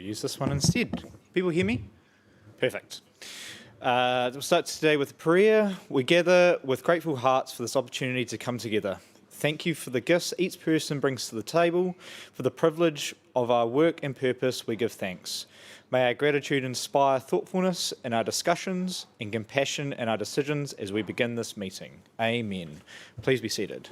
use this one instead. People hear me? Perfect. We'll start today with a prayer. We gather with grateful hearts for this opportunity to come together. Thank you for the gifts each person brings to the table. For the privilege of our work and purpose, we give thanks. May our gratitude inspire thoughtfulness in our discussions and compassion in our decisions as we begin this meeting. Amen. Please be seated.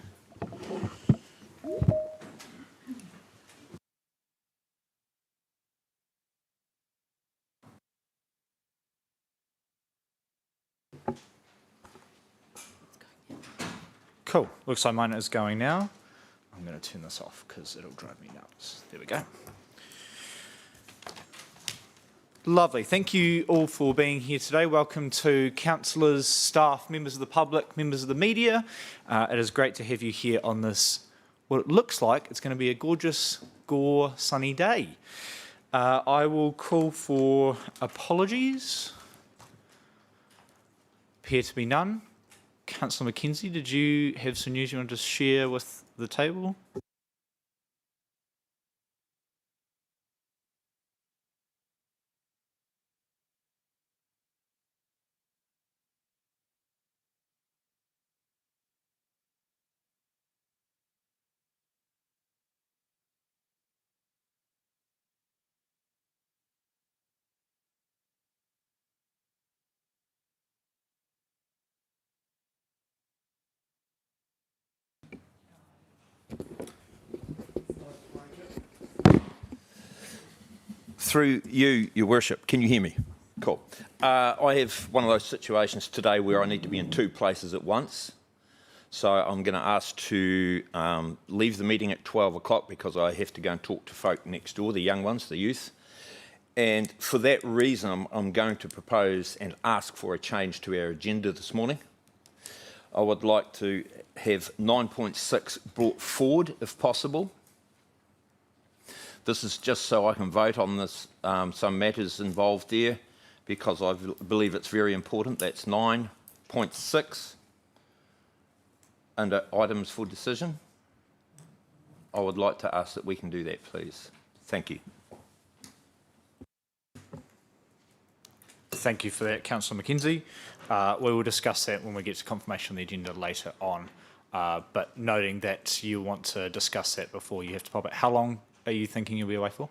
Cool. Looks like mine is going now. I'm going to turn this off because it'll drive me nuts. There we go. Lovely. Thank you all for being here today. Welcome to councillors, staff, members of the public, members of the media. It is great to have you here on this, what it looks like it's going to be a gorgeous, sunny day. I will call for apologies. Appear to be none. Councillor McKenzie, did you have some news you want to share with the table? Through you, Your Worship, can you hear me? Cool. I have one of those situations today where I need to be in two places at once. So I'm going to ask to leave the meeting at 12 o'clock because I have to go and talk to folk next door, the young ones, the youth. And for that reason, I'm going to propose and ask for a change to our agenda this morning. I would like to have 9.6 brought forward, if possible. This is just so I can vote on this, some matters involved there, because I believe it's very important. That's 9.6 under items for decision. I would like to ask that we can do that, please. Thank you. Thank you for that, Councillor McKenzie. We will discuss that when we get to confirmation of the agenda later on, but noting that you want to discuss that before you have to pop it. How long are you thinking you'll be away for?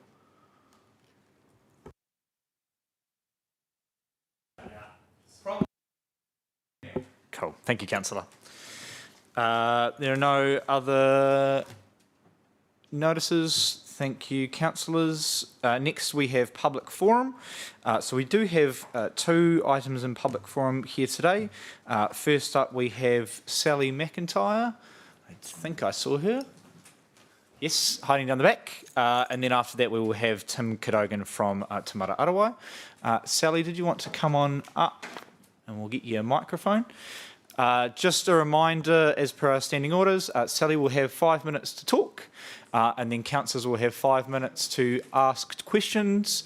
Cool. Thank you, Councillor. There are no other notices. Thank you, councillors. Next, we have public forum. So we do have two items in public forum here today. First up, we have Sally McIntyre. I think I saw her. Yes, hiding down the back. And then after that, we will have Tim Cadogan from Te Mara Arawai. Sally, did you want to come on up? And we'll get you a microphone. Just a reminder, as per our standing orders, Sally will have 5 minutes to talk, and then councillors will have 5 minutes to ask questions.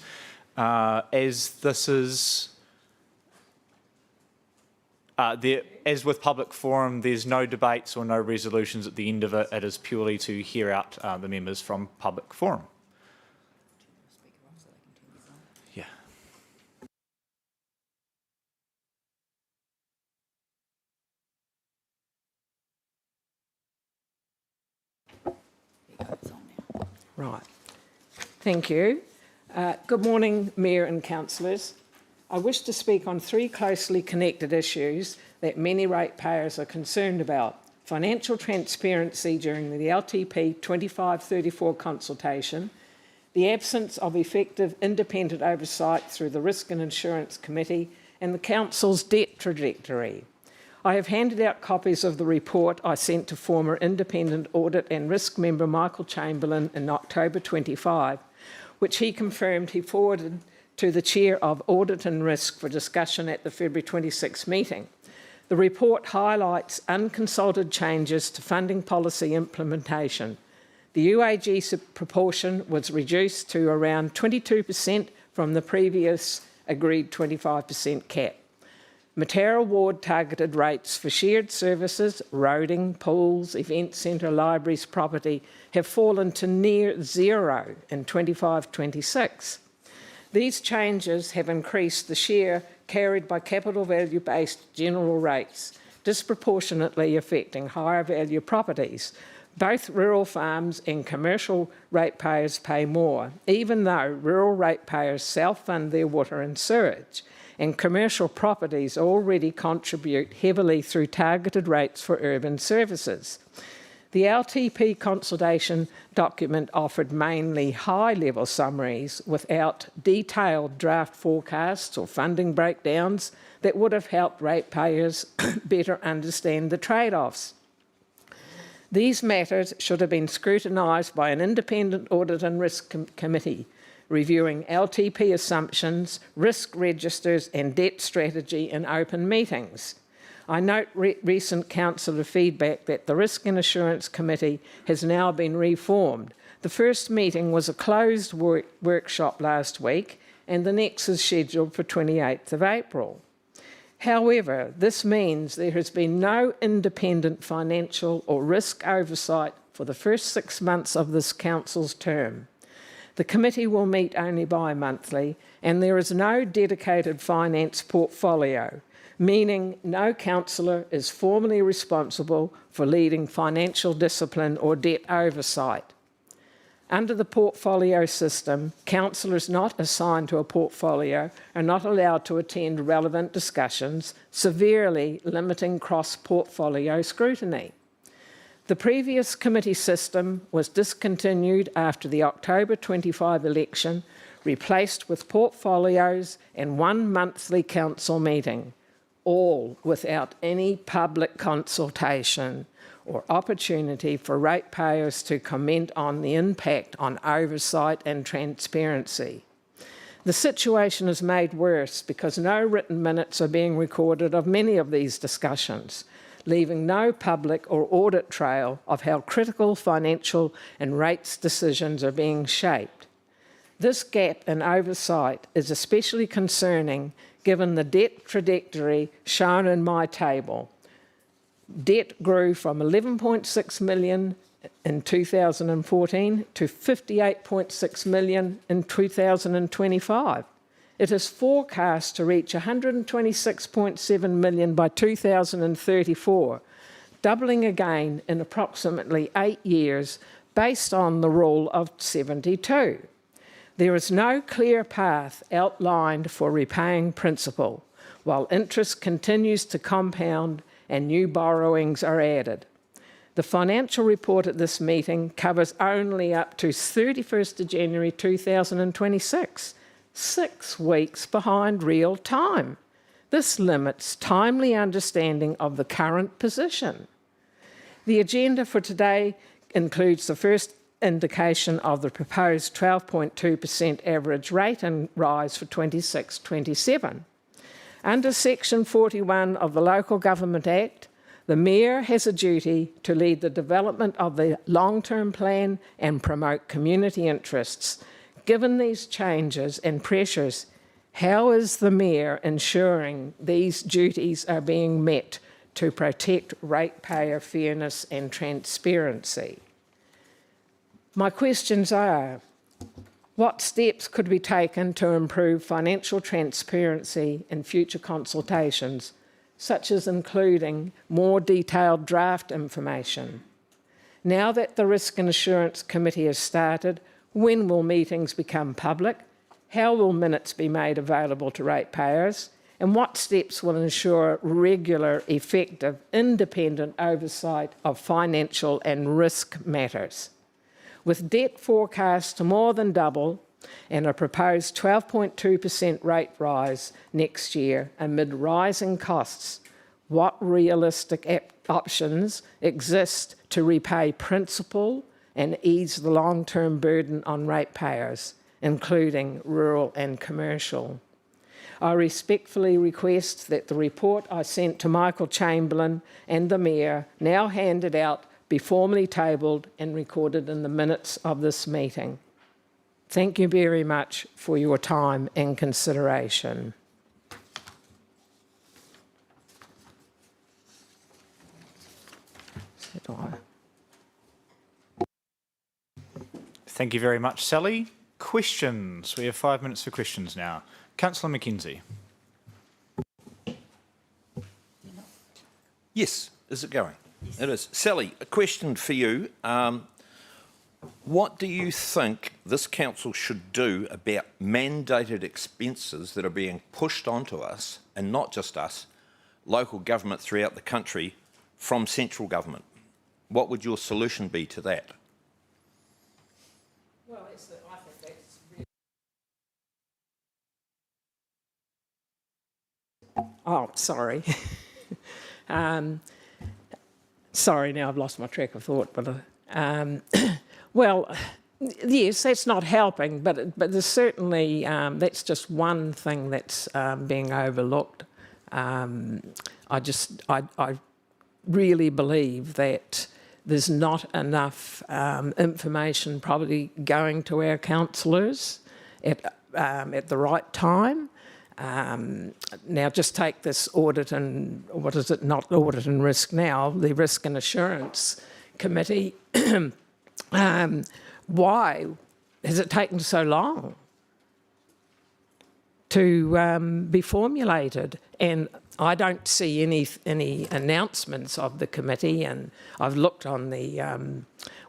As this is... as with public forum, there's no debates or no resolutions at the end of it. It is purely to hear out the members from public forum. Yeah. Right. Thank you. Good morning, Mayor and councillors. I wish to speak on three closely connected issues that many ratepayers are concerned about: financial transparency during the LTP 2534 consultation, the absence of effective independent oversight through the Risk and Insurance Committee, and the Council's debt trajectory. I have handed out copies of the report I sent to former Independent Audit and Risk member Michael Chamberlain in October 25, which he confirmed he forwarded to the Chair of Audit and Risk for discussion at the February 26 meeting. The report highlights unconsulted changes to funding policy implementation. The UAG proportion was reduced to around 22% from the previous agreed 25% cap. Mataura Ward targeted rates for shared services, roading, pools, event centre, libraries, property have fallen to near zero in 25-26. These changes have increased the share carried by capital value-based general rates, disproportionately affecting higher value properties. Both rural farms and commercial ratepayers pay more, even though rural ratepayers self-fund their water and sewage, and commercial properties already contribute heavily through targeted rates for urban services. The LTP consultation document offered mainly high-level summaries without detailed draft forecasts or funding breakdowns that would have helped ratepayers better understand the trade-offs. These matters should have been scrutinised by an independent audit and risk committee, reviewing LTP assumptions, risk registers and debt strategy in open meetings. I note recent councillor feedback that the Risk and Assurance Committee has now been reformed. The first meeting was a closed workshop last week, and the next is scheduled for 28th of April. However, this means there has been no independent financial or risk oversight for the first 6 months of this council's term. The committee will meet only bi-monthly, and there is no dedicated finance portfolio, meaning no councillor is formally responsible for leading financial discipline or debt oversight. Under the portfolio system, councillors not assigned to a portfolio are not allowed to attend relevant discussions, severely limiting cross-portfolio scrutiny. The previous committee system was discontinued after the October 25 election, replaced with portfolios and one monthly council meeting, all without any public consultation or opportunity for ratepayers to comment on the impact on oversight and transparency. The situation is made worse because no written minutes are being recorded of many of these discussions, leaving no public or audit trail of how critical financial and rates decisions are being shaped. This gap in oversight is especially concerning given the debt trajectory shown in my table. Debt grew from 11.6 million in 2014 to 58.6 million in 2025. It is forecast to reach 126.7 million by 2034, doubling again in approximately 8 years based on the rule of 72. There is no clear path outlined for repaying principal, while interest continues to compound and new borrowings are added. The financial report at this meeting covers only up to 31st of January 2026, 6 weeks behind real time. This limits timely understanding of the current position. The agenda for today includes the first indication of the proposed 12.2% average rate and rise for 26-27. Under Section 41 of the Local Government Act, the Mayor has a duty to lead the development of the long-term plan and promote community interests. Given these changes and pressures, how is the Mayor ensuring these duties are being met to protect ratepayer fairness and transparency? My questions are, what steps could be taken to improve financial transparency in future consultations, such as including more detailed draft information? Now that the Risk and Assurance Committee has started, when will meetings become public? How will minutes be made available to ratepayers? And what steps will ensure regular, effective, independent oversight of financial and risk matters? With debt forecast to more than double and a proposed 12.2% rate rise next year amid rising costs, what realistic options exist to repay principal and ease the long-term burden on ratepayers, including rural and commercial? I respectfully request that the report I sent to Michael Chamberlain and the Mayor, now handed out, be formally tabled and recorded in the minutes of this meeting. Thank you very much for your time and consideration. Thank you very much, Sally. questions. We have 5 minutes for questions now. Councillor McKenzie. Yes, is it going? Yes. It is. Sally, a question for you. What do you think this council should do about mandated expenses that are being pushed onto us, and not just us, local government throughout the country, from central government? What would your solution be to that? Well, I think that's really... Oh, sorry. Sorry, now I've lost my track of thought. But well, yes, that's not helping, but there's certainly that's just one thing that's being overlooked. I really believe that there's not enough information probably going to our councillors at the right time. Now, just take this audit and, what is it, not audit and risk now, the Risk and Assurance Committee. Why has it taken so long to be formulated? And I don't see any announcements of the committee, and I've looked on the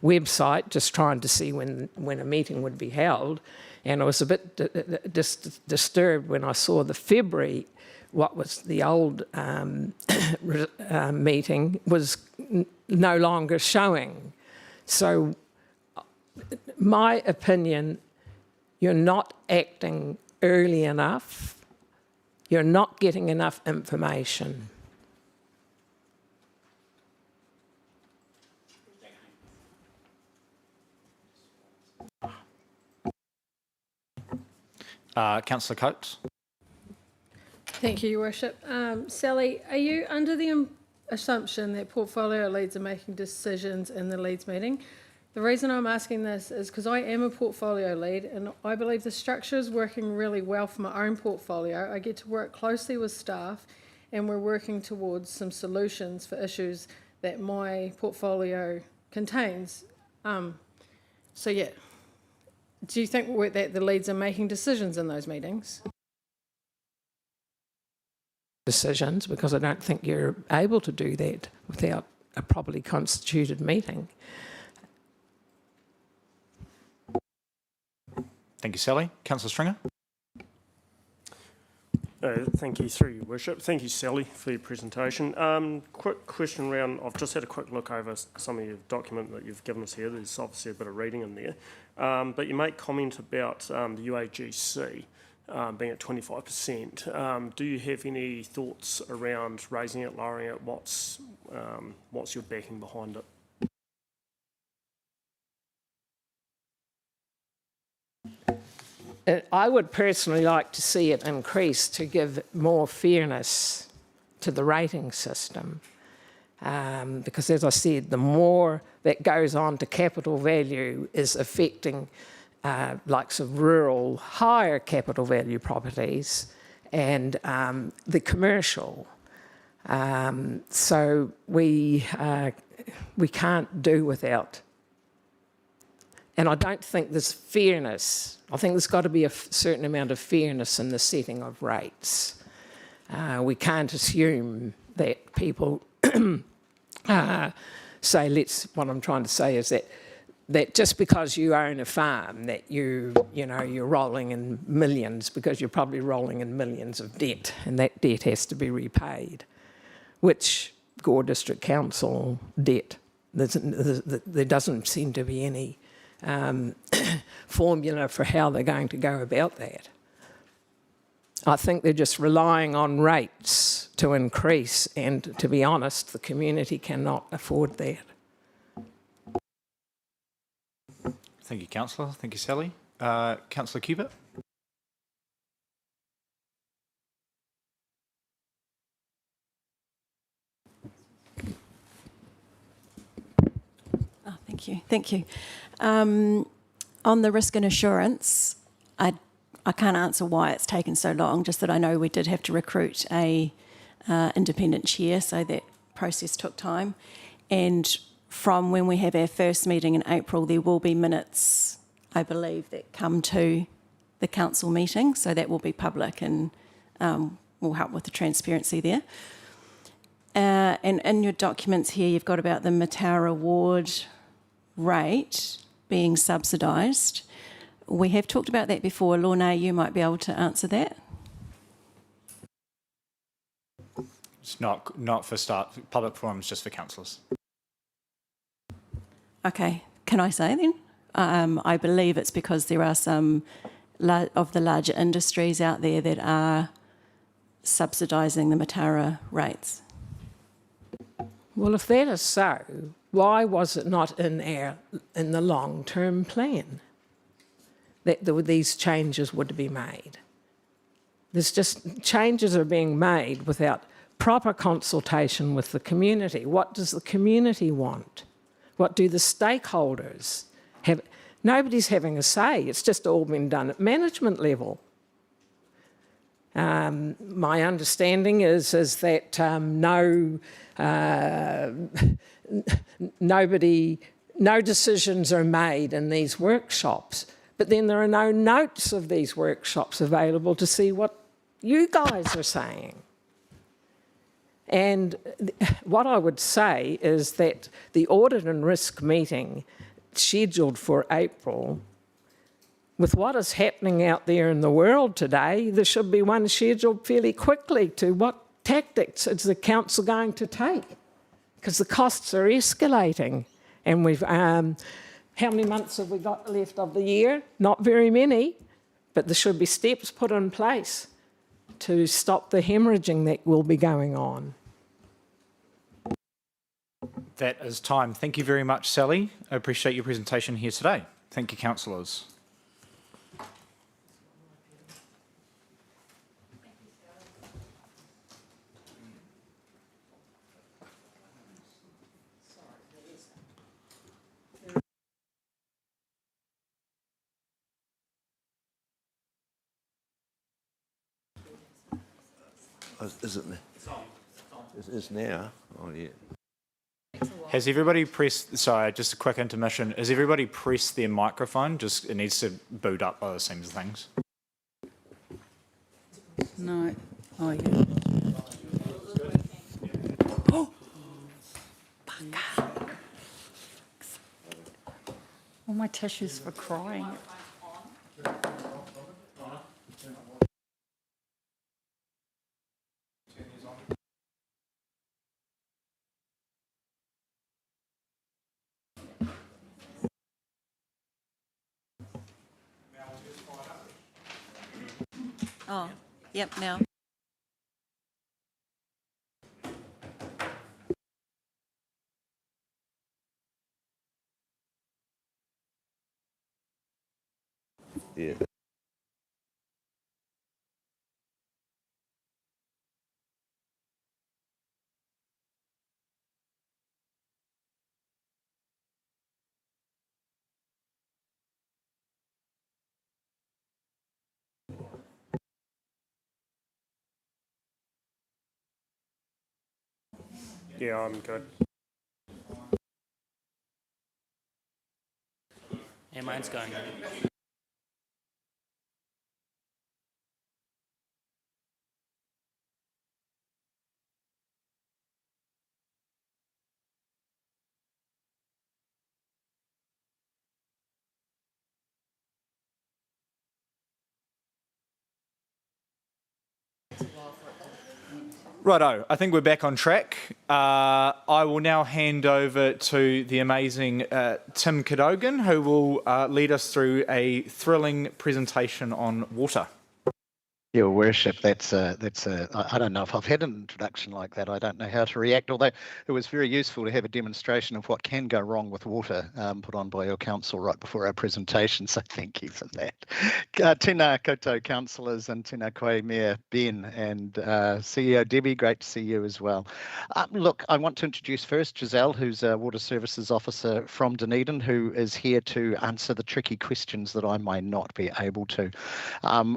website just trying to see when a meeting would be held, and I was a bit disturbed when I saw the February, what was the old meeting, was no longer showing. So my opinion, you're not acting early enough. You're not getting enough information. Councillor Coates. Thank you, Your Worship. Sally, are you under the assumption that portfolio leads are making decisions in the Leads meeting? The reason I'm asking this is because I am a portfolio lead, and I believe the structure is working really well for my own portfolio. I get to work closely with staff, and we're working towards some solutions for issues that my portfolio contains. So yeah, do you think that the leads are making decisions in those meetings? Decisions, because I don't think you're able to do that without a properly constituted meeting. Thank you, Sally. Councillor Stringer. Thank you, through your worship. Thank you, Sally, for your presentation. Quick question around, I've just had a quick look over some of your document that you've given us here. There's obviously a bit of reading in there. But you make comment about the UAGC being at 25%. Do you have any thoughts around raising it, lowering it? What's your backing behind it? I would personally like to see it increase to give more fairness to the rating system. Because, as I said, the more that goes on to capital value is affecting likes of rural, higher capital value properties and the commercial. So we can't do without. And I don't think there's fairness. I think there's got to be a certain amount of fairness in the setting of rates. We can't assume that people say, what I'm trying to say is that just because you own a farm, that you're rolling in millions, because you're probably rolling in millions of debt, and that debt has to be repaid, which Gore District Council debt, there doesn't seem to be any formula for how they're going to go about that. I think they're just relying on rates to increase, and to be honest, the community cannot afford that. Thank you, Councillor. Thank you, Sally. Councillor Cubitt. Oh, thank you. On the risk and assurance, I can't answer why it's taken so long, just that I know we did have to recruit a independent chair, so that process took time. And from when we have our first meeting in April, there will be minutes I believe, that come to the council meeting, so that will be public and will help with the transparency there. And in your documents here, you've got about the Mataura ward rate being subsidised. We have talked about that before. Lorna, you might be able to answer that. It's not for staff. Public forums just for councillors. Okay, can I say then? I believe it's because there are some of the larger industries out there that are subsidising the Mataura rates. Well, if that is so, why was it not in the long-term plan that these changes would be made? There's just changes are being made without proper consultation with the community. What does the community want? What do the stakeholders have? Nobody's having a say. It's just all been done at management level. My understanding is that no decisions are made in these workshops, but then there are no notes of these workshops available to see what you guys are saying. And what I would say is that the audit and risk meeting scheduled for April, with what is happening out there in the world today, there should be one scheduled fairly quickly to what tactics is the council going to take? Because the costs are escalating. And we've, how many months have we got left of the year? Not very many, but there should be steps put in place to stop the hemorrhaging that will be going on. That is time. Thank you very much, Sally. I appreciate your presentation here today. Thank you, councillors. Is it now? It's now. Oh, yeah. Has everybody pressed, sorry, just a quick intermission. Has everybody pressed their microphone? Just, it needs to boot up by the seams of things. No. Oh, yeah. Oh! Bugger. All my tissues for crying. Oh, yep, now. Yeah. Yeah, I'm good. Yeah, mine's going. Righto, I think we're back on track. I will now hand over to the amazing Tim Cadogan, who will lead us through a thrilling presentation on water. Your Worship, I don't know if I've had an introduction like that. I don't know how to react, although it was very useful to have a demonstration of what can go wrong with water put on by your council right before our presentation, so thank you for that. Tēnā koutou councillors and tēnā koe Mayor Ben and CEO Debbie, great to see you as well. Look, I want to introduce first Giselle, who's a Water Services Officer from Dunedin, who is here to answer the tricky questions that I may not be able to.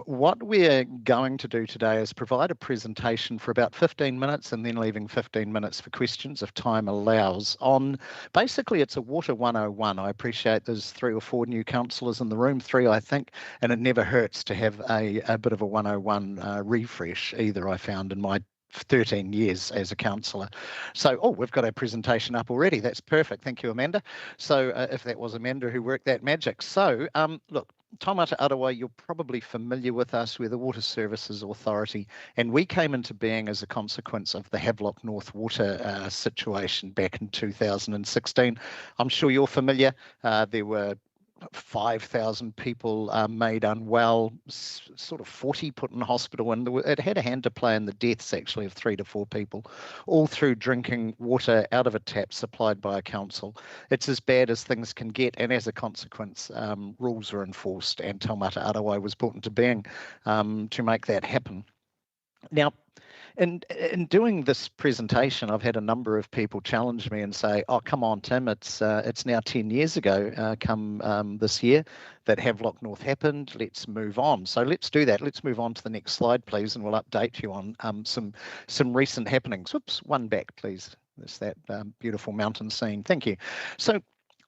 What we're going to do today is provide a presentation for about 15 minutes and then leaving 15 minutes for questions if time allows on, basically it's a Water 101. I appreciate there's 3 or 4 new councillors in the room, 3 I think, and it never hurts to have a bit of a 101 refresh either, I found in my 13 years as a councillor. So, oh, we've got our presentation up already. That's perfect. Thank you, Amanda. So if that was Amanda who worked that magic. So look, Taumata Arawai, you're probably familiar with us. We're the Water Services Authority, and we came into being as a consequence of the Havelock North water situation back in 2016. I'm sure you're familiar. There were 5,000 people made unwell, sort of 40 put in hospital, and it had a hand to play in the deaths actually of 3 to 4 people, all through drinking water out of a tap supplied by a council. It's as bad as things can get, and as a consequence, rules were enforced, and Taumata Arawai was brought into being to make that happen. Now, in doing this presentation, I've had a number of people challenge me and say, "Oh, come on, Tim! It's now 10 years ago, come this year, that Havelock North happened. Let's move on." So let's do that. Let's move on to the next slide, please, and we'll update you on some recent happenings. Whoops, one back, please. There's that beautiful mountain scene. Thank you. So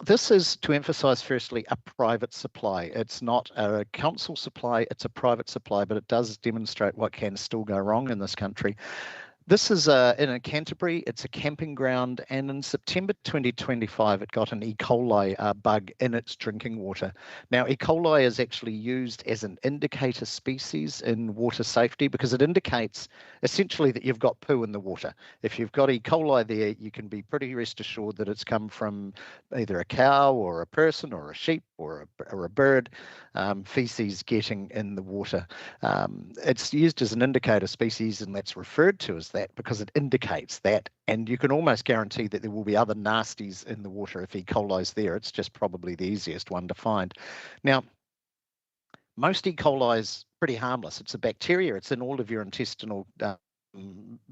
this is, to emphasise firstly, a private supply. It's not a council supply, it's a private supply, but it does demonstrate what can still go wrong in this country. This is in Canterbury. It's a camping ground, and in September 2025, it got an E. coli bug in its drinking water. Now, E. coli is actually used as an indicator species in water safety because it indicates essentially that you've got poo in the water. If you've got E. coli there, you can be pretty rest assured that it's come from either a cow or a person or a sheep or a bird, feces getting in the water. It's used as an indicator species, and that's referred to as that because it indicates that, and you can almost guarantee that there will be other nasties in the water if E. coli's there. It's just probably the easiest one to find. Now, most E. coli is pretty harmless. It's a bacteria. It's in all of your intestinal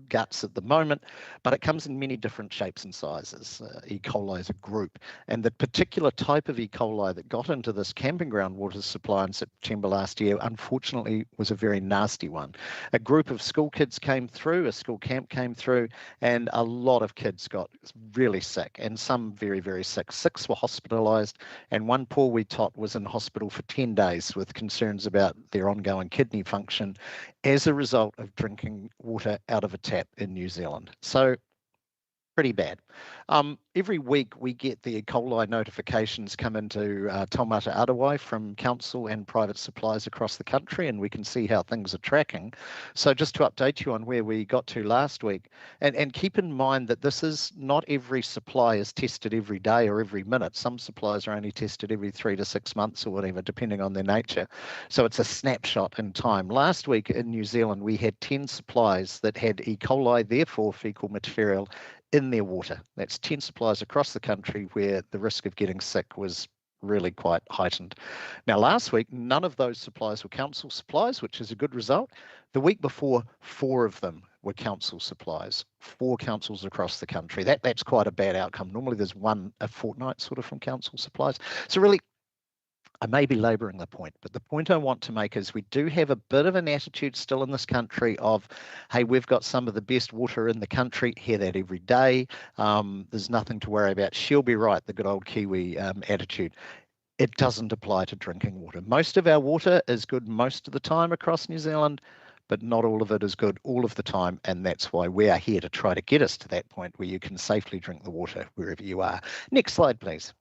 guts at the moment, but it comes in many different shapes and sizes. E. coli is a group, and the particular type of E. coli that got into this camping ground water supply in September last year, unfortunately, was a very nasty one. A group of school kids came through, a school camp came through, and a lot of kids got really sick, and some very, very sick. 6 were hospitalised, and one poor wee tot was in hospital for 10 days with concerns about their ongoing kidney function as a result of drinking water out of a tap in New Zealand. So pretty bad. Every week we get the E. coli notifications come into Taumata Arawai from council and private suppliers across the country, and we can see how things are tracking. So just to update you on where we got to last week, and keep in mind that this is not every supply is tested every day or every minute. Some supplies are only tested every 3 to 6 months or whatever, depending on their nature. So it's a snapshot in time. Last week in New Zealand, we had 10 supplies that had E. coli, therefore fecal material, in their water. That's 10 supplies across the country where the risk of getting sick was really quite heightened. Now, last week, none of those supplies were council supplies, which is a good result. The week before, 4 of them were council supplies, 4 councils across the country. That's quite a bad outcome. Normally there's one a fortnight sort of from council supplies. So really, I may be labouring the point, but the point I want to make is we do have a bit of an attitude still in this country of, hey, we've got some of the best water in the country, hear that every day. There's nothing to worry about. She'll be right, the good old Kiwi attitude. It doesn't apply to drinking water. Most of our water is good most of the time across New Zealand, but not all of it is good all of the time, and that's why we are here to try to get us to that point where you can safely drink the water wherever you are. Next slide, please.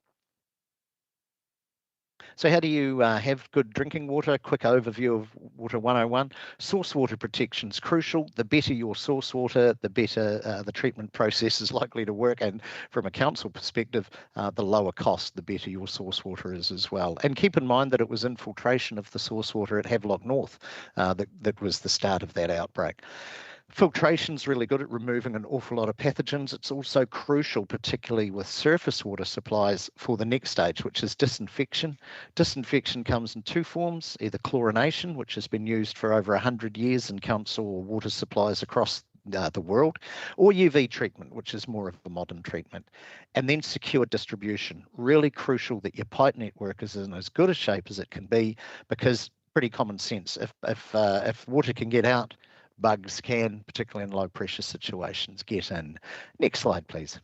So how do you have good drinking water? Quick overview of Water 101. Source water protection is crucial. The better your source water, the better the treatment process is likely to work. And from a council perspective, the lower cost, the better your source water is as well. And keep in mind that it was infiltration of the source water at Havelock North that was the start of that outbreak. Filtration's really good at removing an awful lot of pathogens. It's also crucial, particularly with surface water supplies, for the next stage, which is disinfection. Disinfection comes in 2 forms, either chlorination, which has been used for over 100 years in council water supplies across the world, or UV treatment, which is more of a modern treatment. And then secure distribution. Really crucial that your pipe network is in as good a shape as it can be, because pretty common sense. If water can get out, bugs can, particularly in low pressure situations, get in. Next slide, please.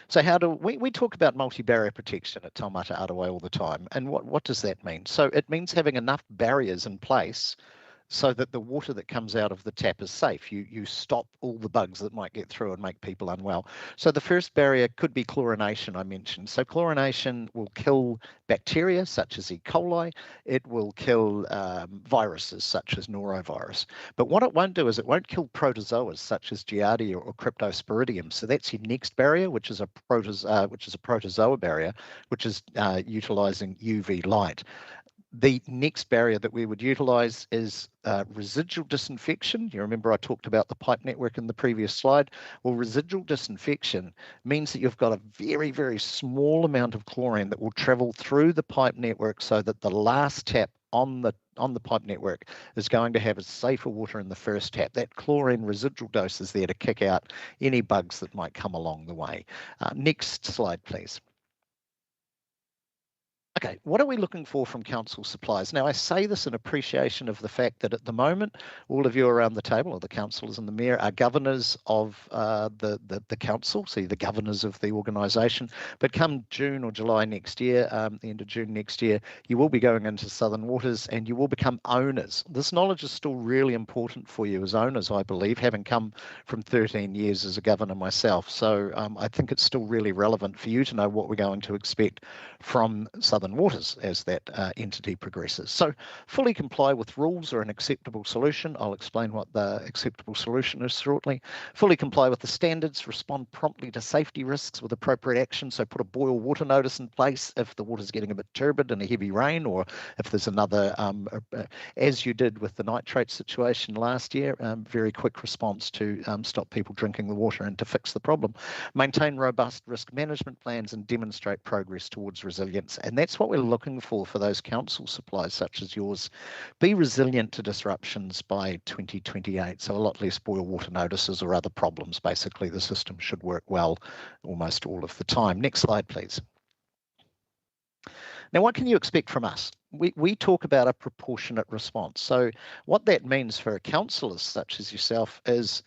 So how do we talk about multi-barrier protection at Taumata Arawai all the time, and what does that mean? So it means having enough barriers in place so that the water that comes out of the tap is safe. You stop all the bugs that might get through and make people unwell. So the first barrier could be chlorination, I mentioned. So chlorination will kill bacteria such as E. coli. It will kill viruses such as norovirus. But what it won't do is it won't kill protozoas such as Giardia or Cryptosporidium. So that's your next barrier, which is a protozoa barrier, which is utilizing UV light. The next barrier that we would utilise is residual disinfection. You remember I talked about the pipe network in the previous slide. Well, residual disinfection means that you've got a very, very small amount of chlorine that will travel through the pipe network so that the last tap on the pipe network is going to have a safer water in the first tap. That chlorine residual dose is there to kick out any bugs that might come along the way. Next slide, please. Okay, what are we looking for from council supplies? Now, I say this in appreciation of the fact that at the moment, all of you around the table, or the councillors and the mayor, are governors of the council, so the governors of the organisation. But come June or July next year, the end of June next year, you will be going into Southern Waters and you will become owners. This knowledge is still really important for you as owners, I believe, having come from 13 years as a governor myself. So I think it's still really relevant for you to know what we're going to expect from Southern Waters as that entity progresses. So fully comply with rules are an acceptable solution. I'll explain what the acceptable solution is shortly. Fully comply with the standards, respond promptly to safety risks with appropriate action. So put a boil water notice in place if the water's getting a bit turbid in a heavy rain, or if there's another, as you did with the nitrate situation last year, very quick response to stop people drinking the water and to fix the problem. Maintain robust risk management plans and demonstrate progress towards resilience. And that's what we're looking for those council supplies such as yours. Be resilient to disruptions by 2028. So a lot less boil water notices or other problems. Basically, the system should work well almost all of the time. Next slide, please. Now, what can you expect from us? We talk about a proportionate response. So what that means for councillors such as yourself is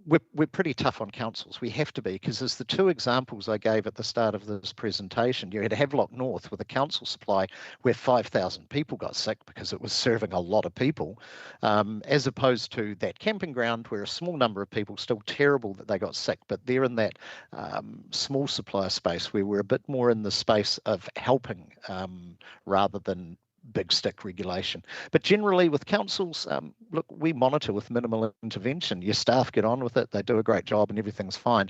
we're pretty tough on councils. We have to be, because as the two examples I gave at the start of this presentation, you had Havelock North with a council supply where 5,000 people got sick because it was serving a lot of people, as opposed to that camping ground where a small number of people, still terrible that they got sick, but they're in that small supplier space where we're a bit more in the space of helping rather than big stick regulation. But generally with councils, look, we monitor with minimal intervention. Your staff get on with it, they do a great job and everything's fine.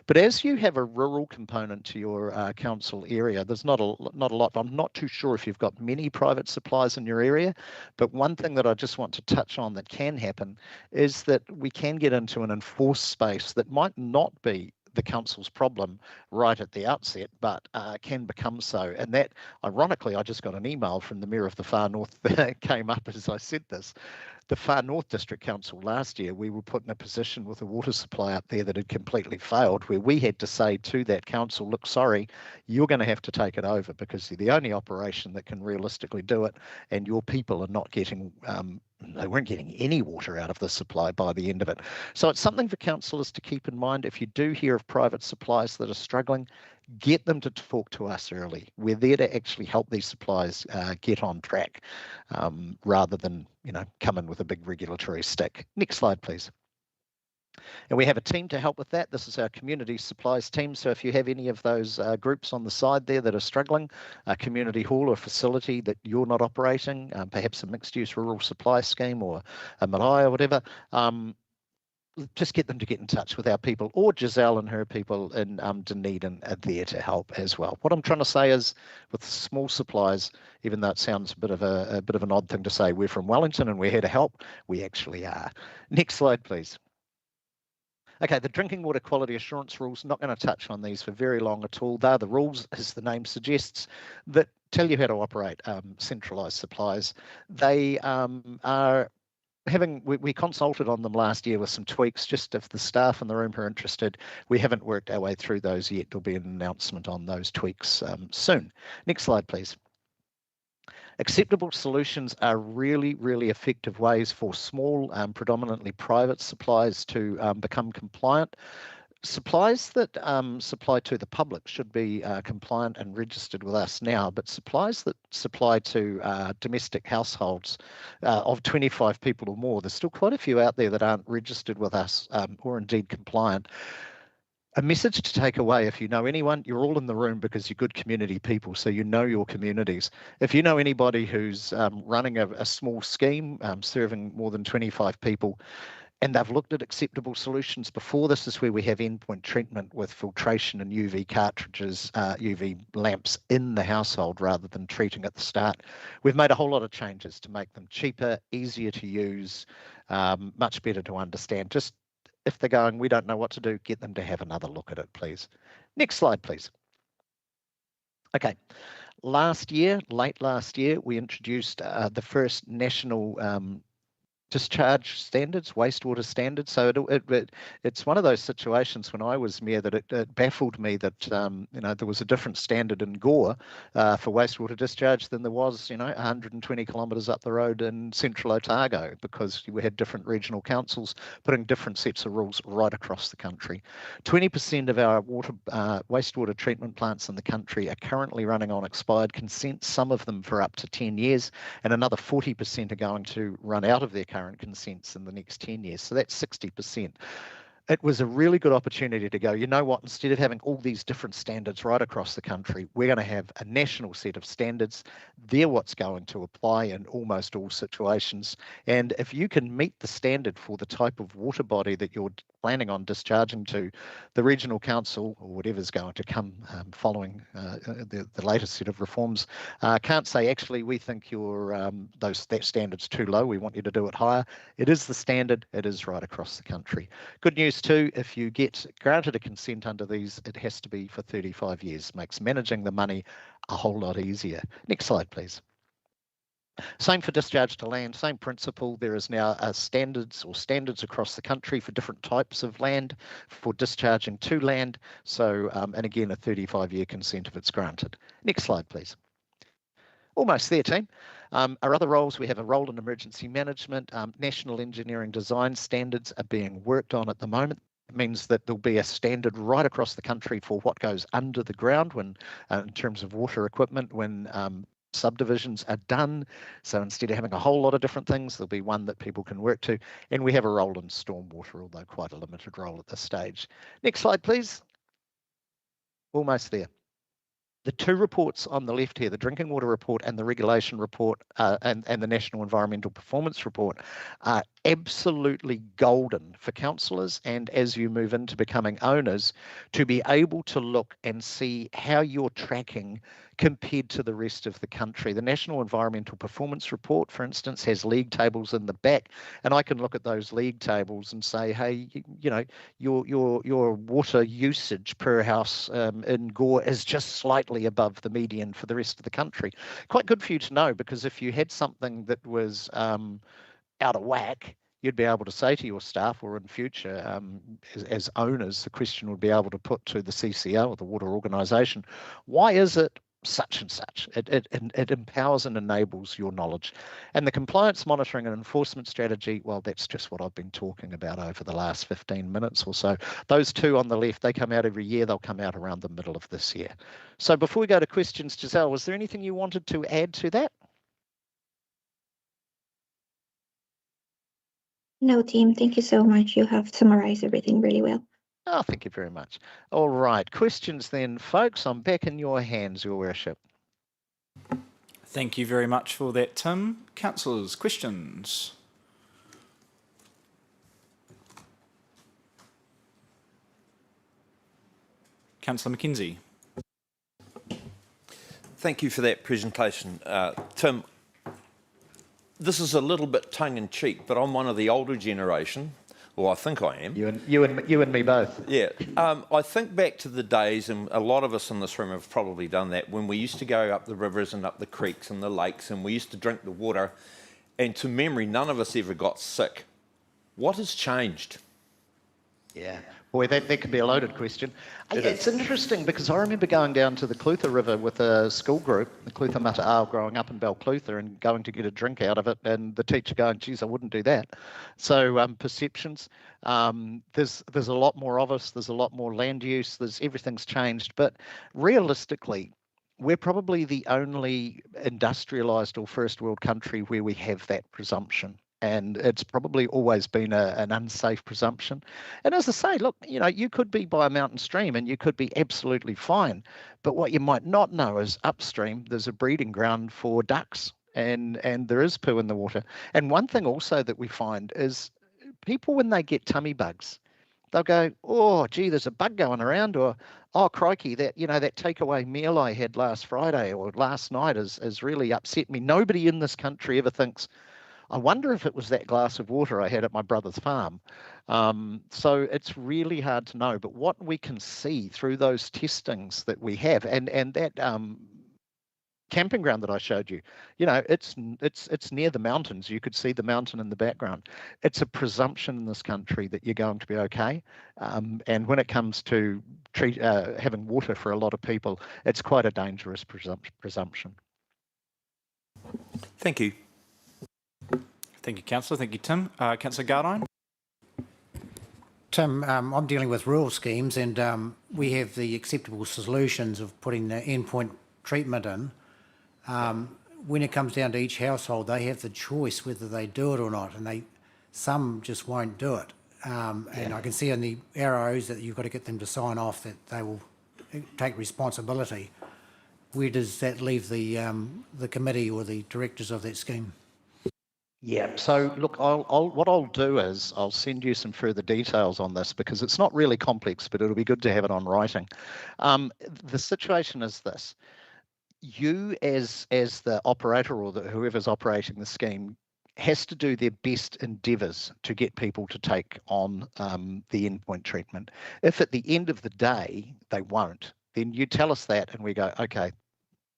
But as you have a rural component to your council area, there's not a lot. I'm not too sure if you've got many private supplies in your area, but one thing that I just want to touch on that can happen is that we can get into an enforced space that might not be the council's problem right at the outset, but can become so. And that, ironically, I just got an email from the Mayor of the Far North that came up as I said this. The Far North District Council last year, we were put in a position with a water supply up there that had completely failed, where we had to say to that council, look, sorry, you're going to have to take it over because you're the only operation that can realistically do it, and your people are not getting they weren't getting any water out of the supply by the end of it. So it's something for councillors to keep in mind. If you do hear of private supplies that are struggling, get them to talk to us early. We're there to actually help these supplies get on track rather than, come in with a big regulatory stick. Next slide, please. And we have a team to help with that. This is our community supplies team. So if you have any of those groups on the side there that are struggling, a community hall or facility that you're not operating, perhaps a mixed-use rural supply scheme or a marae or whatever, just get them to get in touch with our people, or Giselle and her people in Dunedin are there to help as well. What I'm trying to say is, with small supplies, even though it sounds a bit of an odd thing to say, we're from Wellington and we're here to help, we actually are. Next slide, please. Okay, the drinking water quality assurance rules, not going to touch on these for very long at all. They're the rules, as the name suggests, that tell you how to operate centralised supplies. They are having, we consulted on them last year with some tweaks, just if the staff in the room are interested. We haven't worked our way through those yet. There'll be an announcement on those tweaks soon. Next slide, please. Acceptable solutions are really, really effective ways for small, predominantly private supplies to become compliant. Supplies that supply to the public should be compliant and registered with us now, but supplies that supply to domestic households of 25 people or more, there's still quite a few out there that aren't registered with us or indeed compliant. A message to take away: if you know anyone, you're all in the room because you're good community people, so you know your communities. If you know anybody who's running a small scheme serving more than 25 people, and they've looked at acceptable solutions before, this is where we have endpoint treatment with filtration and UV cartridges, UV lamps in the household rather than treating at the start. We've made a whole lot of changes to make them cheaper, easier to use, much better to understand. Just if they're going, we don't know what to do, get them to have another look at it, please. Next slide, please. Okay. Late last year, we introduced the first national discharge standards, wastewater standards. So it's one of those situations when I was mayor that it baffled me that there was a different standard in Gore for wastewater discharge than there was 120 kilometres up the road in central Otago, because we had different regional councils putting different sets of rules right across the country. 20% of our wastewater treatment plants in the country are currently running on expired consent, some of them for up to 10 years, and another 40% are going to run out of their current consents in the next 10 years. So that's 60%. It was a really good opportunity to go, you know what, instead of having all these different standards right across the country, we're going to have a national set of standards. They're what's going to apply in almost all situations. And if you can meet the standard for the type of water body that you're planning on discharging to, the regional council or whatever's going to come following the latest set of reforms can't say, actually, we think that standard's too low, we want you to do it higher. It is the standard. It is right across the country. Good news too, if you get granted a consent under these, it has to be for 35 years. Makes managing the money a whole lot easier. Next slide, please. Same for discharge to land, same principle. There is now standards across the country for different types of land for discharging to land. So, and again, a 35-year consent if it's granted. Next slide, please. Almost there, team. Our other roles, we have a role in emergency management. National engineering design standards are being worked on at the moment. It means that there'll be a standard right across the country for what goes under the ground when, in terms of water equipment, when subdivisions are done. So instead of having a whole lot of different things, there'll be one that people can work to. And we have a role in stormwater, although quite a limited role at this stage. Next slide, please. Almost there. The two reports on the left here, the drinking water report and the regulation report and the National Environmental Performance Report, are absolutely golden for councillors and as you move into becoming owners to be able to look and see how you're tracking compared to the rest of the country. The National Environmental Performance Report, for instance, has league tables in the back, and I can look at those league tables and say, hey, your water usage per house in Gore is just slightly above the median for the rest of the country. Quite good for you to know, because if you had something that was out of whack, you'd be able to say to your staff, or in future, as owners, the question would be able to put to the CCO or the water organisation, why is it such and such? It empowers and enables your knowledge. And the compliance monitoring and enforcement strategy, well, that's just what I've been talking about over the last 15 minutes or so. Those two on the left, they come out every year. They'll come out around the middle of this year. So before we go to questions, Giselle, was there anything you wanted to add to that? No, team, thank you so much. You have summarized everything really well. Oh, thank you very much. All right, questions then, folks. I'm back in your hands, Your Worship. Thank you very much for that, Tim. Councillors, questions? Councillor McKenzie. Thank you for that presentation. Tim, this is a little bit tongue-in-cheek, but I'm one of the older generation, or I think I am. You and me both. Yeah. I think back to the days, and a lot of us in this room have probably done that, when we used to go up the rivers and up the creeks and the lakes, and we used to drink the water, and to memory, none of us ever got sick. What has changed? Yeah. Boy, that could be a loaded question. It It's is. interesting because I remember going down to the Clutha River with a school group, the Clutha Mata'ao, growing up in Balclutha, and going to get a drink out of it, and the teacher going, geez, I wouldn't do that. So perceptions, there's a lot more of us, there's a lot more land use, everything's changed, but realistically, we're probably the only industrialised or first world country where we have that presumption. And it's probably always been an unsafe presumption. And as I say, look, you could be by a mountain stream and you could be absolutely fine. But what you might not know is upstream, there's a breeding ground for ducks and there is poo in the water. And one thing also that we find is people, when they get tummy bugs, they'll go, oh, gee, there's a bug going around, or, oh, crikey, that takeaway meal I had last Friday or last night has really upset me. Nobody in this country ever thinks, I wonder if it was that glass of water I had at my brother's farm. So it's really hard to know. But what we can see through those testings that we have, and that camping ground that I showed you, it's near the mountains. You could see the mountain in the background. It's a presumption in this country that you're going to be okay. And when it comes to having water for a lot of people, it's quite a dangerous presumption. Thank you. Thank you, Councillor. Thank you, Tim. Councillor Gardine. Tim, I'm dealing with rural schemes, and we have the acceptable solutions of putting the endpoint treatment in. When it comes down to each household, they have the choice whether they do it or not, and some just won't do it. And I can see in the arrows that you've got to get them to sign off that they will take responsibility. Where does that leave the committee or the directors of that scheme? Yeah, so look, what I'll do is I'll send you some further details on this because it's not really complex, but it'll be good to have it on writing. The situation is this. You as the operator or whoever's operating the scheme has to do their best endeavours to get people to take on the endpoint treatment. If at the end of the day they won't, then you tell us that and we go, okay,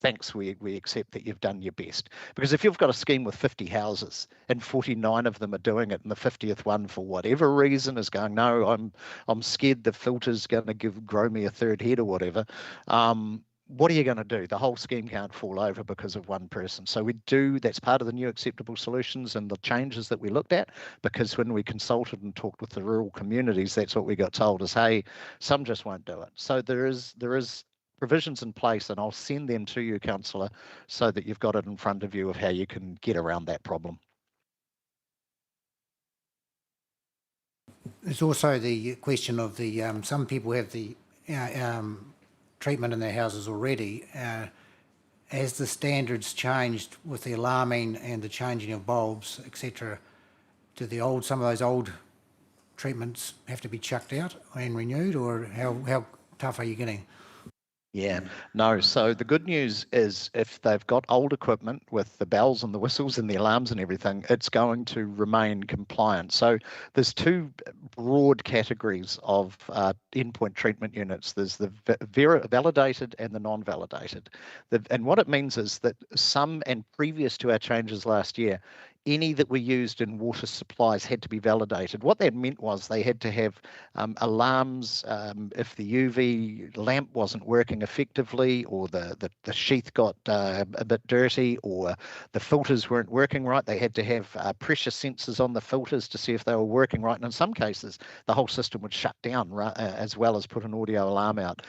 thanks, we accept that you've done your best. Because if you've got a scheme with 50 houses and 49 of them are doing it and the 50th one for whatever reason is going, no, I'm scared the filter's going to grow me a third head or whatever, what are you going to do? The whole scheme can't fall over because of one person. So that's part of the new acceptable solutions and the changes that we looked at, because when we consulted and talked with the rural communities, that's what we got told is, hey, some just won't do it. So there is provisions in place, and I'll send them to you, Councillor, so that you've got it in front of you of how you can get around that problem. There's also the question of the some people have the treatment in their houses already. As the standards changed with the alarming and the changing of bulbs, etc., do some of those old treatments have to be chucked out and renewed, or how tough are you getting? Yeah, no. So the good news is if they've got old equipment with the bells and the whistles and the alarms and everything, it's going to remain compliant. So there's two broad categories of endpoint treatment units. There's the validated and the non-validated. And what it means is that some, and previous to our changes last year, any that were used in water supplies had to be validated. What that meant was they had to have alarms if the UV lamp wasn't working effectively, or the sheath got a bit dirty, or the filters weren't working right. They had to have pressure sensors on the filters to see if they were working right. And in some cases, the whole system would shut down as well as put an audio alarm out.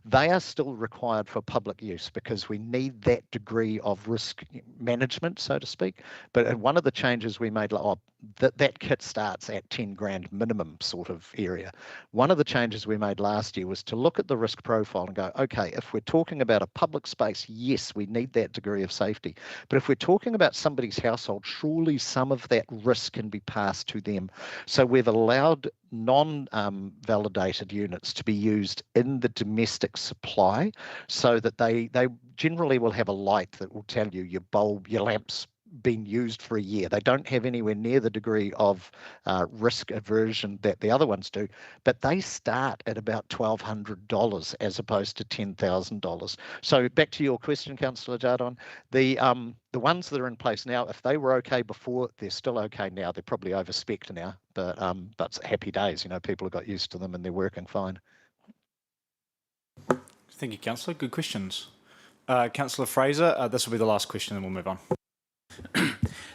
They are still required for public use because we need that degree of risk management, so to speak. But one of the changes we made, that kit starts at 10 grand minimum sort of area. One of the changes we made last year was to look at the risk profile and go, okay, if we're talking about a public space, yes, we need that degree of safety. But if we're talking about somebody's household, surely some of that risk can be passed to them. So we've allowed non-validated units to be used in the domestic supply, so that they generally will have a light that will tell you your bulb, your lamp's been used for a year. They don't have anywhere near the degree of risk aversion that the other ones do, but they start at about $1,200 as opposed to $10,000. So back to your question, Councillor Jardine, the ones that are in place now, if they were okay before, they're still okay now. They're probably over-specced now, but happy days. You know, people have got used to them and they're working fine. Thank you, Councillor. Good questions. Councillor Fraser, this will be the last question and we'll move on.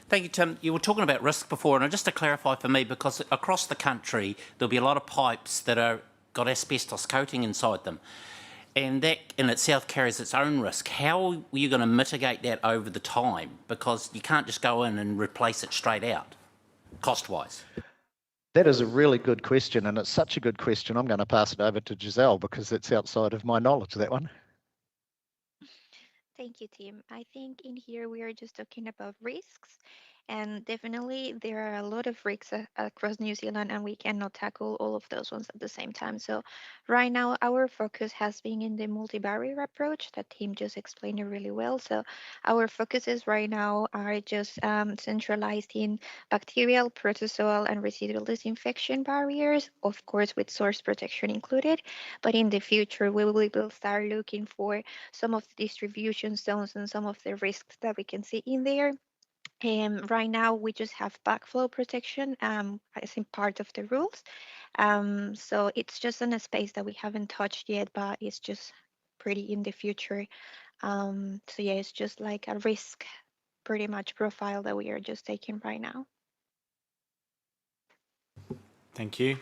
Thank you, Tim. You were talking about risk before, and just to clarify for me, because across the country there'll be a lot of pipes that are got asbestos coating inside them, and that in itself carries its own risk. How are you going to mitigate that over the time? Because you can't just go in and replace it straight out, cost-wise. That is a really good question, and it's such a good question. I'm going to pass it over to Giselle because it's outside of my knowledge, that one. Thank you, Tim. I think in here we are just talking about risks, and definitely there are a lot of risks across New Zealand, and we cannot tackle all of those ones at the same time. So, right now, our focus has been in the multi-barrier approach that Tim just explained it really well. So, our focuses right now are just centralized in bacterial, protozoal, and residual disinfection barriers, of course, with source protection included. But in the future, we will start looking for some of the distribution zones and some of the risks that we can see in there. Right now, we just have backflow protection as in part of the rules. So it's just in a space that we haven't touched yet, but it's just pretty in the future. So yeah, it's just like a risk pretty much profile that we are just taking right now. Thank you.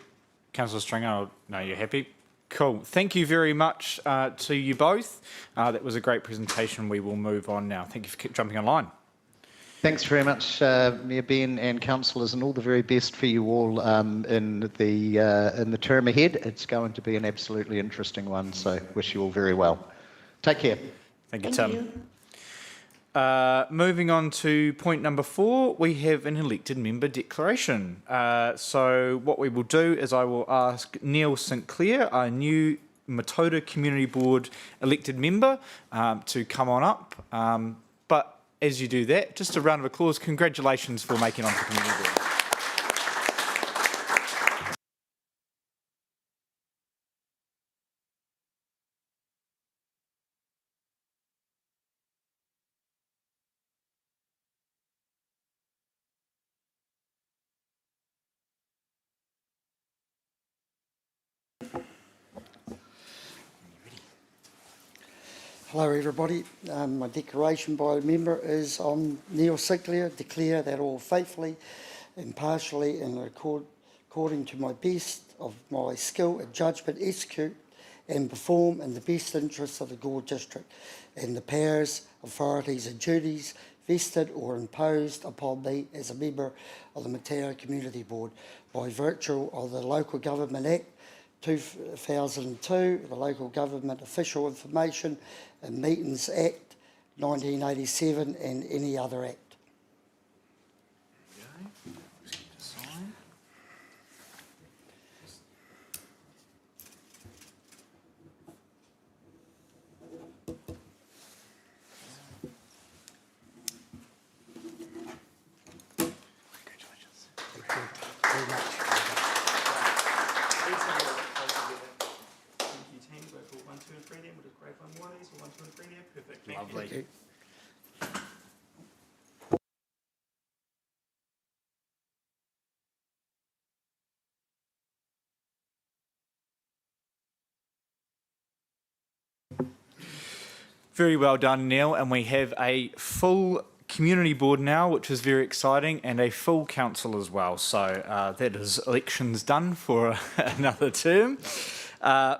Councillor Stringer, no, you're happy? Cool. Thank you very much to you both. That was a great presentation. We will move on now. Thank you for jumping online. Thanks very much, Mayor Ben and councillors, and all the very best for you all in the term ahead. It's going to be an absolutely interesting one, so wish you all very well. Take care. Thank you, Tim. Moving on to point number 4, we have an elected member declaration. So what we will do is I will ask Neil St Clair, our new Matoda Community Board elected member, to come on up. But as you do that, just a round of applause. Congratulations for making it onto the Community Board. Hello everybody. My declaration by a member is on Neil St Clair, declare that I will faithfully, impartially and according to my best of my skill and judgment execute and perform in the best interests of the Gore District and the powers, authorities and duties vested or imposed upon me as a member of the Matoda Community Board by virtue of the Local Government Act 2002, the Local Government Official Information and Meetings Act 1987 and any other act. Lovely. Very well done, Neil. And we have a full community board now, which is very exciting, and a full council as well. So that is elections done for another term.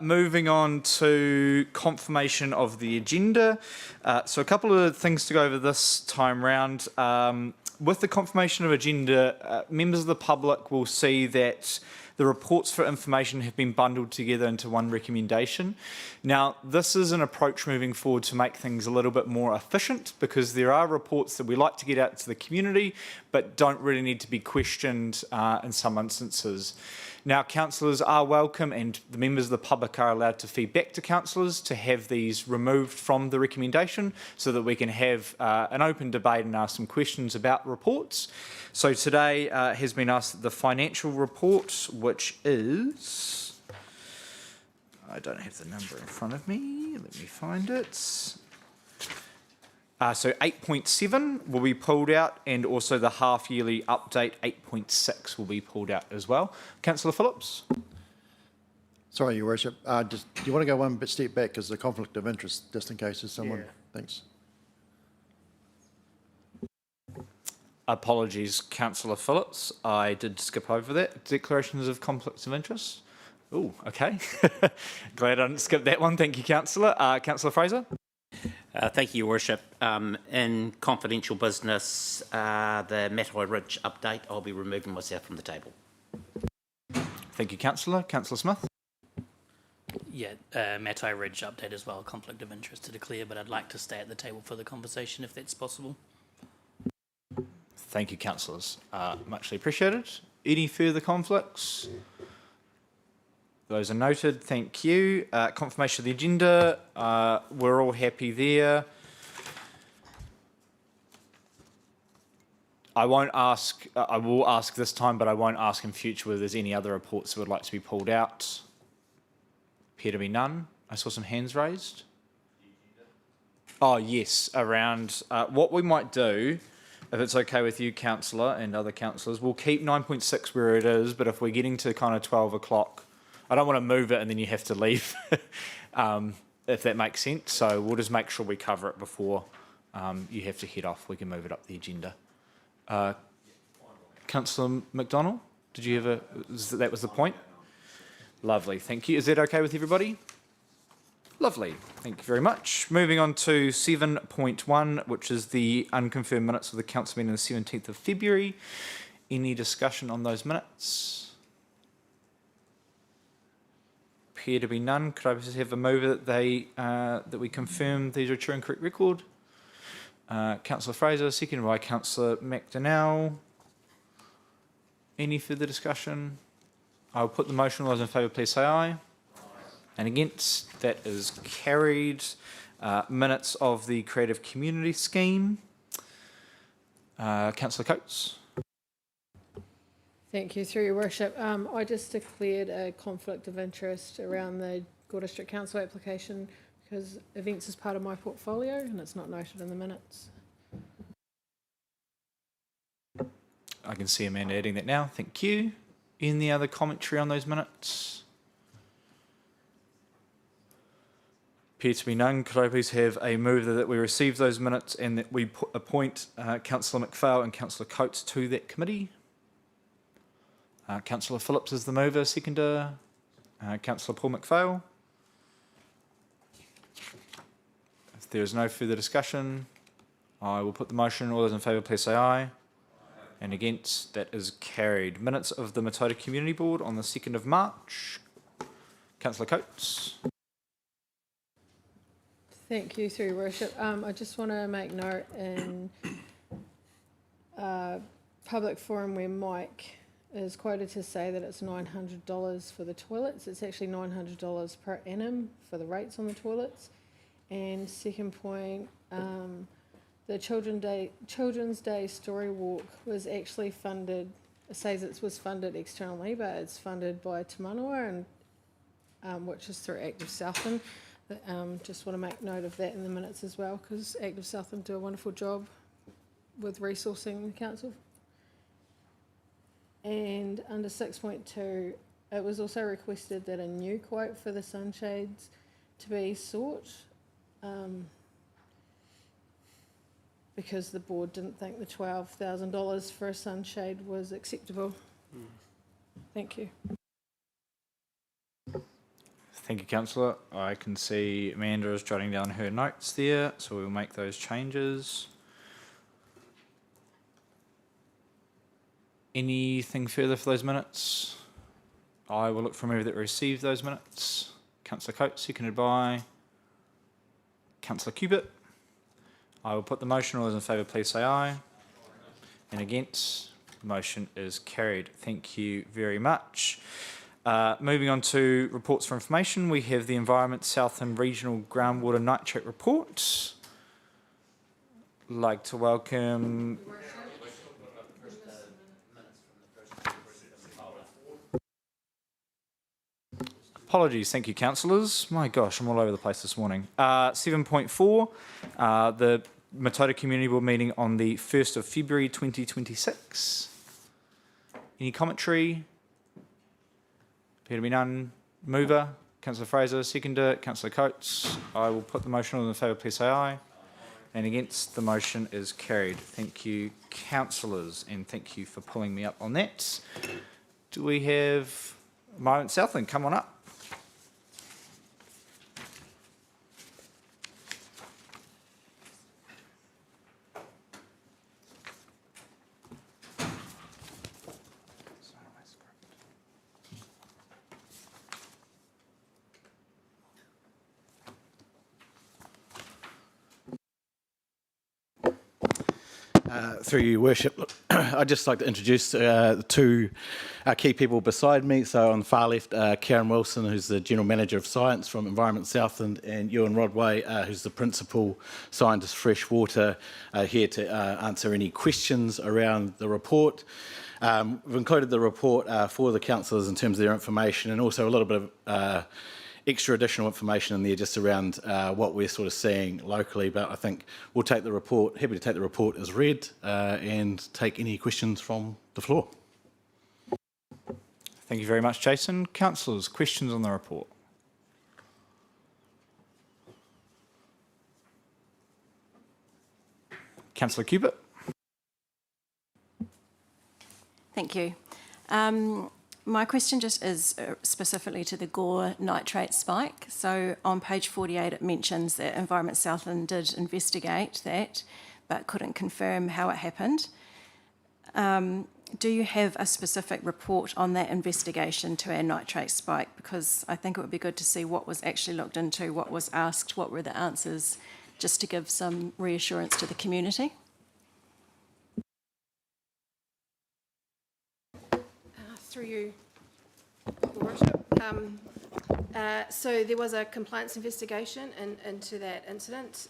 Moving on to confirmation of the agenda. So a couple of things to go over this time round. With the confirmation of agenda, members of the public will see that the reports for information have been bundled together into one recommendation. Now, this is an approach moving forward to make things a little bit more efficient, because there are reports that we like to get out to the community but don't really need to be questioned in some instances. Now, councillors are welcome and the members of the public are allowed to feed back to councillors to have these removed from the recommendation so that we can have an open debate and ask some questions about reports. So today has been asked the financial report, which is... I don't have the number in front of me. Let me find it. So 8.7 will be pulled out, and also the half-yearly update 8.6 will be pulled out as well. Councillor Phillips? Sorry, Your Worship. Do you want to go one step back as the conflict of interest, just in case there's someone... Yeah. Thanks. Apologies, Councillor Phillips. I did skip over that. Declarations of conflicts of interest. Oh, okay. Glad I didn't skip that one. Thank you, Councillor. Councillor Fraser? Thank you, Your Worship. In confidential business, the Matai Ridge update, I'll be removing myself from the table. Thank you, Councillor. Councillor Smith? Yeah, Matai Ridge update as well, conflict of interest to declare, but I'd like to stay at the table for the conversation if that's possible. Thank you, councillors. Muchly appreciated. Any further conflicts? Those are noted. Thank you. Confirmation of the agenda. We're all happy there. I won't ask, I will ask this time, but I won't ask in future whether there's any other reports that would like to be pulled out. Appear to be none. I saw some hands raised. Oh, yes, around what we might do, if it's okay with you, councillor, and other councillors, we'll keep 9.6 where it is, but if we're getting to kind of 12 o'clock, I don't want to move it and then you have to leave, if that makes sense. So we'll just make sure we cover it before you have to head off. We can move it up the agenda. Councillor McDonald, did you have a... That was the point? Lovely, thank you. Is that okay with everybody? Lovely, thank you very much. Moving on to 7.1, which is the unconfirmed minutes of the council meeting on the 17th of February. Any discussion on those minutes? Appear to be none. Could I just have a mover that we confirm these are true and correct record? Councillor Fraser, seconded by Councillor McDonnell. Any further discussion? I'll put the motion. All those in favour, please say aye. And against, that is carried. Minutes of the Creative Community Scheme. Councillor Coates. Thank you, through your worship. I just declared a conflict of interest around the Gore District Council application because events is part of my portfolio and it's not noted in the minutes. I can see Amanda adding that now. Thank you. Any other commentary on those minutes? Appear to be none. Could I please have a move that we receive those minutes and that we appoint Councillor McPhail and Councillor Coates to that committee? Councillor Phillips is the mover, seconder. Councillor Paul McPhail. If there is no further discussion, I will put the motion. All those in favour, please say aye. And against, that is carried. Minutes of the Matota Community Board on the 2nd of March. Councillor Coates. Thank you, through your worship. I just want to make note in public forum where Mike is quoted to say that it's $900 for the toilets. It's actually $900 per annum for the rates on the toilets. And second point, the Children's Day Story Walk was actually funded, it says it was funded externally, but it's funded by Te Manawa, and, which is through Active Southland. Just want to make note of that in the minutes as well, because Active Southland do a wonderful job with resourcing the council. And under 6.2, it was also requested that a new quote for the sunshades to be sought, because the board didn't think the $12,000 for a sunshade was acceptable. Thank you. Thank you, Councillor. I can see Amanda is jotting down her notes there, so we'll make those changes. Anything further for those minutes? I will look for a member that received those minutes. Councillor Coates, seconded by Councillor Cubitt. I will put the motion. All those in favour, please say aye. And against, The motion is carried. Thank you very much. Moving on to reports for information, we have the Environment Southland Regional Groundwater Nitrate Report. Like to welcome... Apologies, thank you, councillors. My gosh, I'm all over the place this morning. 7.4, the Matoda Community Board meeting on the 1st of February 2026. Any commentary? Appear to be none. Mover, Councillor Fraser. Seconder, Councillor Coates. I will put the motion on. In favour, please say aye. And against, the motion is carried. Thank you, councillors, and thank you for pulling me up on that. Do we have Environment Southland? Come on up. Through you, Worship, I'd just like to introduce the two key people beside me. So on the far left, Karen Wilson, who's the General Manager of Science from Environment Southland, and Ewan Rodway, who's the Principal Scientist Freshwater, here to answer any questions around the report. We've included the report for the councillors in terms of their information, and also a little bit of extra additional information in there just around what we're sort of seeing locally, but I think we'll take the report, happy to take the report as read and take any questions from the floor. Thank you very much, Jason. Councillors, questions on the report? Councillor Cubitt. Thank you. My question just is specifically to the Gore nitrate spike. So on page 48, it mentions that Environment Southland did investigate that, but couldn't confirm how it happened. Do you have a specific report on that investigation to our nitrate spike? Because I think it would be good to see what was actually looked into, what was asked, what were the answers, just to give some reassurance to the community. Through you, Your Worship. So there was a compliance investigation into that incident.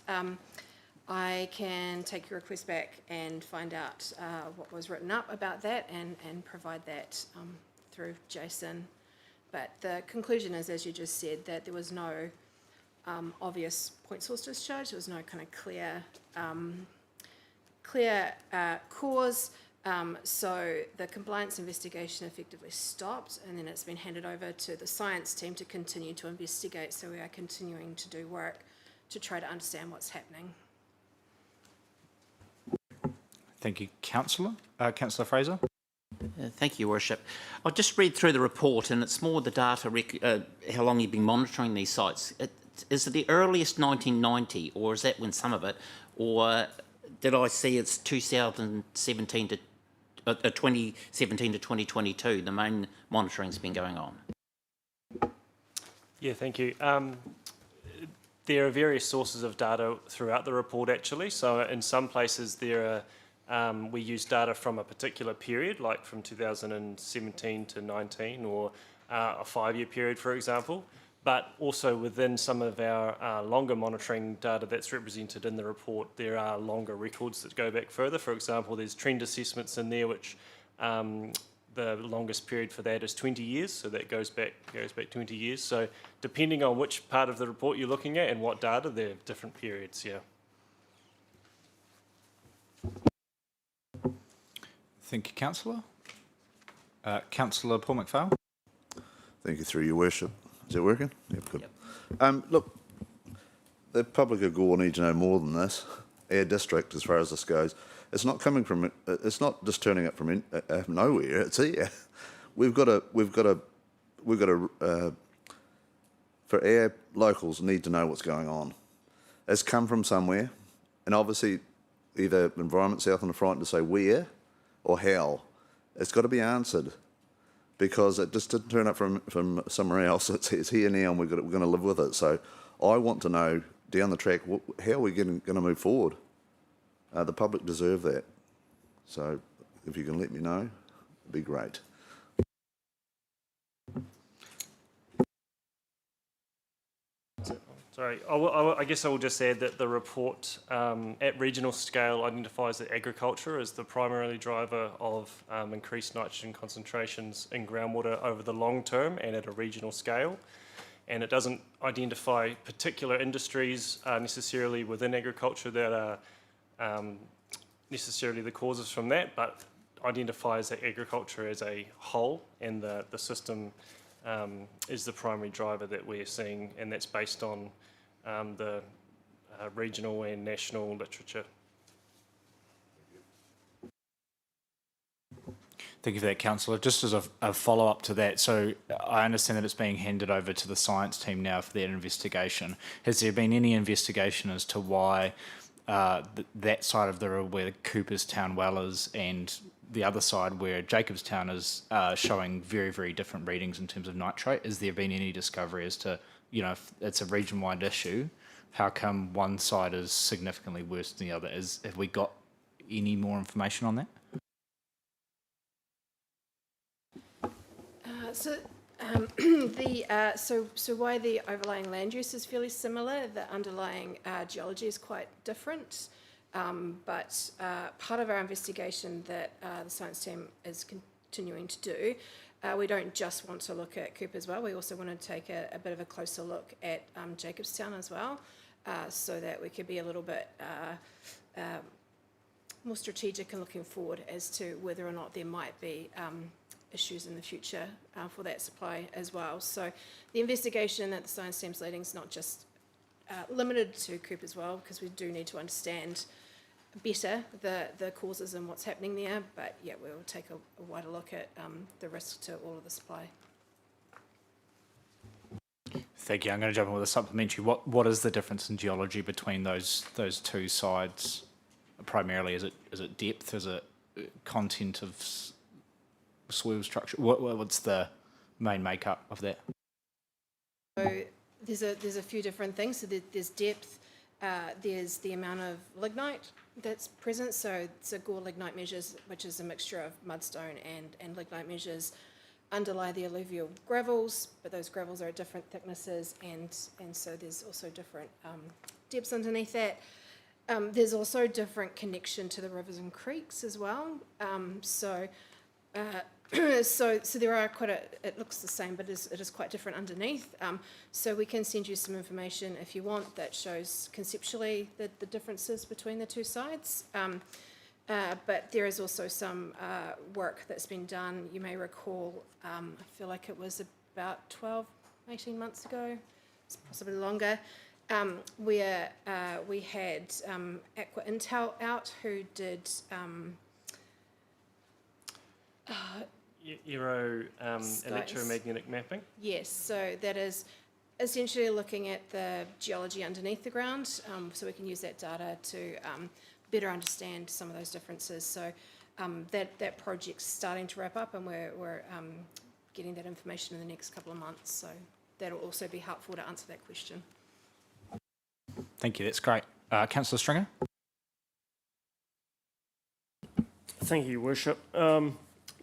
I can take your request back and find out what was written up about that and provide that through Jason. But the conclusion is, as you just said, that there was no obvious point source discharge. There was no kind of clear cause. So the compliance investigation effectively stopped, and then it's been handed over to the science team to continue to investigate. So we are continuing to do work to try to understand what's happening. Thank you, Councillor. Councillor Fraser. Thank you, Your Worship. I'll just read through the report, and it's more the data, how long you've been monitoring these sites. Is it the earliest 1990, or is that when some of it, or did I see it's 2017 to 2022, the main monitoring's been going on? Yeah, thank you. There are various sources of data throughout the report, actually. So in some places there are, we use data from a particular period, like from 2017 to 19, or a 5-year period, for example. But also within some of our longer monitoring data that's represented in the report, there are longer records that go back further. For example, there's trend assessments in there, which the longest period for that is 20 years, so that goes back 20 years. So depending on which part of the report you're looking at and what data, there are different periods, yeah. Thank you, Councillor. Councillor Paul McPhail. Thank you, through your worship. Is it working? Yep, good. Yep. Look, the public of Gore need to know more than this. Our district, as far as this goes, it's not coming from. It's not just turning up from nowhere. It's here. We've got to. For our locals, need to know what's going on. It's come from somewhere, and obviously, either Environment Southland are frightened to say where or how. It's got to be answered, because it just didn't turn up from somewhere else. It's here now, and we're going to live with it. So I want to know down the track, how are we going to move forward? The public deserve that. So if you can let me know, it'd be great. Sorry, I guess I will just add that the report at regional scale identifies that agriculture is the primary driver of increased nitrogen concentrations in groundwater over the long term and at a regional scale. And it doesn't identify particular industries necessarily within agriculture that are necessarily the causes from that, but identifies that agriculture as a whole and the system is the primary driver that we're seeing, and that's based on the regional and national literature. Thank you for that, Councillor. Just as a follow-up to that, so I understand that it's being handed over to the science team now for their investigation. Has there been any investigation as to why that side of the river where Cooperstown well is and the other side where Jacobstown is showing very, very different readings in terms of nitrate? Has there been any discovery as to, if it's a region-wide issue, how come one side is significantly worse than the other? Have we got any more information on that? So why the overlying land use is fairly similar, the underlying geology is quite different. But part of our investigation that the science team is continuing to do, we don't just want to look at Cooper as well, we also want to take a bit of a closer look at Jacobstown as well, so that we could be a little bit more strategic in looking forward as to whether or not there might be issues in the future for that supply as well. So the investigation that the science team's leading is not just limited to Cooper as well, because we do need to understand better the causes and what's happening there, but yeah, we'll take a wider look at the risk to all of the supply. Thank you. I'm going to jump in with a supplementary. What is the difference in geology between those two sides? Primarily, is it depth? Is it content of soil structure? What's the main makeup of that? So there's a few different things. So there's depth. There's the amount of lignite that's present. So gore lignite measures, which is a mixture of mudstone and lignite measures, underlie the alluvial gravels, but those gravels are at different thicknesses, and so there's also different depths underneath that. There's also different connection to the rivers and creeks as well. So there are it looks the same, but it is quite different underneath. So we can send you some information if you want that shows conceptually the differences between the two sides. But there is also some work that's been done. You may recall, I feel like it was about 12, 18 months ago, it's possibly longer, where we had Aqua Intel out who did electromagnetic mapping? Yes, so that is essentially looking at the geology underneath the ground, so we can use that data to better understand some of those differences. So that project's starting to wrap up, and we're getting that information in the next couple of months, so that'll also be helpful to answer that question. Thank you, that's great. Councillor Stringer? Thank you, Your Worship.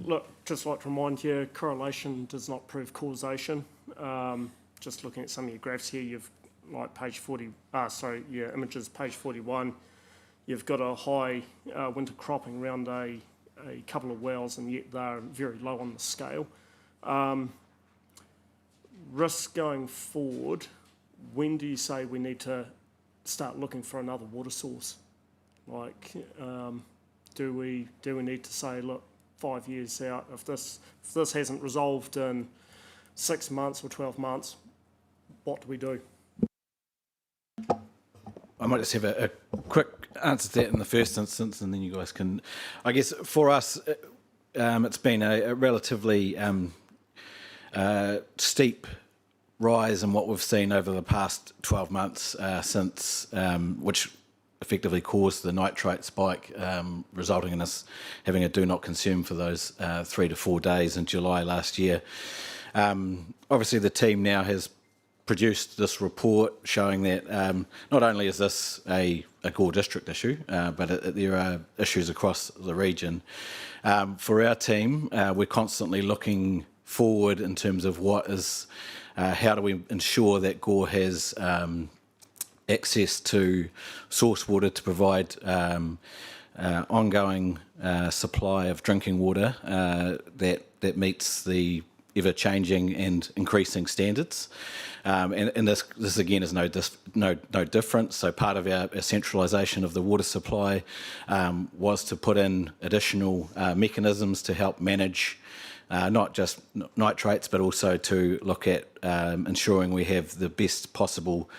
Look, just like to remind you, correlation does not prove causation. Just looking at some of your graphs here, you've like page 40, images page 41, you've got a high winter cropping around a couple of wells, and yet they're very low on the scale. Risk going forward, when do you say we need to start looking for another water source? Like, do we need to say, look, 5 years out, if this hasn't resolved in 6 months or 12 months, what do we do? I might just have a quick answer to that in the first instance, and then you guys can. I guess for us, it's been a relatively steep rise in what we've seen over the past 12 months since, which effectively caused the nitrate spike, resulting in us having a do not consume for those 3 to 4 days in July last year. Obviously, the team now has produced this report showing that not only is this a Gore District issue, but there are issues across the region. For our team, we're constantly looking forward in terms of how do we ensure that Gore has access to source water to provide ongoing supply of drinking water that meets the ever-changing and increasing standards. And this again is no different. So part of our centralisation of the water supply was to put in additional mechanisms to help manage not just nitrates, but also to look at ensuring we have the best possible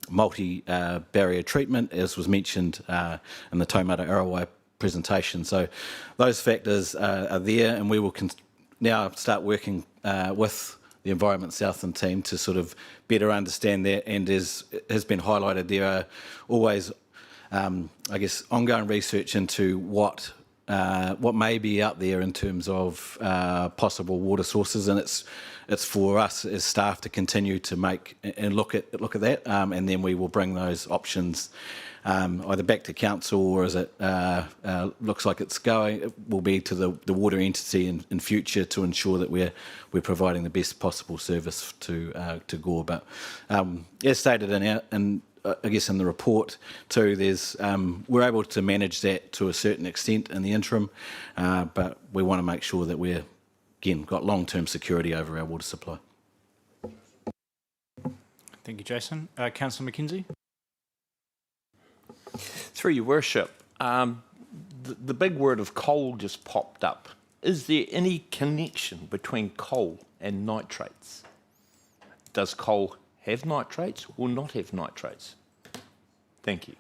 multi-barrier treatment, as was mentioned in the Taumata Arawai presentation. So those factors are there, and we will now start working with the Environment Southland team to sort of better understand that. And as has been highlighted, there are always, I guess, ongoing research into what may be out there in terms of possible water sources, and it's for us as staff to continue to make and look at that, and then we will bring those options either back to council, or as it looks like it will be to the water entity in future to ensure that we're providing the best possible service to Gore. But as stated I guess in the report too, we're able to manage that to a certain extent in the interim, but we want to make sure that we're again got long-term security over our water supply. Thank you, Jason. Councillor McKenzie. Through your worship, the big word of coal just popped up. Is there any connection between coal and nitrates? Does coal have nitrates or not have nitrates? Thank you.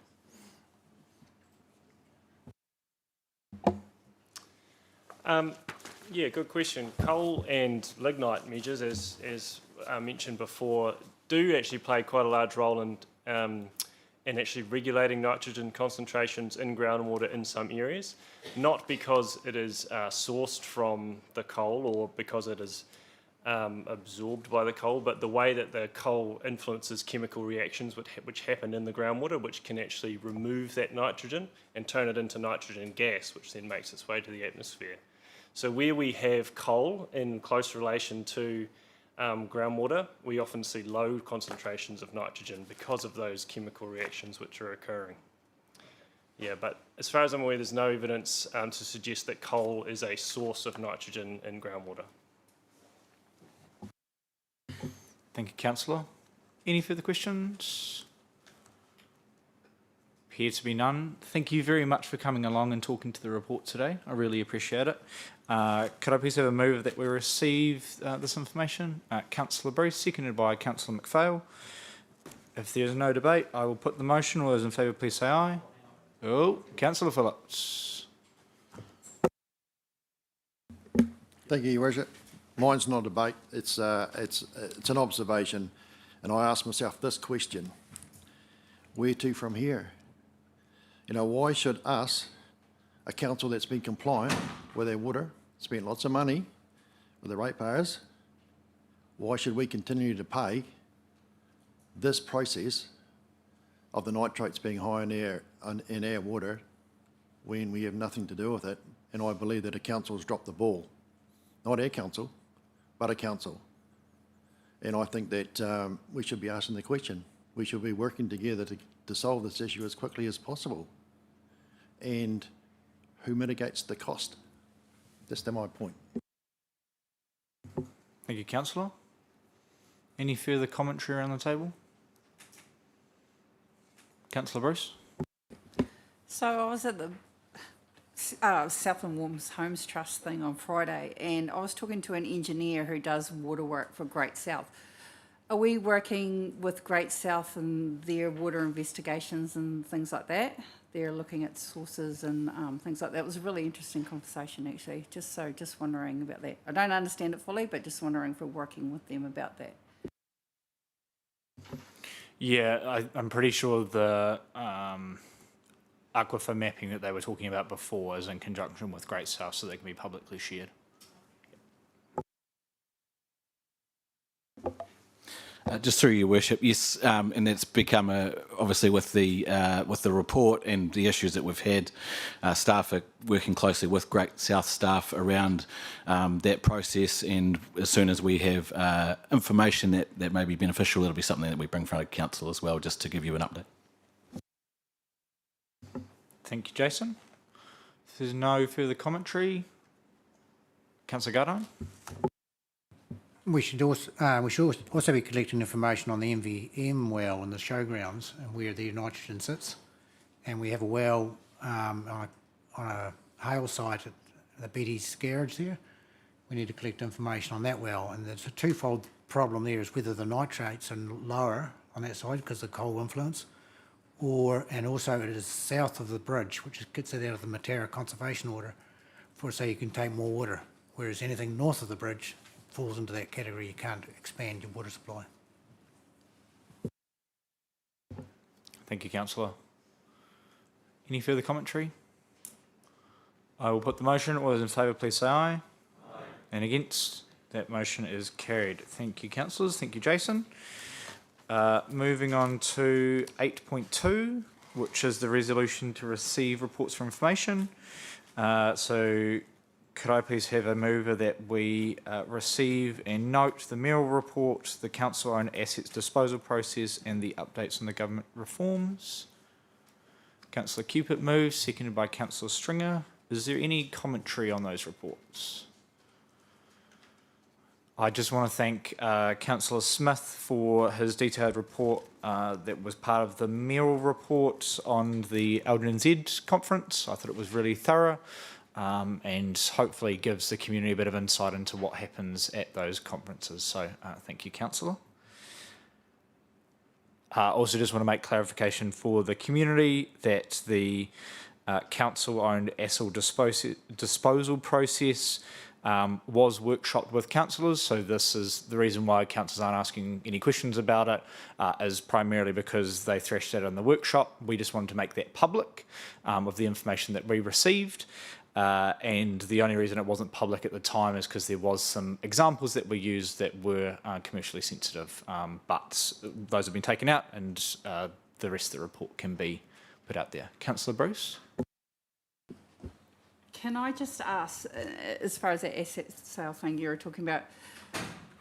Yeah, good question. Coal and lignite measures, as mentioned before, do actually play quite a large role in actually regulating nitrogen concentrations in groundwater in some areas, not because it is sourced from the coal or because it is absorbed by the coal, but the way that the coal influences chemical reactions which happen in the groundwater, which can actually remove that nitrogen and turn it into nitrogen gas, which then makes its way to the atmosphere. So where we have coal in close relation to groundwater, we often see low concentrations of nitrogen because of those chemical reactions which are occurring. Yeah, but as far as I'm aware, there's no evidence to suggest that coal is a source of nitrogen in groundwater. Thank you, Councillor. Any further questions? Appear to be none. Thank you very much for coming along and talking to the report today. I really appreciate it. Could I please have a move that we receive this information? Councillor Bruce, seconded by Councillor McPhail. If there's no debate, I will put the motion. All those in favour, please say aye. Oh, Councillor Phillips. Thank you, Your Worship. Mine's not a debate. It's an observation, and I ask myself this question: where to from here? You know, why should us, a council that's been compliant with their water, spent lots of money with the ratepayers, why should we continue to pay this process of the nitrates being high in our water when we have nothing to do with it? And I believe that a council has dropped the ball. Not our council, but a council. And I think that we should be asking the question. We should be working together to solve this issue as quickly as possible. And who mitigates the cost? That's my point. Thank you, Councillor. Any further commentary around the table? Councillor Bruce. So I was at the Southland Warms Homes Trust thing on Friday, and I was talking to an engineer who does water work for Great South. Are we working with Great South and their water investigations and things like that? They're looking at sources and things like that. It was a really interesting conversation, actually. Just wondering about that. I don't understand it fully, but just wondering if we're working with them about that. Yeah, I'm pretty sure the aquifer mapping that they were talking about before is in conjunction with Great South, so they can be publicly shared. Just through your worship, yes, and it's become obviously with the report and the issues that we've had. Staff are working closely with Great South staff around that process, and as soon as we have information that may be beneficial, it'll be something that we bring in front of council as well, just to give you an update. Thank you, Jason. If there's no further commentary, Councillor Gardine. We should also be collecting information on the MVM well in the showgrounds and where the nitrogen sits. And we have a well on a hail site at the Betty's garage there. We need to collect information on that well. And there's a twofold problem there, is whether the nitrates are lower on that side because of the coal influence, and also it is south of the bridge, which gets it out of the Matara Conservation Order, so you can take more water. Whereas anything north of the bridge falls into that category, you can't expand your water supply. Thank you, Councillor. Any further commentary? I will put the motion. All those in favour, please say aye. Aye. And against? That motion is carried. Thank you, councillors. Thank you, Jason. Moving on to 8.2, which is the resolution to receive reports for information. So could I please have a mover that we receive and note the mayoral report, the council-owned assets disposal process, and the updates on the government reforms? Councillor Cupid moves, seconded by Councillor Stringer. Is there any commentary on those reports? I just want to thank Councillor Smith for his detailed report that was part of the mayoral report on the LNZ conference. I thought it was really thorough. And hopefully gives the community a bit of insight into what happens at those conferences. So thank you, Councillor. Also just want to make clarification for the community that the council-owned asset disposal process was workshopped with councillors. So this is the reason why councillors aren't asking any questions about it, is primarily because they thrashed that in the workshop. We just wanted to make that public of the information that we received. And the only reason it wasn't public at the time is because there was some examples that we used that were commercially sensitive, but those have been taken out, and the rest of the report can be put out there. Councillor Bruce? Can I just ask, as far as the asset sale thing you were talking about,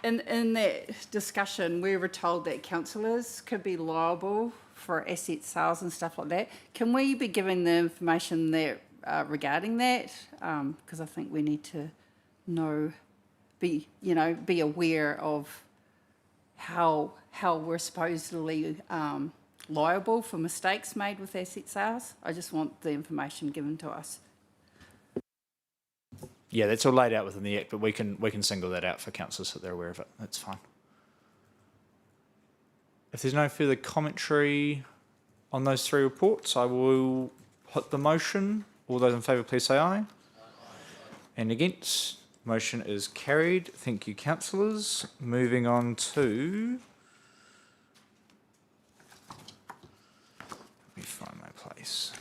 in that discussion we were told that councillors could be liable for asset sales and stuff like that. Can we be given the information there regarding that? Because I think we need to be aware of how we're supposedly liable for mistakes made with asset sales. I just want the information given to us. Yeah, that's all laid out within the Act, but we can single that out for councillors so they're aware of it. That's fine. If there's no further commentary on those three reports, I will put the motion. All those in favour, please say aye. Aye. And against? Motion is carried. Thank you, councillors. Moving on to... Let me find my place.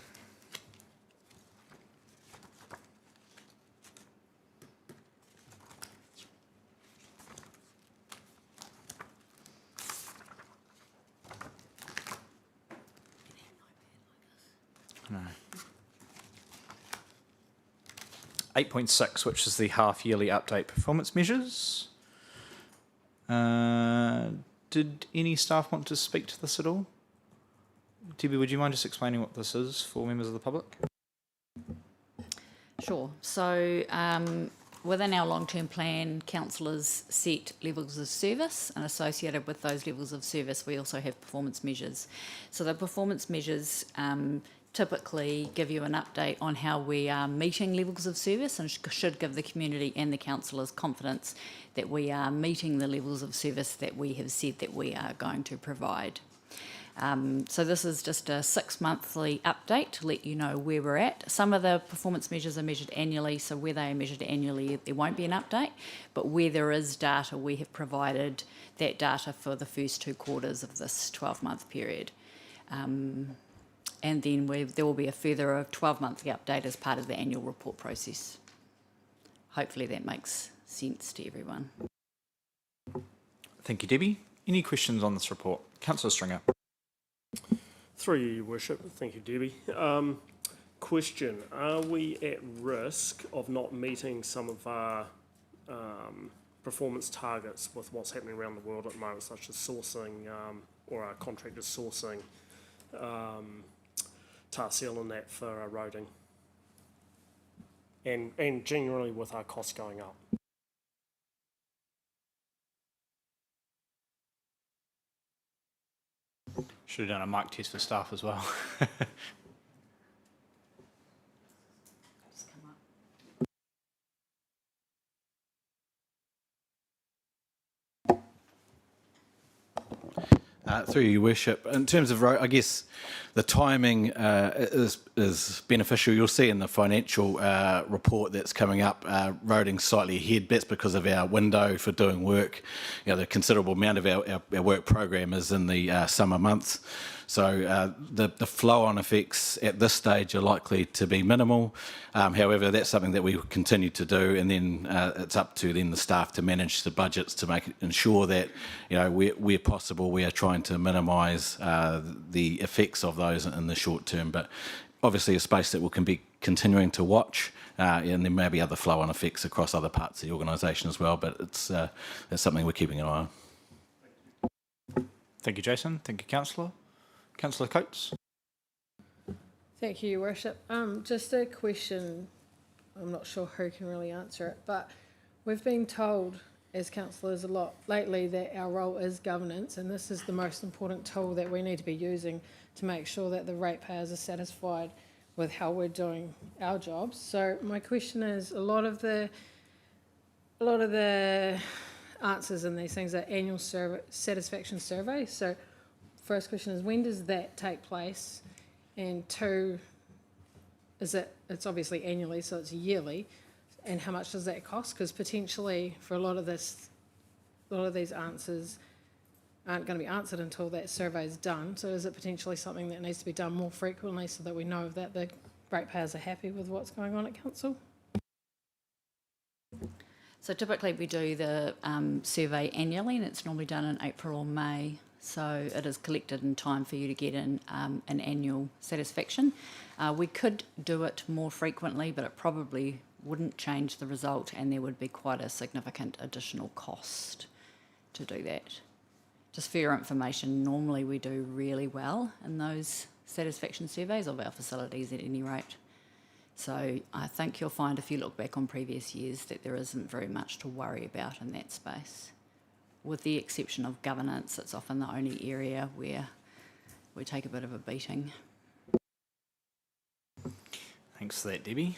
No. 8.6, which is the half-yearly update performance measures. Did any staff want to speak to this at all? Debbie, would you mind just explaining what this is for members of the public? Sure. So within our long-term plan, councillors set levels of service, and associated with those levels of service, we also have performance measures. So the performance measures typically give you an update on how we are meeting levels of service, and should give the community and the councillors confidence that we are meeting the levels of service that we have said that we are going to provide. So this is just a 6-monthly update to let you know where we're at. Some of the performance measures are measured annually, so where they are measured annually there won't be an update, but where there is data we have provided that data for the first 2 quarters of this 12-month period. And then there will be a further 12-monthly update as part of the annual report process. Hopefully that makes sense to everyone. Thank you, Debbie. Any questions on this report? Councillor Stringer. Through you, Your Worship. Thank you, Debbie. Question, are we at risk of not meeting some of our performance targets with what's happening around the world at the moment, such as sourcing or our contractors sourcing tar seal and that for our roading? And generally with our costs going up. Should have done a mic test for staff as well. Through Your Worship, in terms of, I guess, the timing is beneficial. You'll see in the financial report that's coming up, roading slightly ahead. That's because of our window for doing work. You know, the considerable amount of our work program is in the summer months. So the flow-on effects at this stage are likely to be minimal. However, that's something that we continue to do, and then it's up to then the staff to manage the budgets to ensure that, you know, where possible, we are trying to minimise the effects of those in the short term. But obviously, a space that we can be continuing to watch, and there may be other flow-on effects across other parts of the organisation as well. But it's something we're keeping an eye on. Thank you, Jason. Thank you, Councillor. Councillor Coates. Thank you, Your Worship. Just a question. I'm not sure who can really answer it, but we've been told as councillors a lot lately that our role is governance, and this is the most important tool that we need to be using to make sure that the ratepayers are satisfied with how we're doing our jobs. So my question is, a lot of the answers in these things are annual satisfaction surveys. So first question is, when does that take place? And two, it's obviously annually, so it's yearly, and how much does that cost? Because potentially for a lot of these answers aren't going to be answered until that survey is done. So is it potentially something that needs to be done more frequently so that we know that the ratepayers are happy with what's going on at council? So typically we do the survey annually, and it's normally done in April or May. So it is collected in time for you to get an annual satisfaction. We could do it more frequently, but it probably wouldn't change the result, and there would be quite a significant additional cost to do that. Just for your information, normally we do really well in those satisfaction surveys of our facilities at any rate. So I think you'll find if you look back on previous years that there isn't very much to worry about in that space. With the exception of governance, it's often the only area where we take a bit of a beating. Thanks for that, Debbie.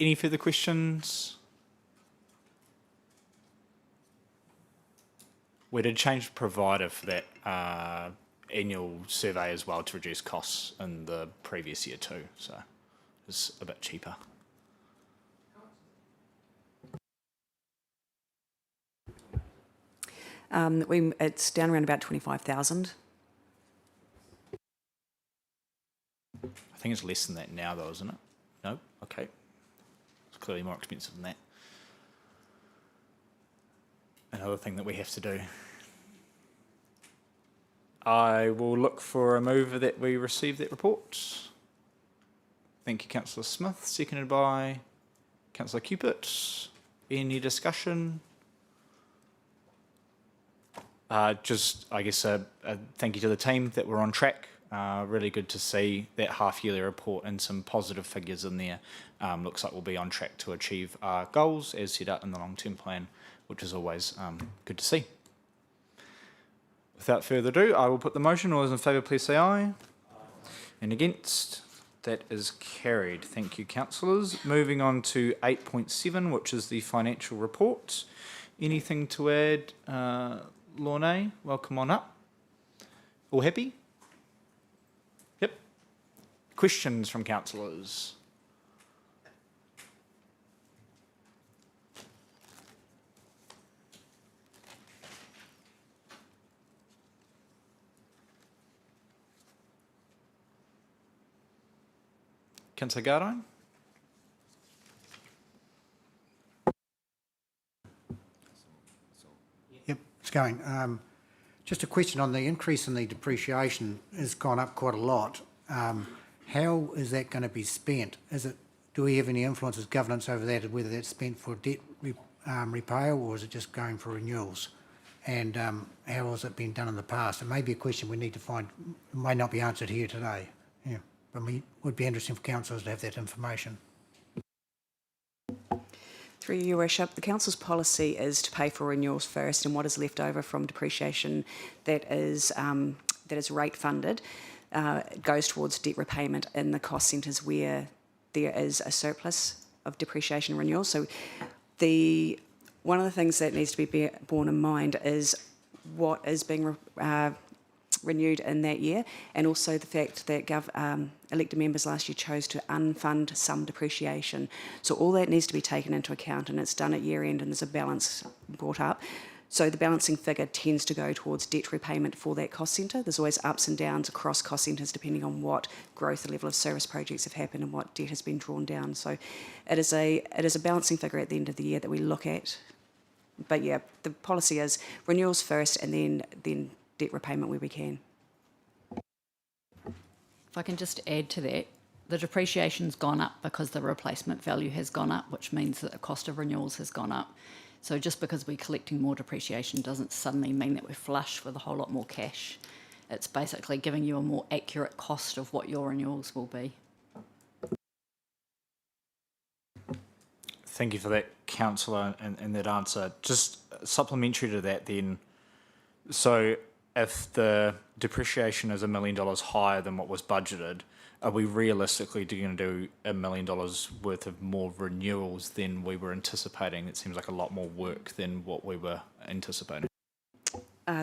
Any further questions? We did change the provider for that annual survey as well to reduce costs in the previous year too, so it's a bit cheaper. It's down around about 25,000. I think it's less than that now though, isn't it? No? Okay. It's clearly more expensive than that. Another thing that we have to do. I will look for a mover that we receive that report. Thank you, Councillor Smith. Seconded by Councillor Cupit. Any discussion? Just, I guess, a thank you to the team that we're on track. Really good to see that half-yearly report and some positive figures in there. Looks like we'll be on track to achieve our goals as set out in the long-term plan, which is always good to see. Without further ado, I will put the motion. All those in favour, please say aye. And against? That is carried. Thank you, councillors. Moving on to 8.7, which is the financial report. Anything to add, Lorne? Welcome on up. All happy? Yep. Questions from councillors? Councillor Gardine? it's going. Just a question on the increase in the depreciation has gone up quite a lot. How is that going to be spent? Do we have any influence as governance over that, whether that's spent for debt repair or is it just going for renewals? And how has it been done in the past? It may be a question we need to find, may not be answered here today. Yeah, but it would be interesting for councillors to have that information. Through Your Worship, the Council's policy is to pay for renewals first, and what is left over from depreciation that is rate funded goes towards debt repayment in the cost centres where there is a surplus of depreciation renewal. So one of the things that needs to be borne in mind is what is being renewed in that year, and also the fact that elected members last year chose to unfund some depreciation. So all that needs to be taken into account, and it's done at year end, and there's a balance brought up. So the balancing figure tends to go towards debt repayment for that cost centre. There's always ups and downs across cost centres depending on what growth, the level of service projects have happened, and what debt has been drawn down. So it is a balancing figure at the end of the year that we look at. But yeah, the policy is renewals first, and then debt repayment where we can. If I can just add to that, the depreciation's gone up because the replacement value has gone up, which means that the cost of renewals has gone up. So just because we're collecting more depreciation doesn't suddenly mean that we're flush with a whole lot more cash. It's basically giving you a more accurate cost of what your renewals will be. Thank you for that, councillor, and that answer. Just supplementary to that then, so if the depreciation is $1 million higher than what was budgeted, are we realistically going to do $1 million worth of more renewals than we were anticipating? It seems like a lot more work than what we were anticipating.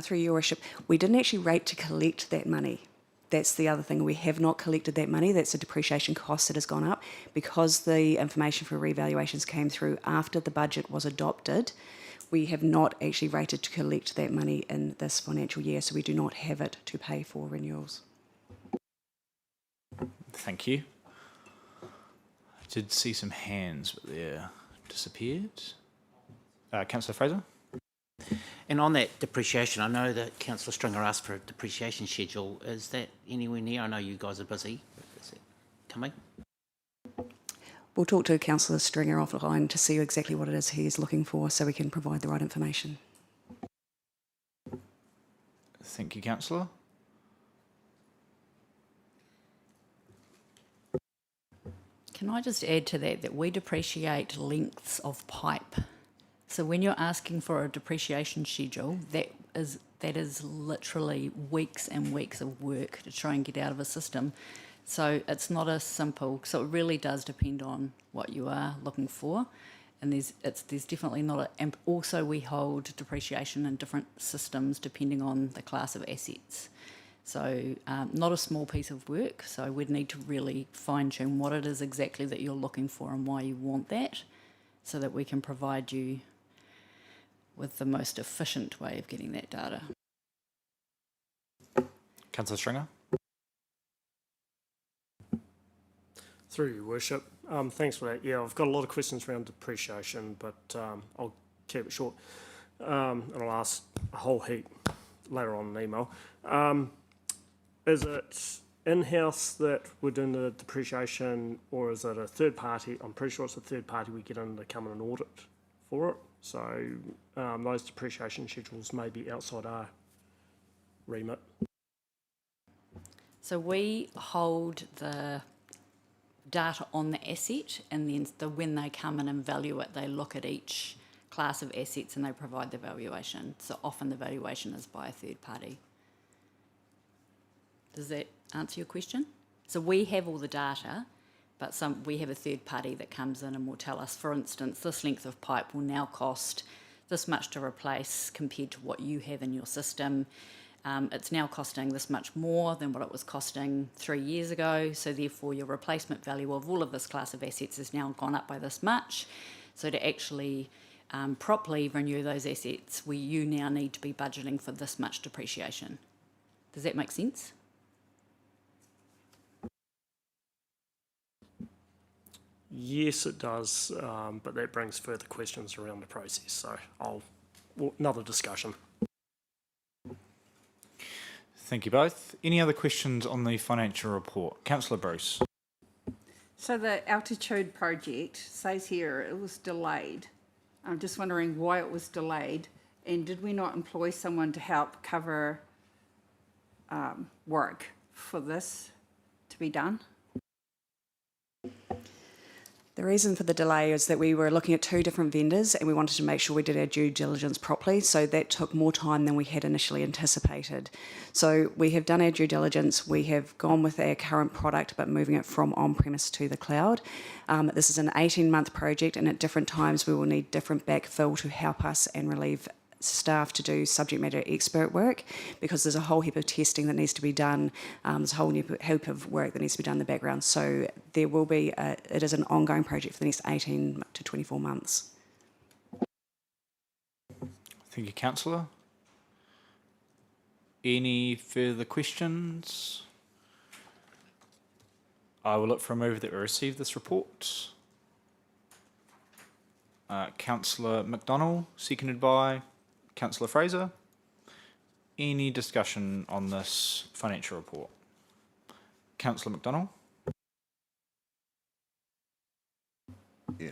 Through Your Worship, we didn't actually rate to collect that money. That's the other thing. We have not collected that money. That's a depreciation cost that has gone up because the information for revaluations came through after the budget was adopted. We have not actually rated to collect that money in this financial year, so we do not have it to pay for renewals. Thank you. I did see some hands, but they're disappeared. Councillor Fraser? And on that depreciation, I know that Councillor Stringer asked for a depreciation schedule. Is that anywhere near? I know you guys are busy. Is it coming? We'll talk to Councillor Stringer offline to see exactly what it is he is looking for so we can provide the right information. Thank you, councillor. Can I just add to that we depreciate lengths of pipe. So when you're asking for a depreciation schedule, that is literally weeks and weeks of work to try and get out of a system. So it's not as simple. So it really does depend on what you are looking for. And there's definitely not a... And also we hold depreciation in different systems depending on the class of assets. So not a small piece of work. So we'd need to really fine-tune what it is exactly that you're looking for and why you want that so that we can provide you with the most efficient way of getting that data. Councillor Stringer? Through Your Worship. Thanks for that. Yeah, I've got a lot of questions around depreciation, but I'll keep it short. And I'll ask a whole heap later on in an email. Is it in-house that we're doing the depreciation, or is it a third party? I'm pretty sure it's a third party we get in to come in and audit for it. So those depreciation schedules may be outside our remit. So we hold the data on the asset, and then when they come in and value it, they look at each class of assets and they provide the valuation. So often the valuation is by a third party. Does that answer your question? So we have all the data, but we have a third party that comes in and will tell us, for instance, this length of pipe will now cost this much to replace compared to what you have in your system. It's now costing this much more than what it was costing 3 years ago, so therefore your replacement value of all of this class of assets has now gone up by this much. So to actually properly renew those assets, you now need to be budgeting for this much depreciation. Does that make sense? Yes, it does, but that brings further questions around the process, so another discussion. Thank you both. Any other questions on the financial report? Councillor Bruce. So the altitude project says here it was delayed. I'm just wondering why it was delayed, and did we not employ someone to help cover work for this to be done? The reason for the delay is that we were looking at two different vendors and we wanted to make sure we did our due diligence properly, so that took more time than we had initially anticipated. So we have done our due diligence, we have gone with our current product but moving it from on-premise to the cloud. This is an 18-month project, and at different times we will need different backfill to help us and relieve staff to do subject matter expert work, because there's a whole heap of testing that needs to be done. There's a whole heap of work that needs to be done in the background. So there will be, it is an ongoing project for the next 18 to 24 months. Thank you, Councillor. Any further questions? I will look for a move that we receive this report. Councillor McDonald, seconded by Councillor Fraser. Any discussion on this financial report? Councillor McDonald. Yeah,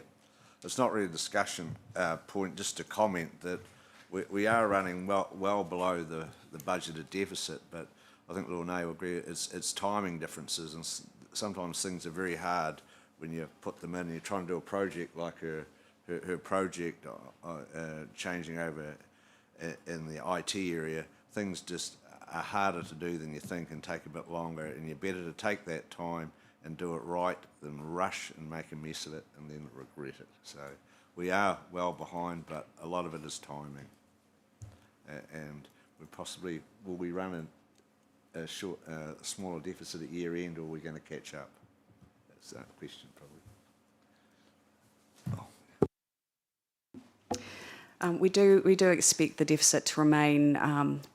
it's not really a discussion point, just to comment that we are running well below the budgeted deficit, but I think Lorna will agree it's timing differences, and sometimes things are very hard when you put them in and you're trying to do a project like her project changing over in the IT area. Things just are harder to do than you think and take a bit longer, and you're better to take that time and do it right than rush and make a mess of it and then regret it. So we are well behind, but a lot of it is timing. And we possibly, will we run a smaller deficit at year end, or are we going to catch up? That's the question probably. We do expect the deficit to remain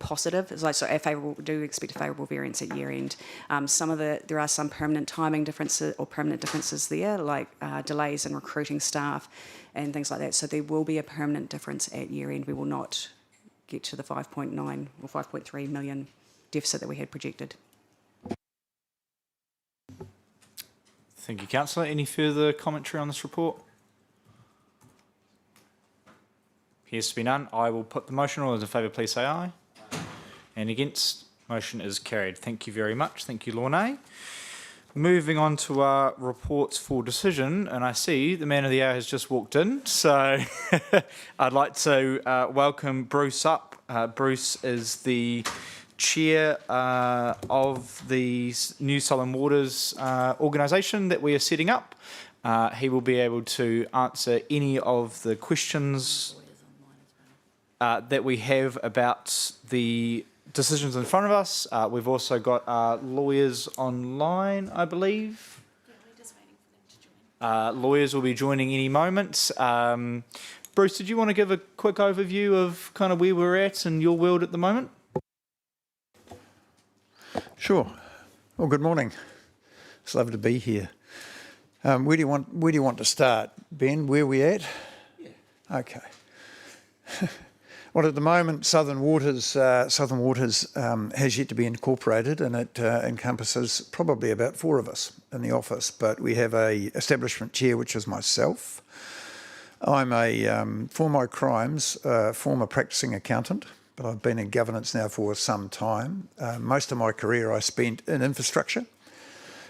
positive. So we do expect a favourable variance at year end. There are some permanent timing differences or permanent differences there, like delays in recruiting staff and things like that. So there will be a permanent difference at year end. We will not get to the 5.9 or 5.3 million deficit that we had projected. Thank you, Councillor. Any further commentary on this report? Appears to be none. I will put the motion. All those in favour, please say aye. And against, motion is carried. Thank you very much. Thank you, Lorna. Moving on to our reports for decision, and I see the man of the hour has just walked in, so I'd like to welcome Bruce up. Bruce is the chair of the New Southern Waters organisation that we are setting up. He will be able to answer any of the questions that we have about the decisions in front of us. We've also got lawyers online, I believe. Yeah, we're just waiting for them to join. Lawyers will be joining any moment. Bruce, did you want to give a quick overview of kind of where we're at in your world at the moment? Sure. Well, good morning. It's lovely to be here. Where do you want to start, Ben? Where are we at? Yeah. Okay. Well, at the moment, Southern Waters has yet to be incorporated, and it encompasses probably about 4 of us in the office. But we have a establishment chair, which is myself. I'm a, for my crimes, former practicing accountant, but I've been in governance now for some time. Most of my career I spent in infrastructure,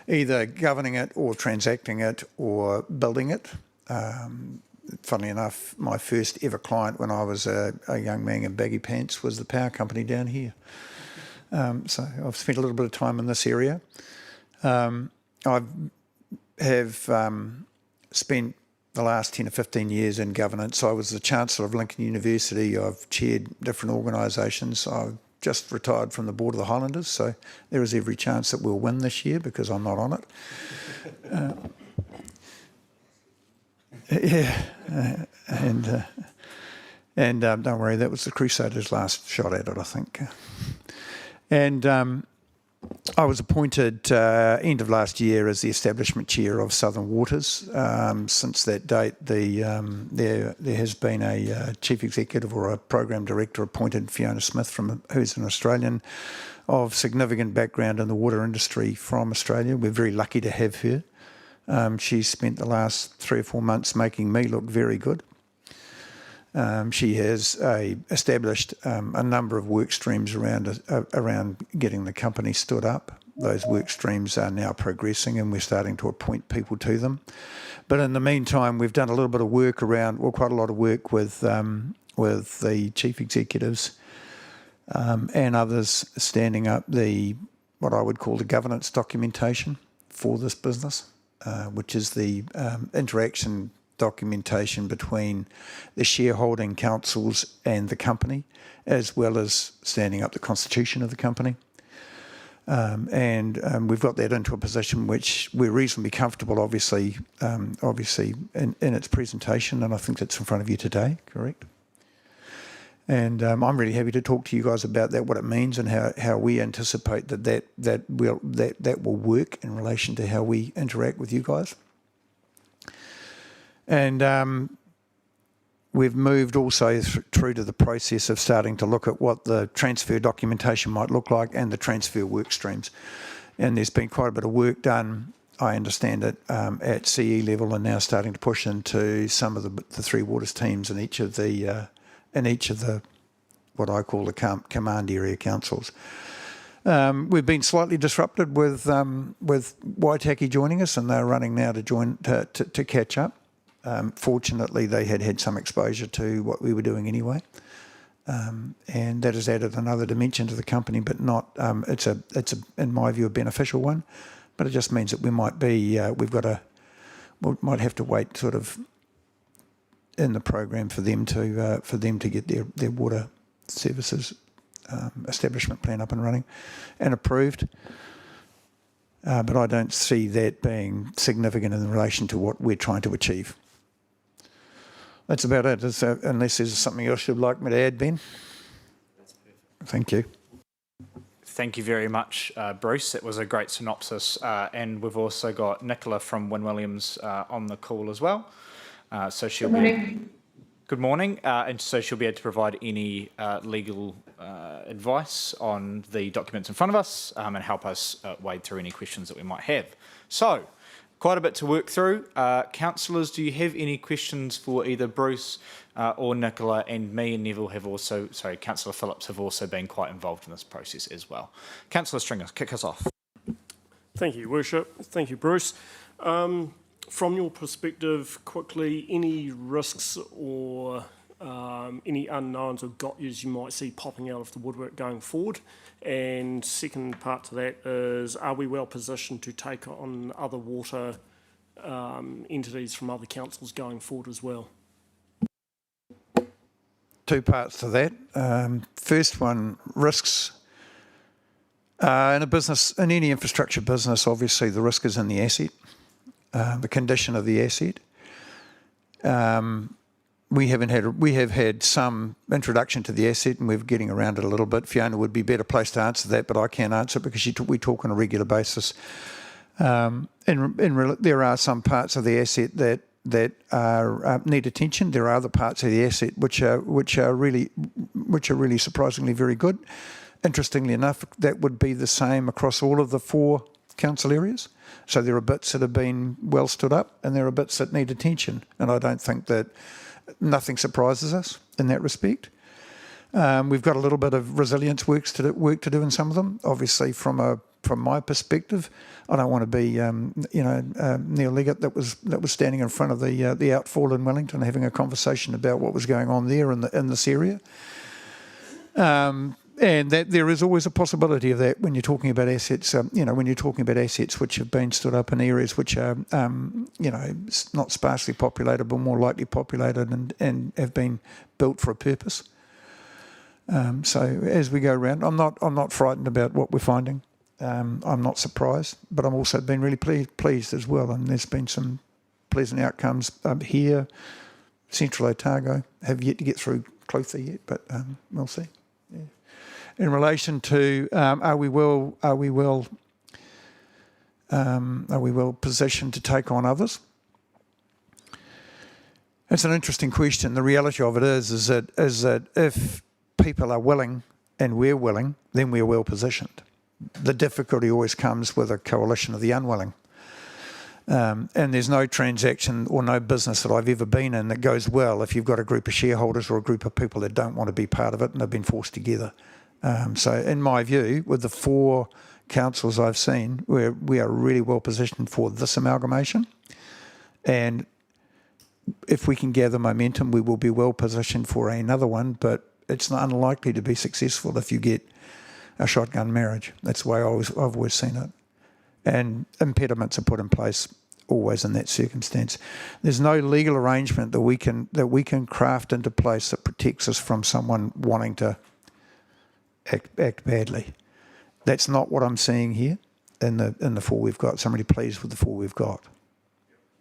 either governing it or transacting it or building it. Funnily enough, my first ever client when I was a young man in baggy pants was the power company down here. So I've spent a little bit of time in this area. I have spent the last 10 or 15 years in governance. I was the Chancellor of Lincoln University. I've chaired different organisations. I've just retired from the Board of the Highlanders, so there is every chance that we'll win this year because I'm not on it. Yeah, and don't worry, that was the Crusaders' last shot at it, I think. And I was appointed end of last year as the establishment chair of Southern Waters. Since that date, there has been a chief executive or a program director appointed, Fiona Smith, who's an Australian of significant background in the water industry from Australia. We're very lucky to have her. She's spent the last 3 or 4 months making me look very good. She has established a number of work streams around getting the company stood up. Those work streams are now progressing and we're starting to appoint people to them. But in the meantime, we've done a little bit of work quite a lot of work with the chief executives and others standing up what I would call the governance documentation for this business, which is the interaction documentation between the shareholding councils and the company, as well as standing up the constitution of the company. We've got that into a position which we're reasonably comfortable, obviously in its presentation, and I think that's in front of you today, correct? And I'm really happy to talk to you guys about that, what it means and how we anticipate that will work in relation to how we interact with you guys. And we've moved also through to the process of starting to look at what the transfer documentation might look like and the transfer work streams. And there's been quite a bit of work done, I understand it, at CE level, and now starting to push into some of the Three Waters teams in each of the what I call the command area councils. We've been slightly disrupted with Waitaki joining us, and they're running now to catch up. Fortunately, they had some exposure to what we were doing anyway, and that has added another dimension to the company. But not it's in my view a beneficial one. But it just means that we might have to wait sort of in the program for them to get their water services establishment plan up and running and approved. But I don't see that being significant in relation to what we're trying to achieve. That's about it, unless there's something else you'd like me to add, Ben. That's perfect. Thank you. Thank you very much, Bruce. That was a great synopsis. And we've also got Nicola from Wynne Williams on the call as well. So she'll Good morning. Good morning. And so she'll be able to provide any legal advice on the documents in front of us and help us wade through any questions that we might have. So, quite a bit to work through. Councillors, do you have any questions for either Bruce or Nicola? And me and Neville have also, Councillor Phillips have also been quite involved in this process as well. Councillor Stringer, kick us off. Thank you, Worship. Thank you, Bruce. From your perspective, quickly, any risks or any unknowns or got-yous you might see popping out of the woodwork going forward? And second part to that is, are we well positioned to take on other water entities from other councils going forward as well? Two parts to that. First one, risks. In a business, in any infrastructure business, obviously the risk is in the asset, the condition of the asset. We have had some introduction to the asset, and we're getting around it a little bit. Fiona would be better placed to answer that, but I can't answer it because we talk on a regular basis. There are some parts of the asset that need attention. There are other parts of the asset which are really surprisingly very good. Interestingly enough, that would be the same across all of the 4 council areas. So there are bits that have been well stood up, and there are bits that need attention. And I don't think that nothing surprises us in that respect. We've got a little bit of resilience work to do in some of them. Obviously, from my perspective, I don't want to be Neil Leggett that was standing in front of the outfall in Wellington, having a conversation about what was going on there in this area. And that there is always a possibility of that when you're talking about assets. When you're talking about assets which have been stood up in areas which are, not sparsely populated, but more lightly populated and have been built for a purpose. So as we go around, I'm not frightened about what we're finding. I'm not surprised, but I'm also been really pleased as well. And there's been some pleasant outcomes here. Central Otago have yet to get through Clutha yet, but we'll see. Yeah. in relation to are we well positioned to take on others? It's an interesting question. The reality of it is that if people are willing and we're willing, then we're well positioned. The difficulty always comes with a coalition of the unwilling. And there's no transaction or no business that I've ever been in that goes well if you've got a group of shareholders or a group of people that don't want to be part of it and they've been forced together. So in my view, with the 4 councils I've seen, we are really well positioned for this amalgamation. And if we can gather momentum, we will be well positioned for another one, but it's unlikely to be successful if you get a shotgun marriage. That's the way I've always seen it. And impediments are put in place always in that circumstance. There's no legal arrangement that we can craft into place that protects us from someone wanting to act badly. That's not what I'm seeing here in the 4 we've got. So I'm really pleased with the 4 we've got.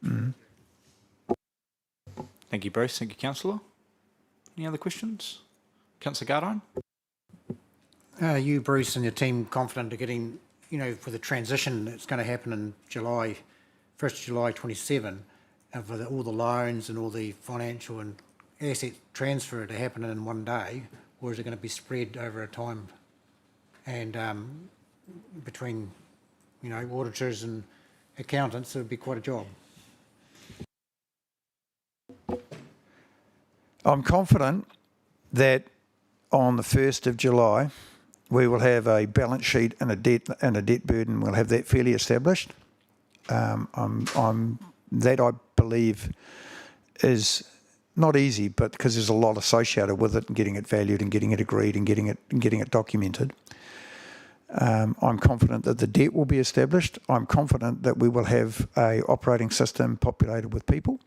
Mm. Thank you, Bruce. Thank you, Councillor. Any other questions? Councillor Gardine? Are you, Bruce, and your team confident of getting, for the transition that's going to happen in July, 1st July 27, and for all the loans and all the financial and asset transfer to happen in one day, or is it going to be spread over a time and between, auditors and accountants? It would be quite a job. I'm confident that on the 1st of July, we will have a balance sheet and a debt burden. We'll have that fairly established. That I believe is not easy, but because there's a lot associated with it and getting it valued and getting it agreed and getting it documented. I'm confident that the debt will be established. I'm confident that we will have a operating system populated with people.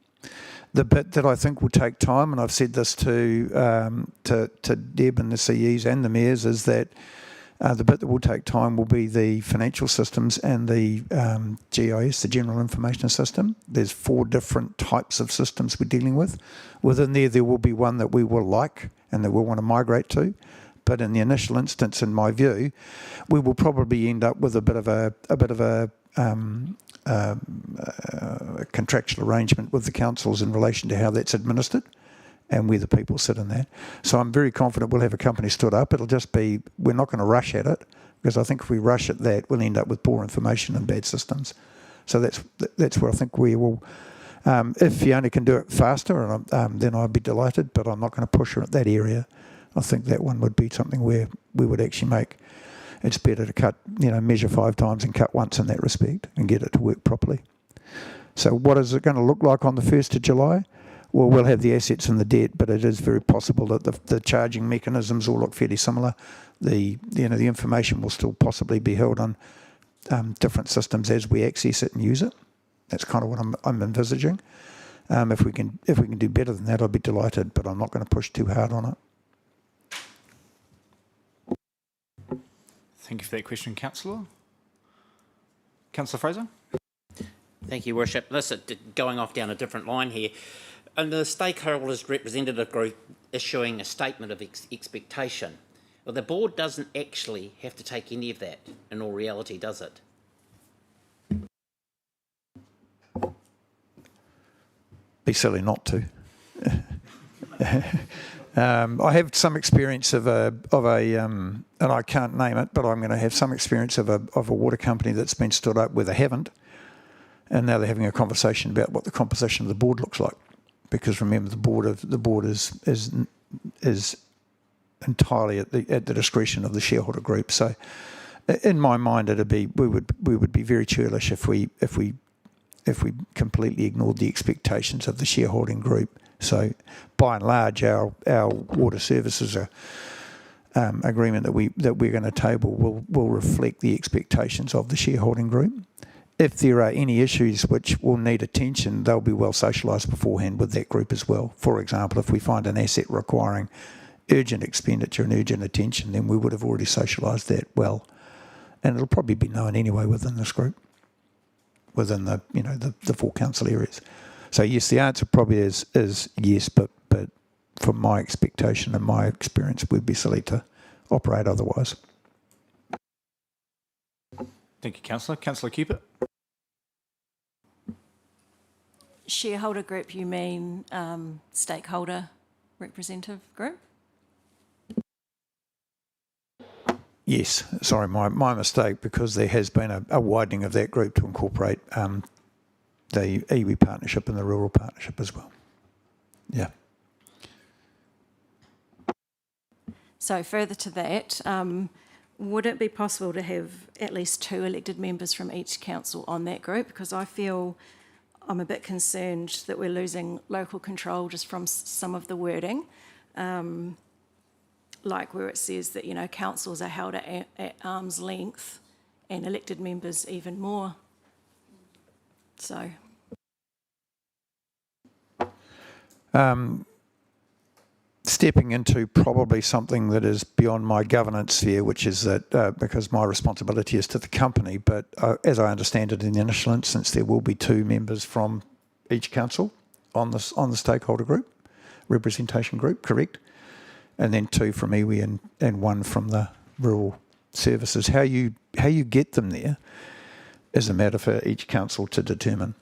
The bit that I think will take time, and I've said this to Deb and the CEs and the mayors, is that the bit that will take time will be the financial systems and the GIS, the General Information System. There's 4 different types of systems we're dealing with. Within there will be one that we will like and that we'll want to migrate to. But in the initial instance, in my view, we will probably end up with a bit of a contractual arrangement with the councils in relation to how that's administered and where the people sit in that. So I'm very confident we'll have a company stood up. It'll just be, we're not going to rush at it, because I think if we rush at that, we'll end up with poor information and bad systems. So that's where I think we will. If Fiona can do it faster, then I'd be delighted, but I'm not going to push her at that area. I think that one would be something where we would actually make, it's better to cut, measure 5 times and cut once in that respect and get it to work properly. So what is it going to look like on the 1st of July? Well, we'll have the assets and the debt, but it is very possible that the charging mechanisms will look fairly similar. The information will still possibly be held on different systems as we access it and use it. That's kind of what I'm envisaging. If we can do better than that, I'd be delighted, but I'm not going to push too hard on it. Thank you for that question, Councillor. Councillor Fraser? Thank you, Worship. Listen, going off down a different line here. And the stakeholders representative group issuing a statement of expectation. Well, the board doesn't actually have to take any of that in all reality, does it? Be silly not to. I have some experience of a and I can't name it, but I'm going to have some experience of a water company that's been stood up where they haven't, and now they're having a conversation about what the composition of the board looks like. Because remember, the board is entirely at the discretion of the shareholder group. So, in my mind, we would be very churlish if we completely ignored the expectations of the shareholding group. So, by and large, our water services agreement that we're going to table will reflect the expectations of the shareholding group. If there are any issues which will need attention, they'll be well socialised beforehand with that group as well. For example, if we find an asset requiring urgent expenditure and urgent attention, then we would have already socialised that well, and it'll probably be known anyway within this group, within the 4 council areas. So yes, the answer probably is yes, but from my expectation and my experience, we'd be silly to operate otherwise. Thank you, Councillor. Councillor Cupid. Shareholder group, you mean stakeholder representative group? Yes, sorry, my mistake, because there has been a widening of that group to incorporate the iwi partnership and the rural partnership as well. Yeah. So further to that, would it be possible to have at least 2 elected members from each council on that group? Because I feel I'm a bit concerned that we're losing local control just from some of the wording, like where it says that, you know, councils are held at arm's length and elected members even more. So. Stepping into probably something that is beyond my governance sphere, which is that because my responsibility is to the company, but as I understand it in the initial instance, there will be 2 members from each council on the stakeholder group, representation group, correct? And then 2 from iwi and 1 from the rural services. How you get them there is a matter for each council to determine.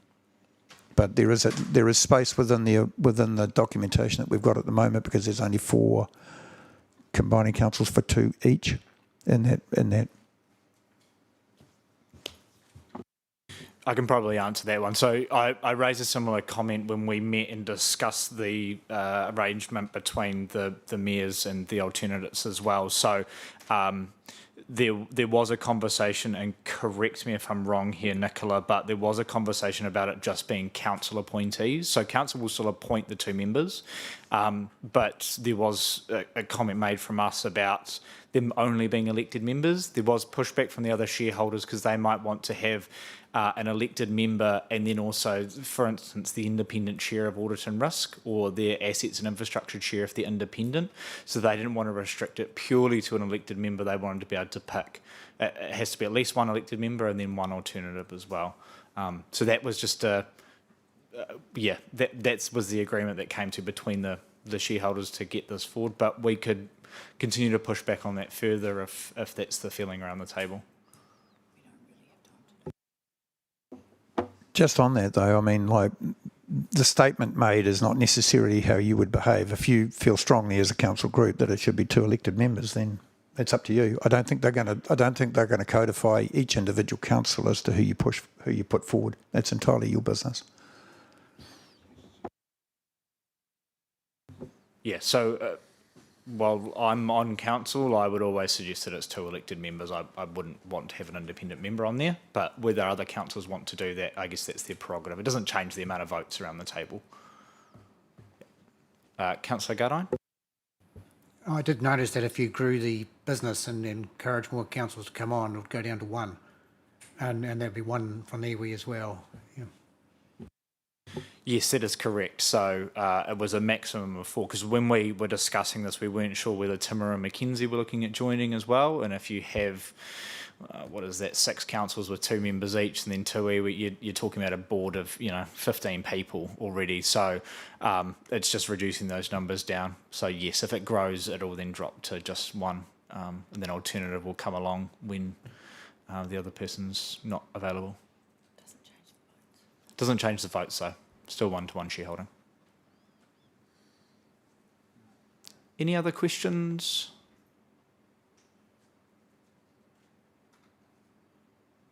But there is space within the documentation that we've got at the moment, because there's only 4 combining councils for 2 each in that. I can probably answer that one. So I raised a similar comment when we met and discussed the arrangement between the mayors and the alternates as well. So there was a conversation, and correct me if I'm wrong here, Nicola, but there was a conversation about it just being council appointees. So council will still appoint the 2 members, but there was a comment made from us about them only being elected members. There was pushback from the other shareholders because they might want to have an elected member and then also, for instance, the independent chair of audit and risk, or their assets and infrastructure chair if they're independent. So they didn't want to restrict it purely to an elected member. They wanted to be able to pick. It has to be at least 1 elected member and then 1 alternative as well. So that was just that was the agreement that came to between the shareholders to get this forward. But we could continue to push back on that further if that's the feeling around the table. Just on that though, I mean, like, the statement made is not necessarily how you would behave. If you feel strongly as a council group that it should be 2 elected members, then it's up to you. I don't think they're going to codify each individual council as to who you put forward. That's entirely your business. Yeah. So. While I'm on council, I would always suggest that it's 2 elected members. I wouldn't want to have an independent member on there, but whether other councils want to do that, I guess that's their prerogative. It doesn't change the amount of votes around the table. Councillor Gardine? I did notice that if you grew the business and encouraged more councils to come on, it would go down to 1, and there'd be 1 from iwi as well. Yeah. Yes, that is correct. So it was a maximum of 4, because when we were discussing this, we weren't sure whether Timmer and Mackenzie were looking at joining as well. And if you have, 6 councils with 2 members each, and then 2 iwi, you're talking about a board of 15 people already. So it's just reducing those numbers down. So yes, if it grows, it'll then drop to just 1, and then alternative will come along when the other person's not available. Doesn't change the votes though. Still 1-to-1 shareholding. Any other questions?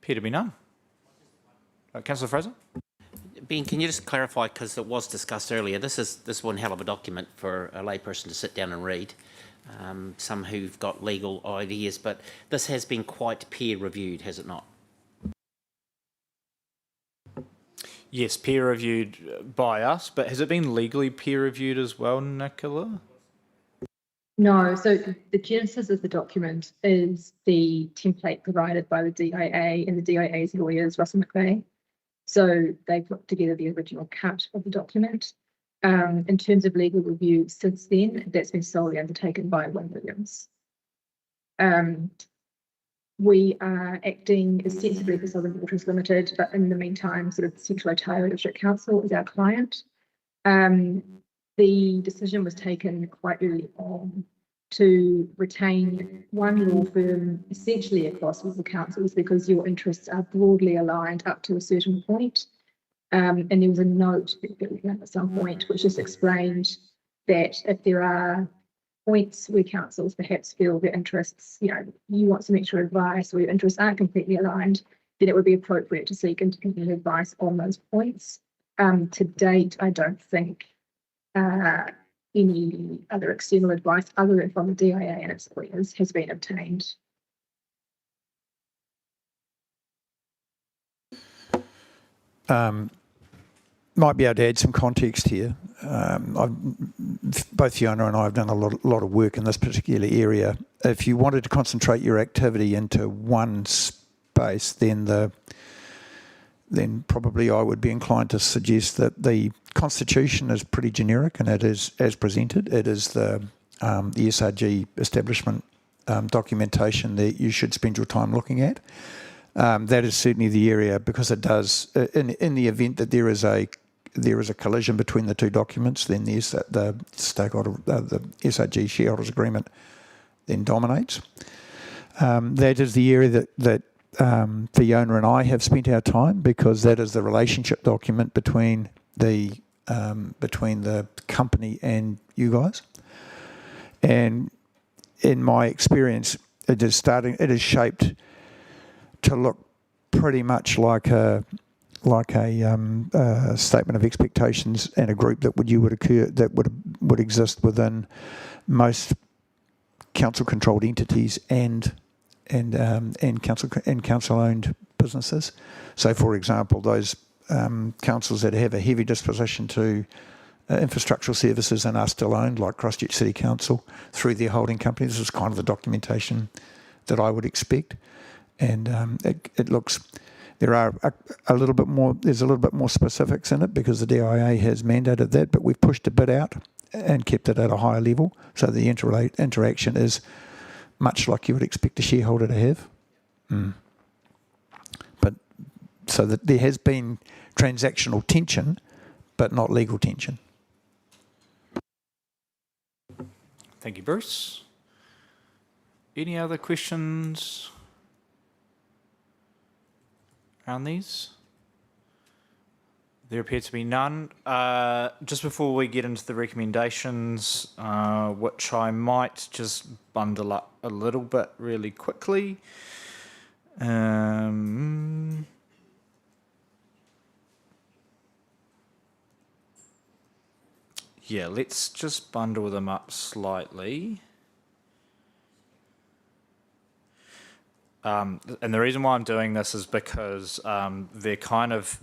Appear to be none. Councillor Fraser? Ben, can you just clarify, because it was discussed earlier, this is one hell of a document for a layperson to sit down and read. Some who've got legal ideas, but this has been quite peer reviewed, has it not? Yes, peer reviewed by us, but has it been legally peer reviewed as well, Nicola? No, so the genesis of the document is the template provided by the DIA and the DIA's lawyers, Russell McVeigh. So they put together the original cut of the document. In terms of legal review since then, that's been solely undertaken by Wynne Williams. We are acting ostensibly for Southern Waters Limited, but in the meantime, sort of Central Otago District Council is our client. The decision was taken quite early on to retain one law firm essentially across all the councils because your interests are broadly aligned up to a certain point. And there was a note that at some point which just explained that if there are points where councils perhaps feel their interests, you want some extra advice or your interests aren't completely aligned, then it would be appropriate to seek independent advice on those points. To date, I don't think any other external advice other than from the DIA and its lawyers has been obtained. Might be able to add some context here. Both Fiona and I have done a lot of work in this particular area. If you wanted to concentrate your activity into one space, then probably I would be inclined to suggest that the Constitution is pretty generic, and it is as presented. It is the SRG establishment documentation that you should spend your time looking at. That is certainly the area, because it does, in the event that there is a collision between the two documents, then there's the stakeholder, the SRG shareholders agreement then dominates. That is the area that Fiona and I have spent our time, because that is the relationship document between the company and you guys. And in my experience, it is shaped to look pretty much like a statement of expectations and a group that would exist within most council-controlled entities and council-owned businesses. So, for example, those councils that have a heavy disposition to infrastructural services and are still owned, like Christchurch City Council, through their holding companies, this is kind of the documentation that I would expect. And it looks, there are a little bit more, there's a little bit more specifics in it because the DIA has mandated that, but we've pushed a bit out and kept it at a higher level, so the interaction is much like you would expect a shareholder to have. But so that there has been transactional tension, but not legal tension. Thank you, Bruce. Any other questions around these? There appear to be none. Just before we get into the recommendations, which I might just bundle up a little bit really quickly. Yeah, let's just bundle them up slightly. And the reason why I'm doing this is because they're kind of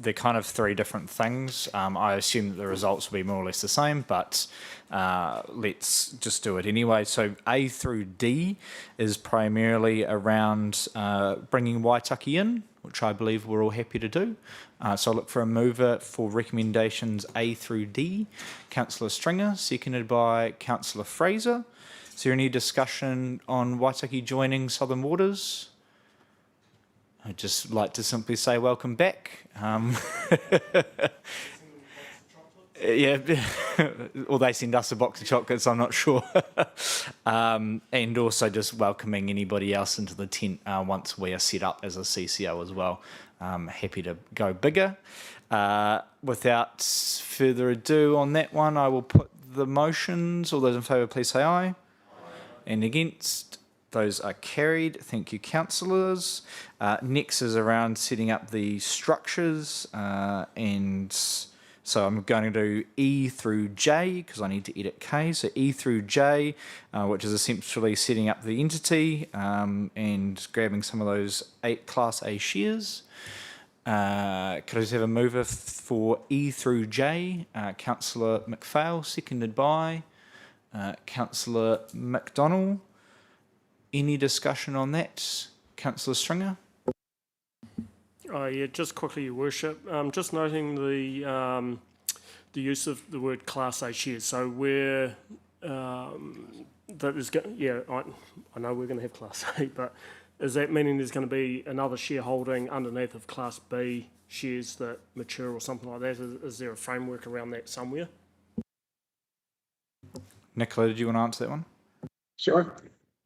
three different things. I assume that the results will be more or less the same, but let's just do it anyway. So A through D is primarily around bringing Waitaki in, which I believe we're all happy to do. So I'll look for a mover for recommendations A through D. Councillor Stringer, seconded by Councillor Fraser. Is there any discussion on Waitaki joining Southern Waters? I'd just like to simply say welcome back. Yeah, or they send us a box of chocolates, I'm not sure. And also just welcoming anybody else into the tent once we are set up as a CCO as well. Happy to go bigger. Without further ado on that one, I will put the motions. All those in favour, please say aye. And against? Those are carried. Thank you, councillors. Next is around setting up the structures, and so I'm going to do E through J because I need to edit K. So E through J, which is essentially setting up the entity and grabbing some of those Class A shares. Could I just have a mover for E through J? Councillor McPhail, seconded by Councillor McDonald. Any discussion on that? Councillor Stringer? Yeah, just quickly, Your Worship. Just noting the use of the word Class A shares. So where that is, yeah, I know we're going to have Class A, but is that meaning there's going to be another shareholding underneath of Class B shares that mature or something like that? Is there a framework around that somewhere? Nicola, did you want to answer that one? Sure.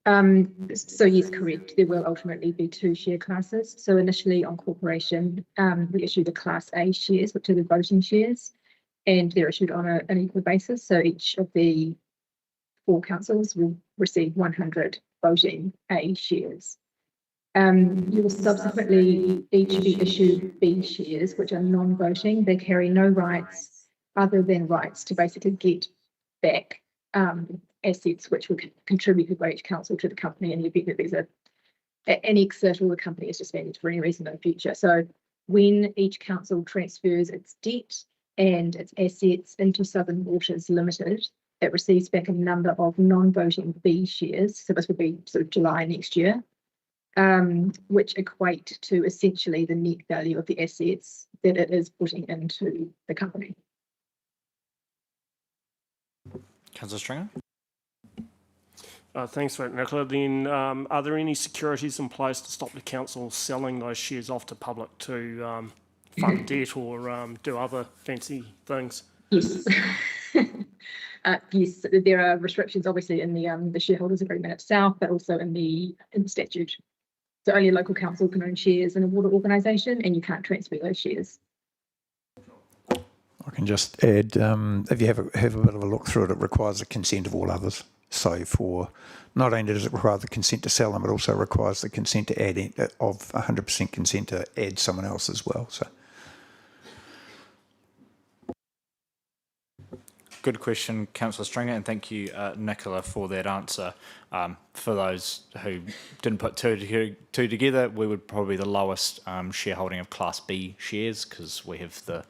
So yes, correct. There will ultimately be 2 share classes. So initially on corporation, we issue the Class A shares, which are the voting shares, and they're issued on an equal basis. So each of the 4 councils will receive 100 voting A shares. You will subsequently each be issued B shares, which are non-voting. They carry no rights other than rights to basically get back assets which were contributed by each council to the company in the event that there's an exit or the company is disbanded for any reason in the future. So when each council transfers its debt and its assets into Southern Waters Limited, it receives back a number of non-voting B shares. So this would be sort of July next year, which equate to essentially the net value of the assets that it is putting into the company. Councillor Stringer? Thanks for that, Nicola. Then are there any securities in place to stop the council selling those shares off to public to fund debt or do other fancy things? Yes. Yes, there are restrictions obviously in the shareholders agreement itself, but also in the statute. So only a local council can own shares in a water organisation, and you can't transfer those shares. I can just add, if you have a bit of a look through it, it requires the consent of all others. So for not only does it require the consent to sell them, it also requires the consent to add of 100% consent to add someone else as well. So. Good question, Councillor Stringer, and thank you, Nicola, for that answer. For those who didn't put two together, we would probably be the lowest shareholding of Class B shares because we have the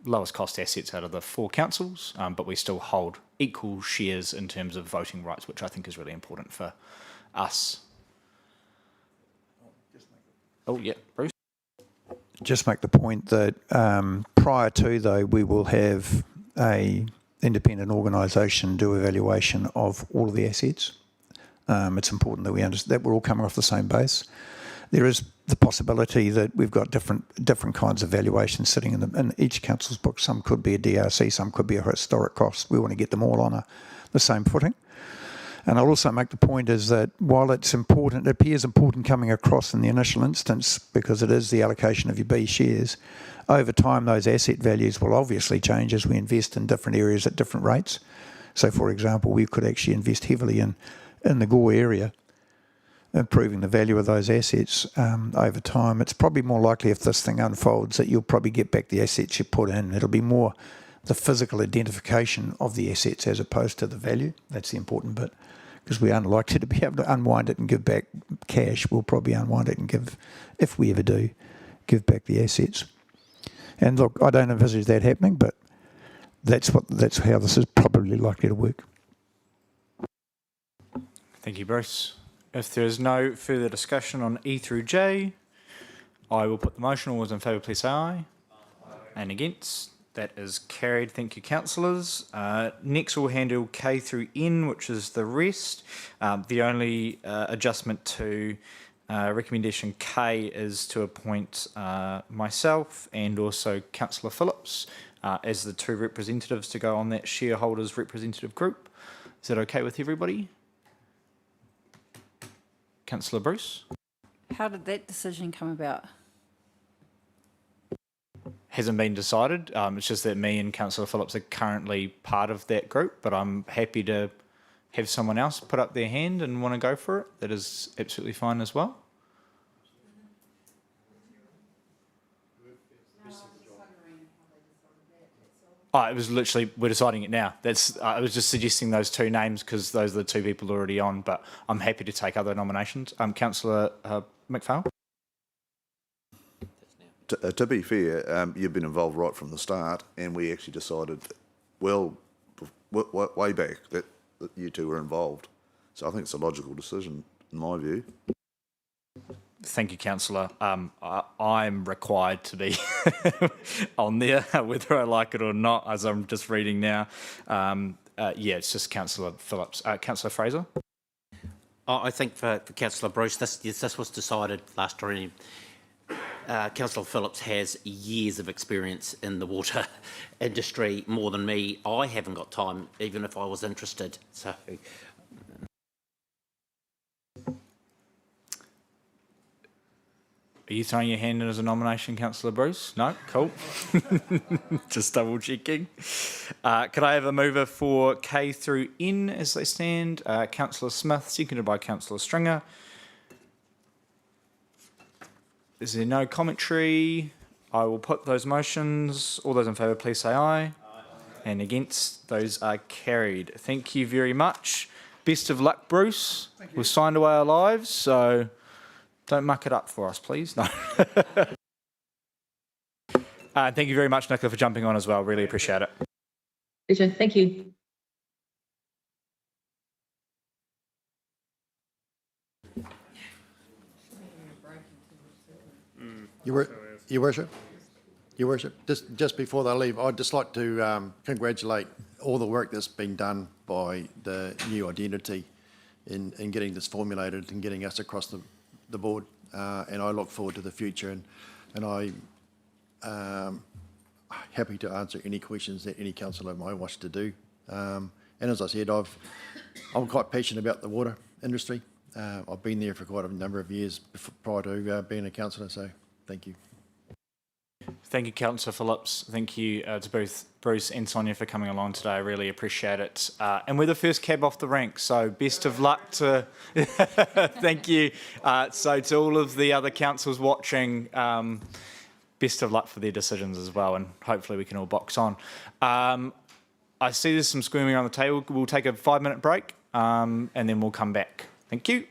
lowest cost assets out of the 4 councils, but we still hold equal shares in terms of voting rights, which I think is really important for us. Oh, yeah, Bruce? Just make the point that prior to, though, we will have a independent organisation do evaluation of all of the assets. It's important that we understand that we're all coming off the same base. There is the possibility that we've got different kinds of valuations sitting in each council's book. Some could be a DRC, some could be a historic cost. We want to get them all on the same footing. And I'll also make the point is that while it's important, it appears important coming across in the initial instance because it is the allocation of your B shares, over time those asset values will obviously change as we invest in different areas at different rates. So for example, we could actually invest heavily in the Gore area, improving the value of those assets over time. It's probably more likely if this thing unfolds that you'll probably get back the assets you put in. It'll be more the physical identification of the assets as opposed to the value. That's the important bit. Because we're unlikely to be able to unwind it and give back cash. We'll probably unwind it and give, if we ever do, give back the assets. And look, I don't envisage that happening, but that's how this is probably likely to work. Thank you, Bruce. If there is no further discussion on E through J, I will put the motion. All those in favour, please say aye. And against? That is carried. Thank you, councillors. Next, we'll handle K through N, which is the rest. The only adjustment to recommendation K is to appoint myself and also Councillor Phillips as the 2 representatives to go on that shareholders representative group. Is that okay with everybody? Councillor Bruce? How did that decision come about? Hasn't been decided. It's just that me and Councillor Phillips are currently part of that group, but I'm happy to have someone else put up their hand and want to go for it. That is absolutely fine as well. Oh, it was literally, we're deciding it now. I was just suggesting those 2 names because those are the 2 people already on, but I'm happy to take other nominations. Councillor McPhail? To be fair, you've been involved right from the start, and we actually decided, well, way back that you 2 were involved. So I think it's a logical decision, in my view. Thank you, Councillor. I'm required to be on there, whether I like it or not, as I'm just reading now. Yeah, it's just Councillor Phillips. Councillor Fraser? I think for Councillor Bruce, this was decided last year. Councillor Phillips has years of experience in the water industry, more than me. I haven't got time, even if I was interested. So Are you throwing your hand in as a nomination, Councillor Bruce? No? Cool. Just double checking. Could I have a mover for K through N as they stand? Councillor Smith, seconded by Councillor Stringer. Is there no commentary? I will put those motions. All those in favour, please say aye. Aye. And against, those are carried. Thank you very much. Best of luck, Bruce. We've signed away our lives, so don't muck it up for us, please. No. Thank you very much, Nicola, for jumping on as well. Really appreciate it. Pleasure. Thank you. Your Worship, just before they leave, I'd just like to congratulate all the work that's been done by the new identity in getting this formulated and getting us across the board. And I look forward to the future, and I'm happy to answer any questions that any councillor might wish to do. And as I said, I'm quite passionate about the water industry. I've been there for quite a number of years prior to being a councillor, so thank you. Thank you, Councillor Phillips. Thank you to both Bruce and Sonia for coming along today. I really appreciate it. And we're the first cab off the rank, so best of luck to... Thank you. So to all of the other councils watching, best of luck for their decisions as well, and hopefully we can all box on. I see there's some screaming on the table. We'll take a 5-minute break, and then we'll come back. Thank you.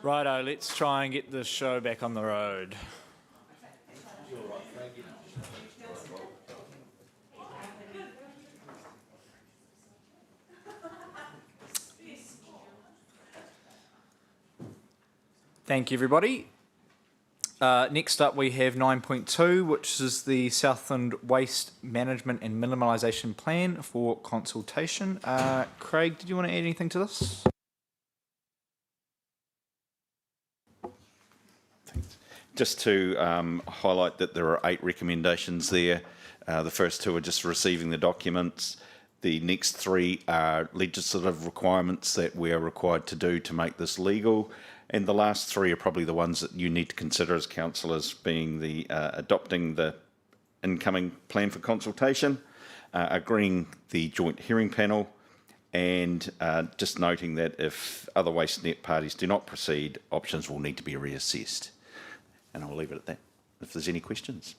Righto, let's try and get this show back on the road. Thank you, everybody. Next up, we have 9.2, which is the Southland Waste Management and Minimalisation Plan for consultation. Craig, did you want to add anything to this? Just to highlight that there are 8 recommendations there. The first 2 are just receiving the documents. The next 3 are legislative requirements that we are required to do to make this legal. And the last 3 are probably the ones that you need to consider as councillors, being the adopting the incoming plan for consultation, agreeing the joint hearing panel, and just noting that if other waste net parties do not proceed, options will need to be reassessed. And I'll leave it at that, if there's any questions.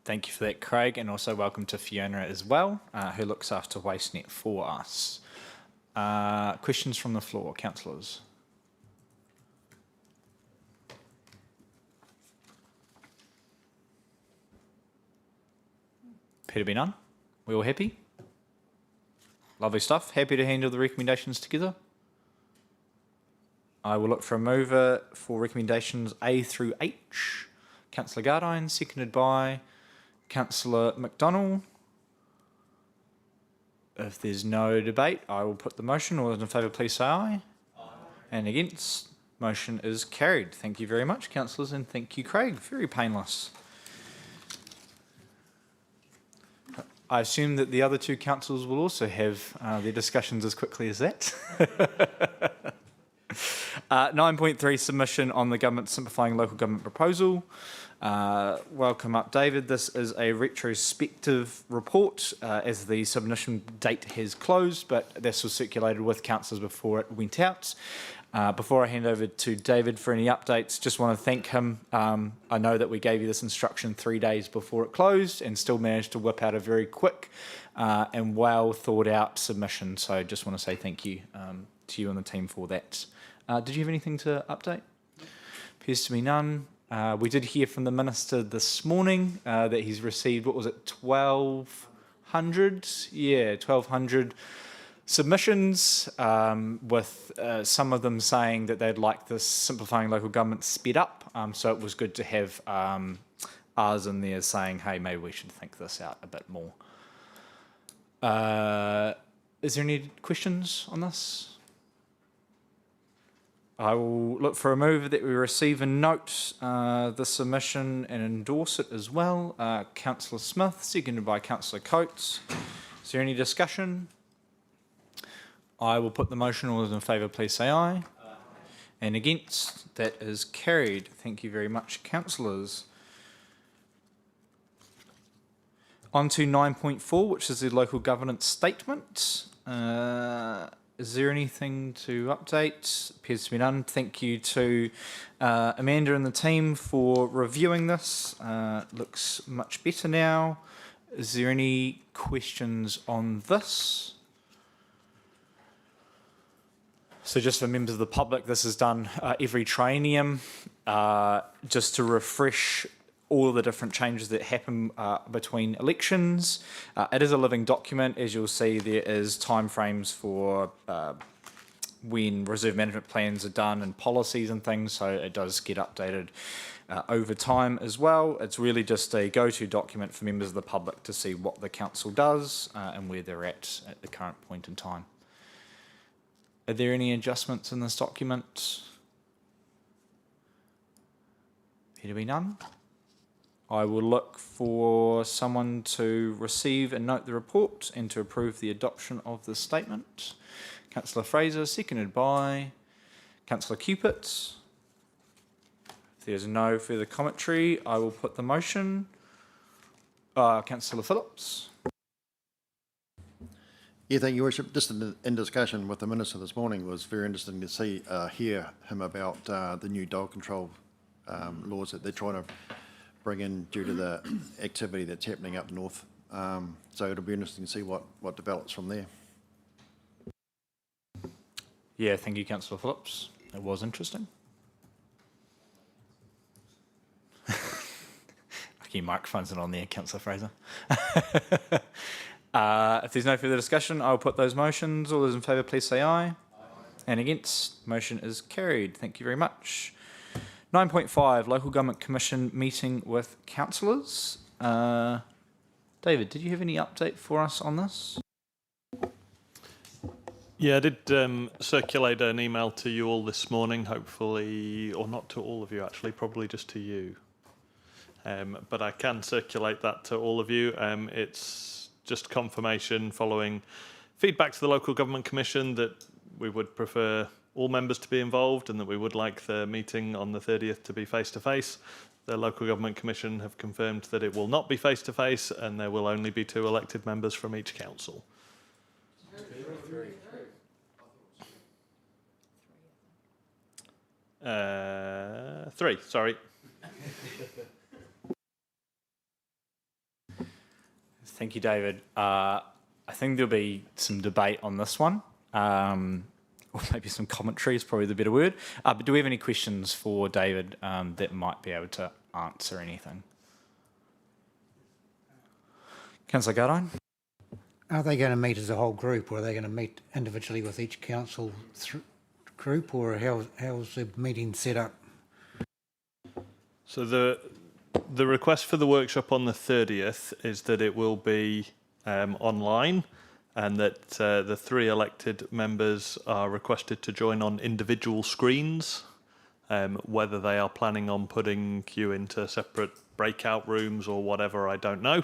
Thank you for that, Craig, and also welcome to Fiona as well, who looks after WasteNet for us. Questions from the floor, councillors? Appear to be none. We all happy? Lovely stuff. Happy to handle the recommendations together. I will look for a mover for recommendations A through H. Councillor Gardine, seconded by Councillor McDonald. If there's no debate, I will put the motion. All those in favour, please say aye. Aye. And against, motion is carried. Thank you very much, councillors, and thank you, Craig. Very painless. I assume that the other 2 councils will also have their discussions as quickly as that. 9.3, submission on the government simplifying local government proposal. Welcome up, David. This is a retrospective report as the submission date has closed, but this was circulated with councillors before it went out. Before I hand over to David for any updates, just want to thank him. I know that we gave you this instruction 3 days before it closed and still managed to whip out a very quick and well thought out submission. So just want to say thank you to you and the team for that. Did you have anything to update? Appears to be none. We did hear from the Minister this morning that he's received, what was it, 1,200? Yeah, 1,200 submissions, with some of them saying that they'd like this simplifying local government sped up. So it was good to have ours in there saying, hey, maybe we should think this out a bit more. Is there any questions on this? I will look for a move that we receive and note the submission and endorse it as well. Councillor Smith, seconded by Councillor Coates. Is there any discussion? I will put the motion. All those in favour, please say aye. Aye. And against, that is carried. Thank you very much, councillors. On to 9.4, which is the local governance statement. Is there anything to update? Appears to be none. Thank you to Amanda and the team for reviewing this. Looks much better now. Is there any questions on this? So just for members of the public, this is done every triennium, just to refresh all of the different changes that happen between elections. It is a living document. As you'll see, there is timeframes for when reserve management plans are done and policies and things, so it does get updated over time as well. It's really just a go-to document for members of the public to see what the council does and where they're at the current point in time. Are there any adjustments in this document? Appear to be none. I will look for someone to receive and note the report and to approve the adoption of the statement. Councillor Fraser, seconded by Councillor Cupid. If there's no further commentary, I will put the motion. Councillor Phillips. Yeah, thank you, Worship. Just in discussion with the Minister this morning, was very interesting to hear him about the new dog control laws that they're trying to bring in due to the activity that's happening up north. So it'll be interesting to see what develops from there. Yeah, thank you, Councillor Phillips. It was interesting. Your microphone's not on there, Councillor Fraser. If there's no further discussion, I'll put those motions. All those in favour, please say aye. Aye. And against, motion is carried. Thank you very much. 9.5, Local Government Commission meeting with councillors. David, did you have any update for us on this? Yeah, I did circulate an email to you all this morning, hopefully, or not to all of you actually, probably just to you. But I can circulate that to all of you. It's just confirmation following feedback to the Local Government Commission that we would prefer all members to be involved and that we would like the meeting on the 30th to be face-to-face. The Local Government Commission have confirmed that it will not be face-to-face and there will only be 2 elected members from each council. Three, sorry. Thank you, David. I think there'll be some debate on this one, or maybe some commentary is probably the better word. But do we have any questions for David that might be able to answer anything? Councillor Gardine? Are they going to meet as a whole group, or are they going to meet individually with each council group, or how's the meeting set up? So the request for the workshop on the 30th is that it will be online, and that the 3 elected members are requested to join on individual screens. Whether they are planning on putting you into separate breakout rooms or whatever, I don't know.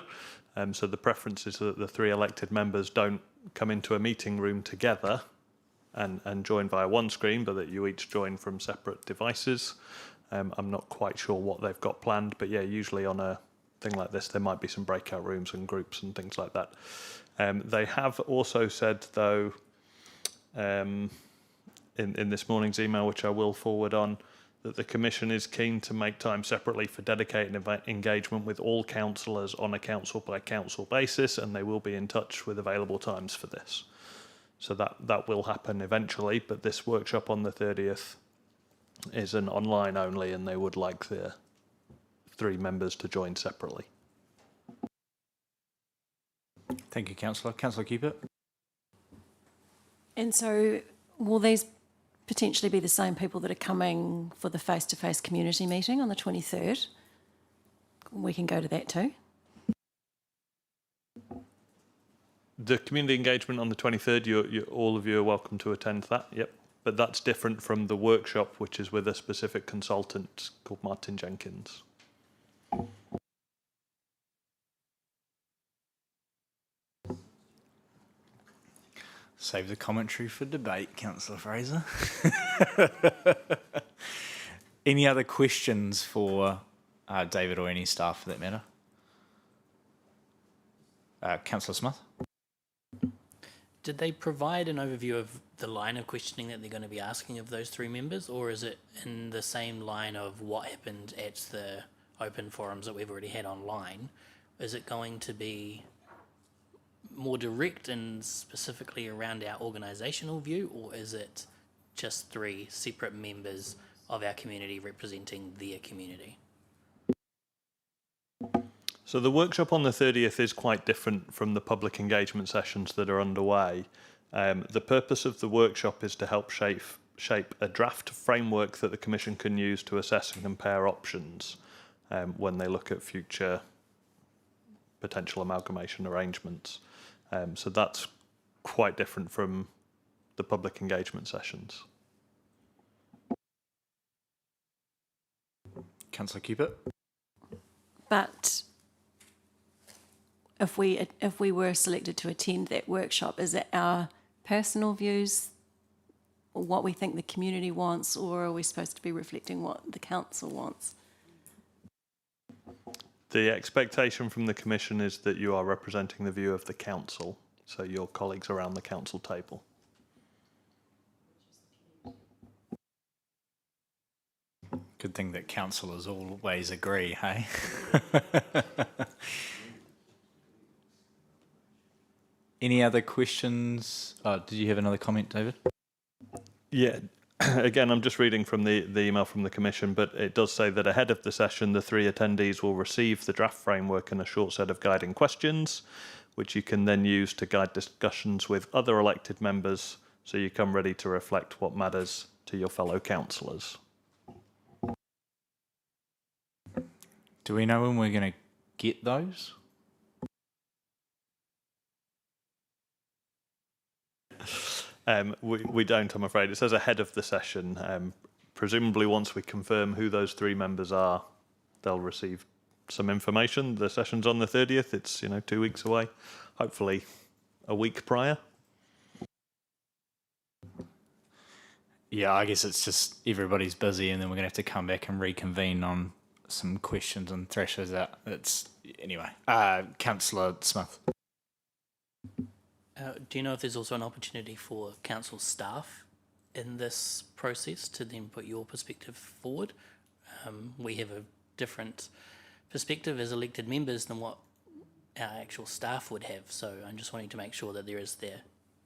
So the preference is that the 3 elected members don't come into a meeting room together and join via one screen, but that you each join from separate devices. I'm not quite sure what they've got planned, but yeah, usually on a thing like this, there might be some breakout rooms and groups and things like that. They have also said, though, in this morning's email, which I will forward on, that the Commission is keen to make time separately for dedicated engagement with all councillors on a council-by-council basis, and they will be in touch with available times for this. So that will happen eventually, but this workshop on the 30th is an online only, and they would like the 3 members to join separately. Thank you, Councillor. Councillor Cupid? And so will these potentially be the same people that are coming for the face-to-face community meeting on the 23rd? We can go to that too. The community engagement on the 23rd, all of you are welcome to attend that, yep. But that's different from the workshop, which is with a specific consultant called Martin Jenkins. Save the commentary for debate, Councillor Fraser. Any other questions for David or any staff for that matter? Councillor Smith? Did they provide an overview of the line of questioning that they're going to be asking of those 3 members, or is it in the same line of what happened at the open forums that we've already had online? Is it going to be more direct and specifically around our organisational view, or is it just 3 separate members of our community representing their community? So the workshop on the 30th is quite different from the public engagement sessions that are underway. The purpose of the workshop is to help shape a draft framework that the Commission can use to assess and compare options when they look at future potential amalgamation arrangements. So that's quite different from the public engagement sessions. Councillor Cupid? But if we were selected to attend that workshop, is it our personal views, or what we think the community wants, or are we supposed to be reflecting what the council wants? The expectation from the Commission is that you are representing the view of the council, so your colleagues around the council table. Good thing that councillors always agree, hey? Any other questions? Did you have another comment, David? Yeah, again, I'm just reading from the email from the Commission, but it does say that ahead of the session, the 3 attendees will receive the draft framework and a short set of guiding questions, which you can then use to guide discussions with other elected members, so you come ready to reflect what matters to your fellow councillors. Do we know when we're going to get those? We don't, I'm afraid. It says ahead of the session. Presumably once we confirm who those 3 members are, they'll receive some information. The session's on the 30th. It's, 2 weeks away. Hopefully a week prior. Yeah, I guess it's just everybody's busy and then we're going to have to come back and reconvene on some questions and thrash those out. Anyway, Councillor Smith. Do you know if there's also an opportunity for council staff in this process to then put your perspective forward? We have a different perspective as elected members than what our actual staff would have, so I'm just wanting to make sure that there is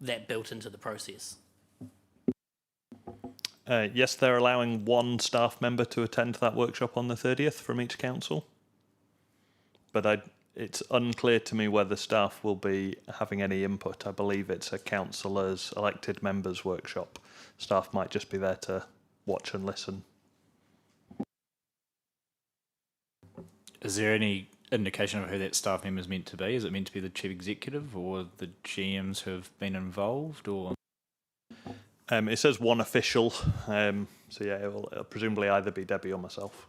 that built into the process. Yes, they're allowing 1 staff member to attend that workshop on the 30th from each council. But it's unclear to me whether staff will be having any input. I believe it's a councillors, elected members workshop. Staff might just be there to watch and listen. Is there any indication of who that staff member is meant to be? Is it meant to be the chief executive or the GMs who have been involved, or? It says 1 official, so yeah, it'll presumably either be Debbie or myself.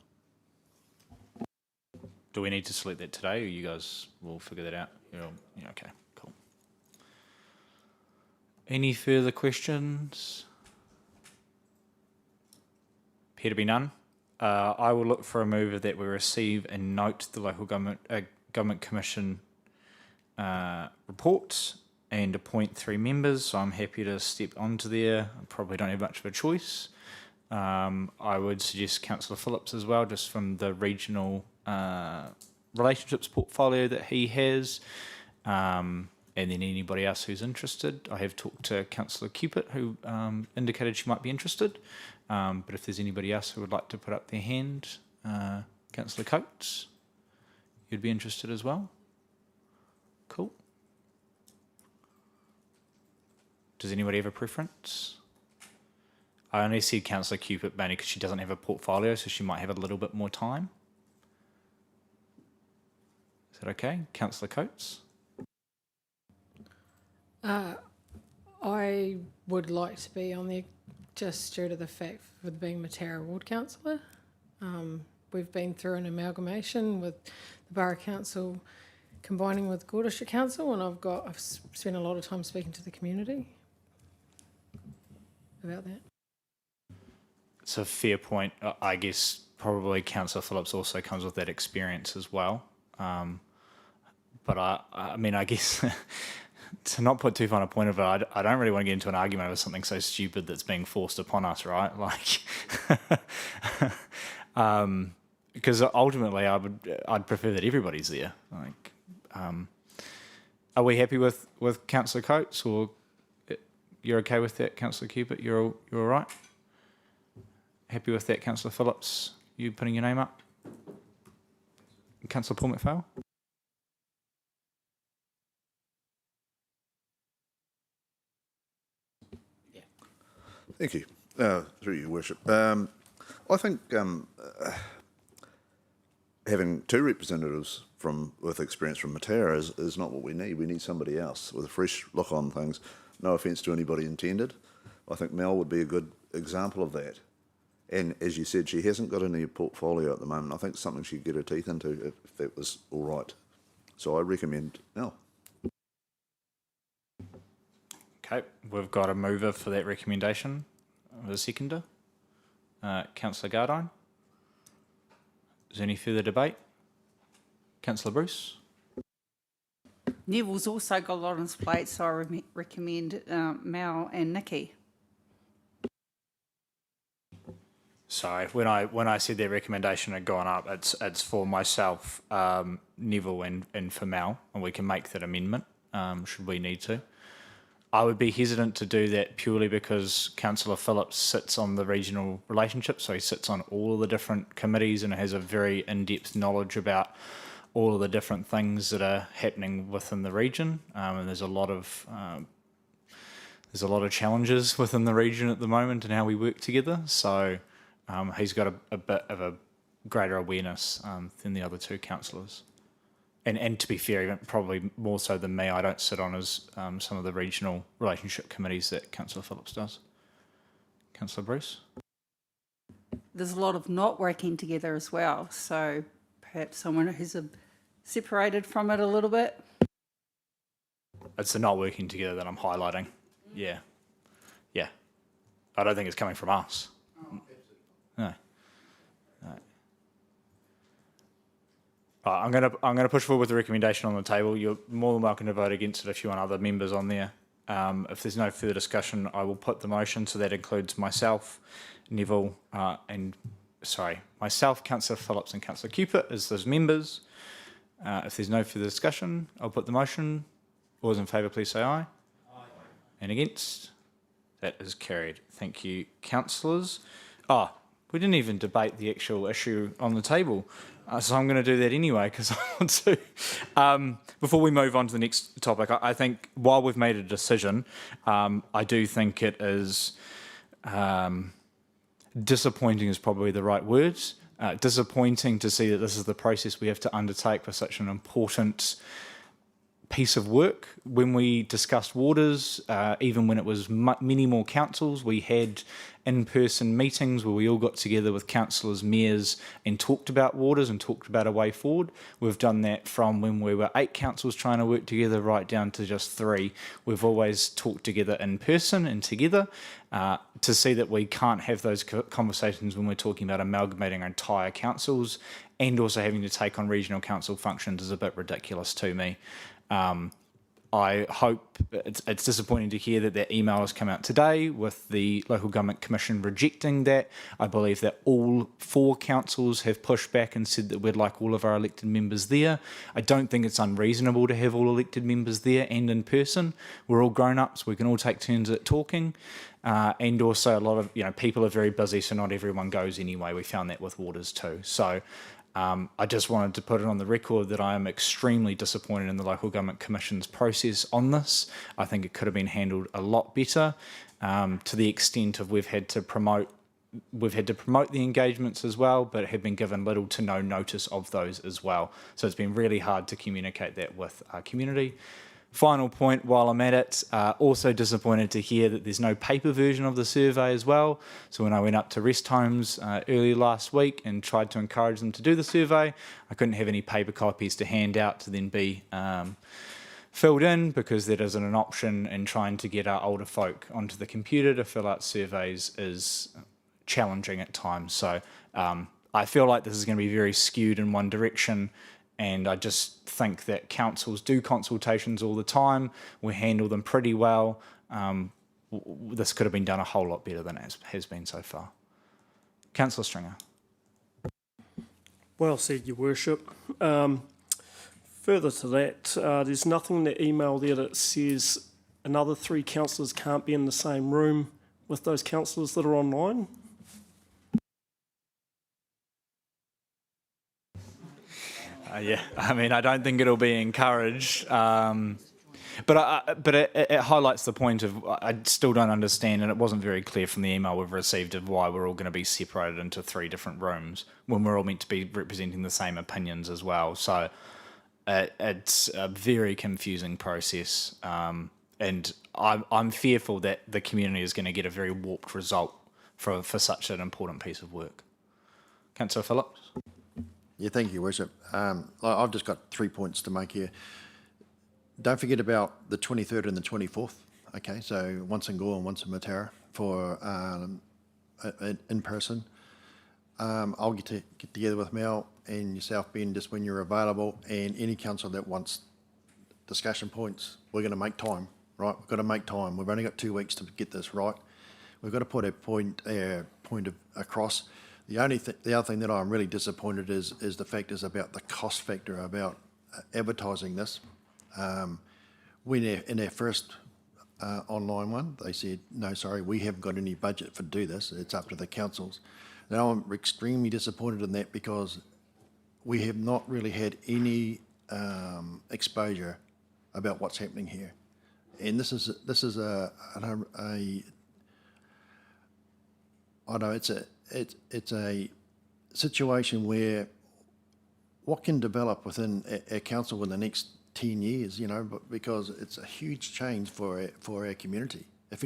Do we need to select that today, or you guys will figure that out? Yeah, okay, cool. Any further questions? Appear to be none. I will look for a move that we receive and note the Local Government Commission report and appoint 3 members. So I'm happy to step onto there. I probably don't have much of a choice. I would suggest Councillor Phillips as well, just from the regional relationships portfolio that he has, and then anybody else who's interested. I have talked to Councillor Cupid, who indicated she might be interested, but if there's anybody else who would like to put up their hand, Councillor Coates, you'd be interested as well. Cool. Does anybody have a preference? I only see Councillor Cupid mainly because she doesn't have a portfolio, so she might have a little bit more time. Is that okay? Councillor Coates? I would like to be on there just due to the fact of being Matara Ward Councillor. We've been through an amalgamation with the Borough Council combining with Gore District Council, and I've spent a lot of time speaking to the community about that. It's a fair point. I guess probably Councillor Phillips also comes with that experience as well. But I mean, I guess to not put too fine a point of it, I don't really want to get into an argument over something so stupid that's being forced upon us, right? Like, because ultimately I'd prefer that everybody's there. Like, are we happy with Councillor Coates, or you're okay with that, Councillor Cupid? You're all right? Happy with that, Councillor Phillips? You putting your name up? Councillor Paul McPhail? Yeah. Thank you. Through your worship. I think having 2 representatives with experience from Matara is not what we need. We need somebody else with a fresh look on things. No offence to anybody intended. I think Mel would be a good example of that. And as you said, she hasn't got any portfolio at the moment. I think it's something she'd get her teeth into if that was all right. So I recommend Mel. Okay, we've got a mover for that recommendation. A seconder. Councillor Gardine. Is there any further debate? Councillor Bruce. Neville's also got a lot on his plate, so I recommend Mel and Nikki. Sorry, when I said their recommendation had gone up, it's for myself, Neville, and for Mel, and we can make that amendment should we need to. I would be hesitant to do that purely because Councillor Phillips sits on the regional relationship, so he sits on all of the different committees and has a very in-depth knowledge about all of the different things that are happening within the region. And there's a lot of challenges within the region at the moment and how we work together. So he's got a bit of a greater awareness than the other two councillors. And to be fair, even probably more so than me, I don't sit on as some of the regional relationship committees that Councillor Phillips does. Councillor Bruce? There's a lot of not working together as well, so perhaps someone who's separated from it a little bit. It's the not working together that I'm highlighting. Yeah. Yeah. I don't think it's coming from us. No. I'm going to push forward with the recommendation on the table. You're more than welcome to vote against it if you want other members on there. If there's no further discussion, I will put the motion. So that includes myself, Neville, myself, Councillor Phillips, and Councillor Cupid as those members. If there's no further discussion, I'll put the motion. All those in favour, please say aye. Aye. And against? That is carried. Thank you, councillors. We didn't even debate the actual issue on the table. So I'm going to do that anyway because I want to. Before we move on to the next topic, I think while we've made a decision, I do think it is disappointing is probably the right words. Disappointing to see that this is the process we have to undertake for such an important piece of work. When we discussed waters, even when it was many more councils, we had in-person meetings where we all got together with councillors, mayors, and talked about waters and talked about a way forward. We've done that from when we were 8 councils trying to work together right down to just 3. We've always talked together in person and together. To see that we can't have those conversations when we're talking about amalgamating our entire councils and also having to take on regional council functions is a bit ridiculous to me. I hope it's disappointing to hear that email has come out today with the Local Government Commission rejecting that. I believe that all 4 councils have pushed back and said that we'd like all of our elected members there. I don't think it's unreasonable to have all elected members there and in person. We're all grown-ups, we can all take turns at talking. And also a lot of people are very busy, so not everyone goes anyway. We found that with waters too. So I just wanted to put it on the record that I am extremely disappointed in the Local Government Commission's process on this. I think it could have been handled a lot better, to the extent of we've had to promote the engagements as well, but have been given little to no notice of those as well. So it's been really hard to communicate that with our community. Final point while I'm at it, also disappointed to hear that there's no paper version of the survey as well. So when I went up to rest homes early last week and tried to encourage them to do the survey, I couldn't have any paper copies to hand out to then be filled in because that isn't an option, and trying to get our older folk onto the computer to fill out surveys is challenging at times. So I feel like this is going to be very skewed in one direction. And I just think that councils do consultations all the time. We handle them pretty well. This could have been done a whole lot better than it has been so far. Councillor Stringer. Well said, Your Worship. Further to that, there's nothing in the email there that says another 3 councillors can't be in the same room with those councillors that are online. Yeah, I mean, I don't think it'll be encouraged, but it highlights the point of I still don't understand, and it wasn't very clear from the email we've received of why we're all going to be separated into 3 different rooms when we're all meant to be representing the same opinions as well. So it's a very confusing process, and I'm fearful that the community is going to get a very warped result for such an important piece of work. Councillor Phillips. Yeah, thank you, Your Worship. I've just got 3 points to make here. Don't forget about the 23rd and the 24th. Okay, so once in Gore and once in Matara for in person. I'll get together with Mel and yourself, Ben, just when you're available, and any council that wants discussion points. We're going to make time, right? We've got to make time. We've only got 2 weeks to get this right. We've got to put a point across. The other thing that I'm really disappointed is the fact is about the cost factor about advertising this. When in our first online one. They said, no, sorry, we haven't got any budget for do this. It's up to the councils. Now I'm extremely disappointed in that because we have not really had any exposure about what's happening here. And this is I know it's a situation where what can develop within our council in the next 10 years, you know, because it's a huge change for our community. If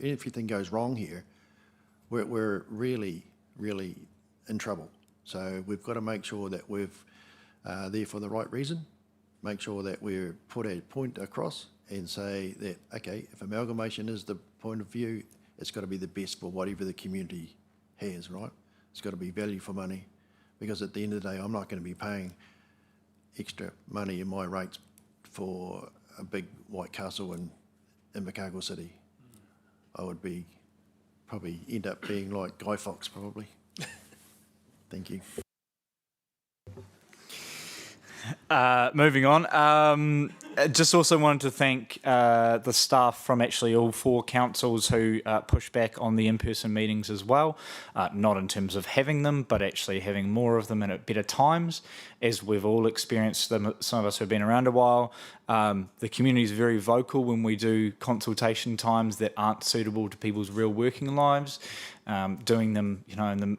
anything goes wrong here, we're really in trouble. So we've got to make sure that we're there for the right reason, make sure that we put a point across and say that, okay, if amalgamation is the point of view, it's got to be the best for whatever the community has, right? It's got to be value for money, because at the end of the day, I'm not going to be paying extra money in my rates for a big White Castle in Invercargill City. I would probably end up being like Guy Fawkes, probably. Thank you. Moving on. Just also wanted to thank the staff from actually all 4 councils who pushed back on the in-person meetings as well, not in terms of having them, but actually having more of them and at better times, as we've all experienced them. Some of us who have been around a while. The community is very vocal when we do consultation times that aren't suitable to people's real working lives. Doing them, you know, in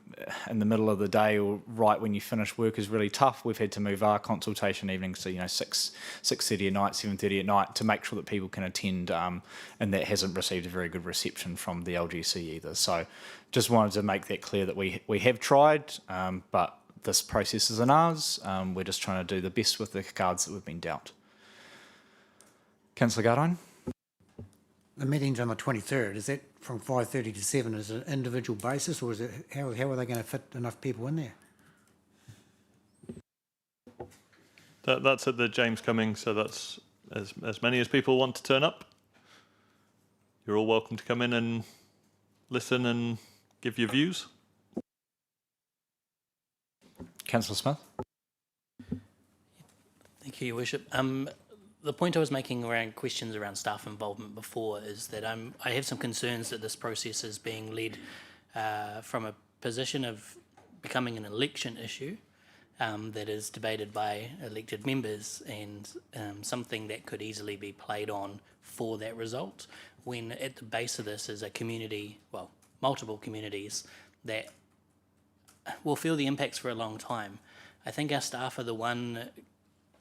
the middle of the day or right when you finish work is really tough. We've had to move our consultation evenings to 6:30 at night, 7:30 at night to make sure that people can attend, and that hasn't received a very good reception from the LGC either. So, just wanted to make that clear that we have tried, but this process isn't ours. We're just trying to do the best with the cards that we've been dealt. Councillor Gardine. The meeting's on the 23rd. Is that from 5:30 to 7? Is it an individual basis, or is it how are they going to fit enough people in there? That's at the James Cummings, so that's as many as people want to turn up. You're all welcome to come in and listen and give your views. Councillor Smith. Thank you, Your Worship. The point I was making around questions around staff involvement before is that I have some concerns that this process is being led from a position of becoming an election issue that is debated by elected members, and something that could easily be played on for that result, when at the base of this is a community, well, multiple communities that will feel the impacts for a long time. I think our staff are the one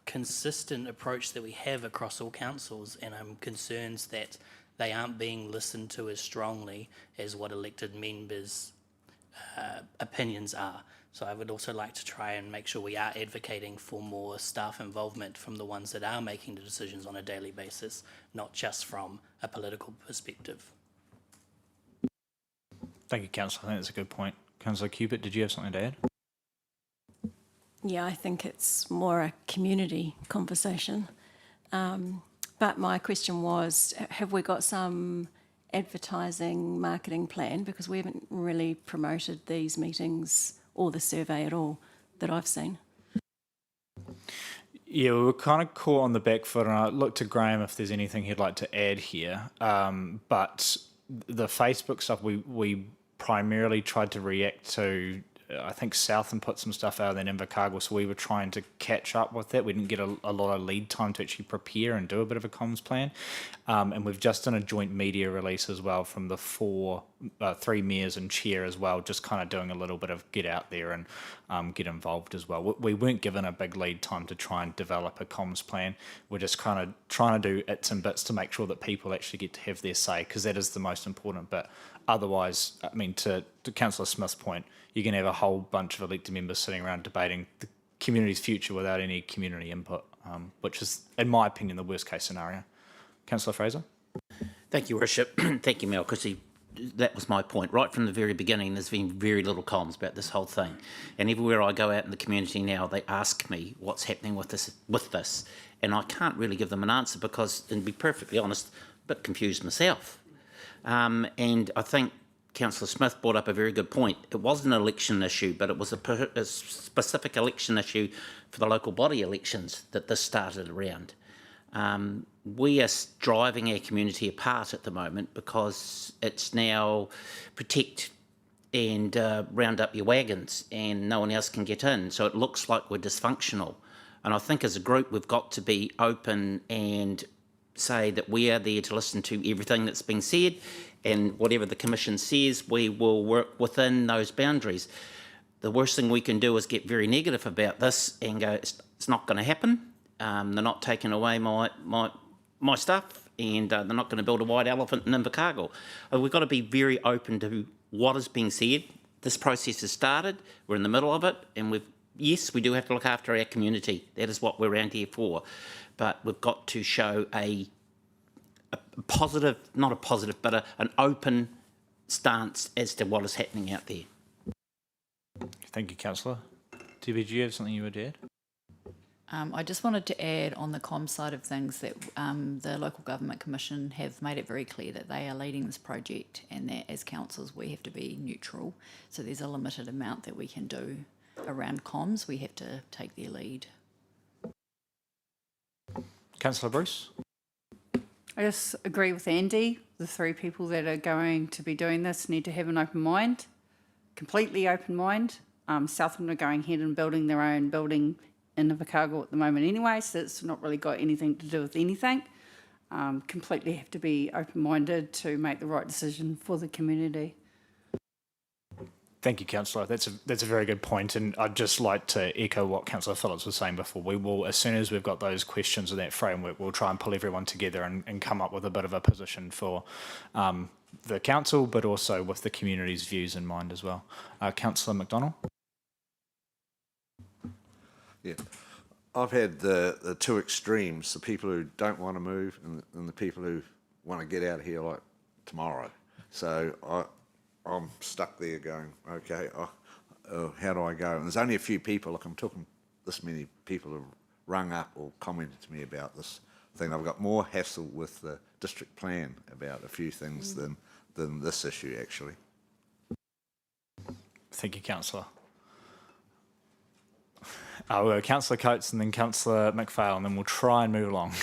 consistent approach that we have across all councils, and I'm concerned that they aren't being listened to as strongly as what elected members' opinions are. So I would also like to try and make sure we are advocating for more staff involvement from the ones that are making the decisions on a daily basis, not just from a political perspective. Thank you, Councillor. I think that's a good point. Councillor Cubitt, did you have something to add? Yeah, I think it's more a community conversation. But my question was, have we got some advertising, marketing plan? Because we haven't really promoted these meetings or the survey at all that I've seen. Yeah, we were kind of caught on the back foot, and I looked to Graham if there's anything he'd like to add here. But the Facebook stuff, we primarily tried to react to. I think Southern put some stuff out in Invercargill, so we were trying to catch up with that. We didn't get a lot of lead time to actually prepare and do a bit of a comms plan. And we've just done a joint media release as well from the 3 mayors and chair as well, just kind of doing a little bit of get out there and get involved as well. We weren't given a big lead time to try and develop a comms plan. We're just kind of trying to do its and bits to make sure that people actually get to have their say, because that is the most important bit. Otherwise, I mean, to Councillor Smith's point, you can have a whole bunch of elected members sitting around debating the community's future without any community input, which is, in my opinion, the worst case scenario. Councillor Fraser? Thank you, Worship. Thank you, Mel, because that was my point. Right from the very beginning, there's been very little comms about this whole thing. And everywhere I go out in the community now, they ask me what's happening with this. And I can't really give them an answer because, and to be perfectly honest, a bit confused myself. And I think Councillor Smith brought up a very good point. It wasn't an election issue, but it was a specific election issue for the local body elections that this started around. we are driving our community apart at the moment because it's now protect and round up your wagons and no one else can get in. So it looks like we're dysfunctional. And I think as a group, we've got to be open and say that we are there to listen to everything that's been said, and whatever the Commission says, we will work within those boundaries. The worst thing we can do is get very negative about this and go, it's not going to happen. They're not taking away my stuff, and they're not going to build a white elephant in Invercargill. We've got to be very open to what is being said. This process has started. We're in the middle of it, and yes, we do have to look after our community. That is what we're around here for. But we've got to show a positive, not a positive, but an open stance as to what is happening out there. Thank you, Councillor. Debbie, do you have something you would add? I just wanted to add on the comms side of things that the Local Government Commission have made it very clear that they are leading this project and that as councils we have to be neutral. So there's a limited amount that we can do around comms. We have to take their lead. Councillor Bruce? I just agree with Andy. The three people that are going to be doing this need to have an open mind, completely open mind. Southland are going ahead and building their own building in Invercargill at the moment anyway, so it's not really got anything to do with anything. Completely have to be open-minded to make the right decision for the community. Thank you, Councillor. That's a very good point, and I'd just like to echo what Councillor Phillips was saying before. We will, as soon as we've got those questions in that framework, we'll try and pull everyone together and come up with a bit of a position for the council, but also with the community's views in mind as well. Councillor McDonald? Yeah, I've had the two extremes, the people who don't want to move and the people who want to get out of here like tomorrow. So I'm stuck there going, okay, how do I go? And there's only a few people, like I'm talking, this many people have rung up or commented to me about this thing. I've got more hassle with the district plan about a few things than this issue actually. Thank you, Councillor. We'll go Councillor Coates and then Councillor McPhail, and then we'll try and move along.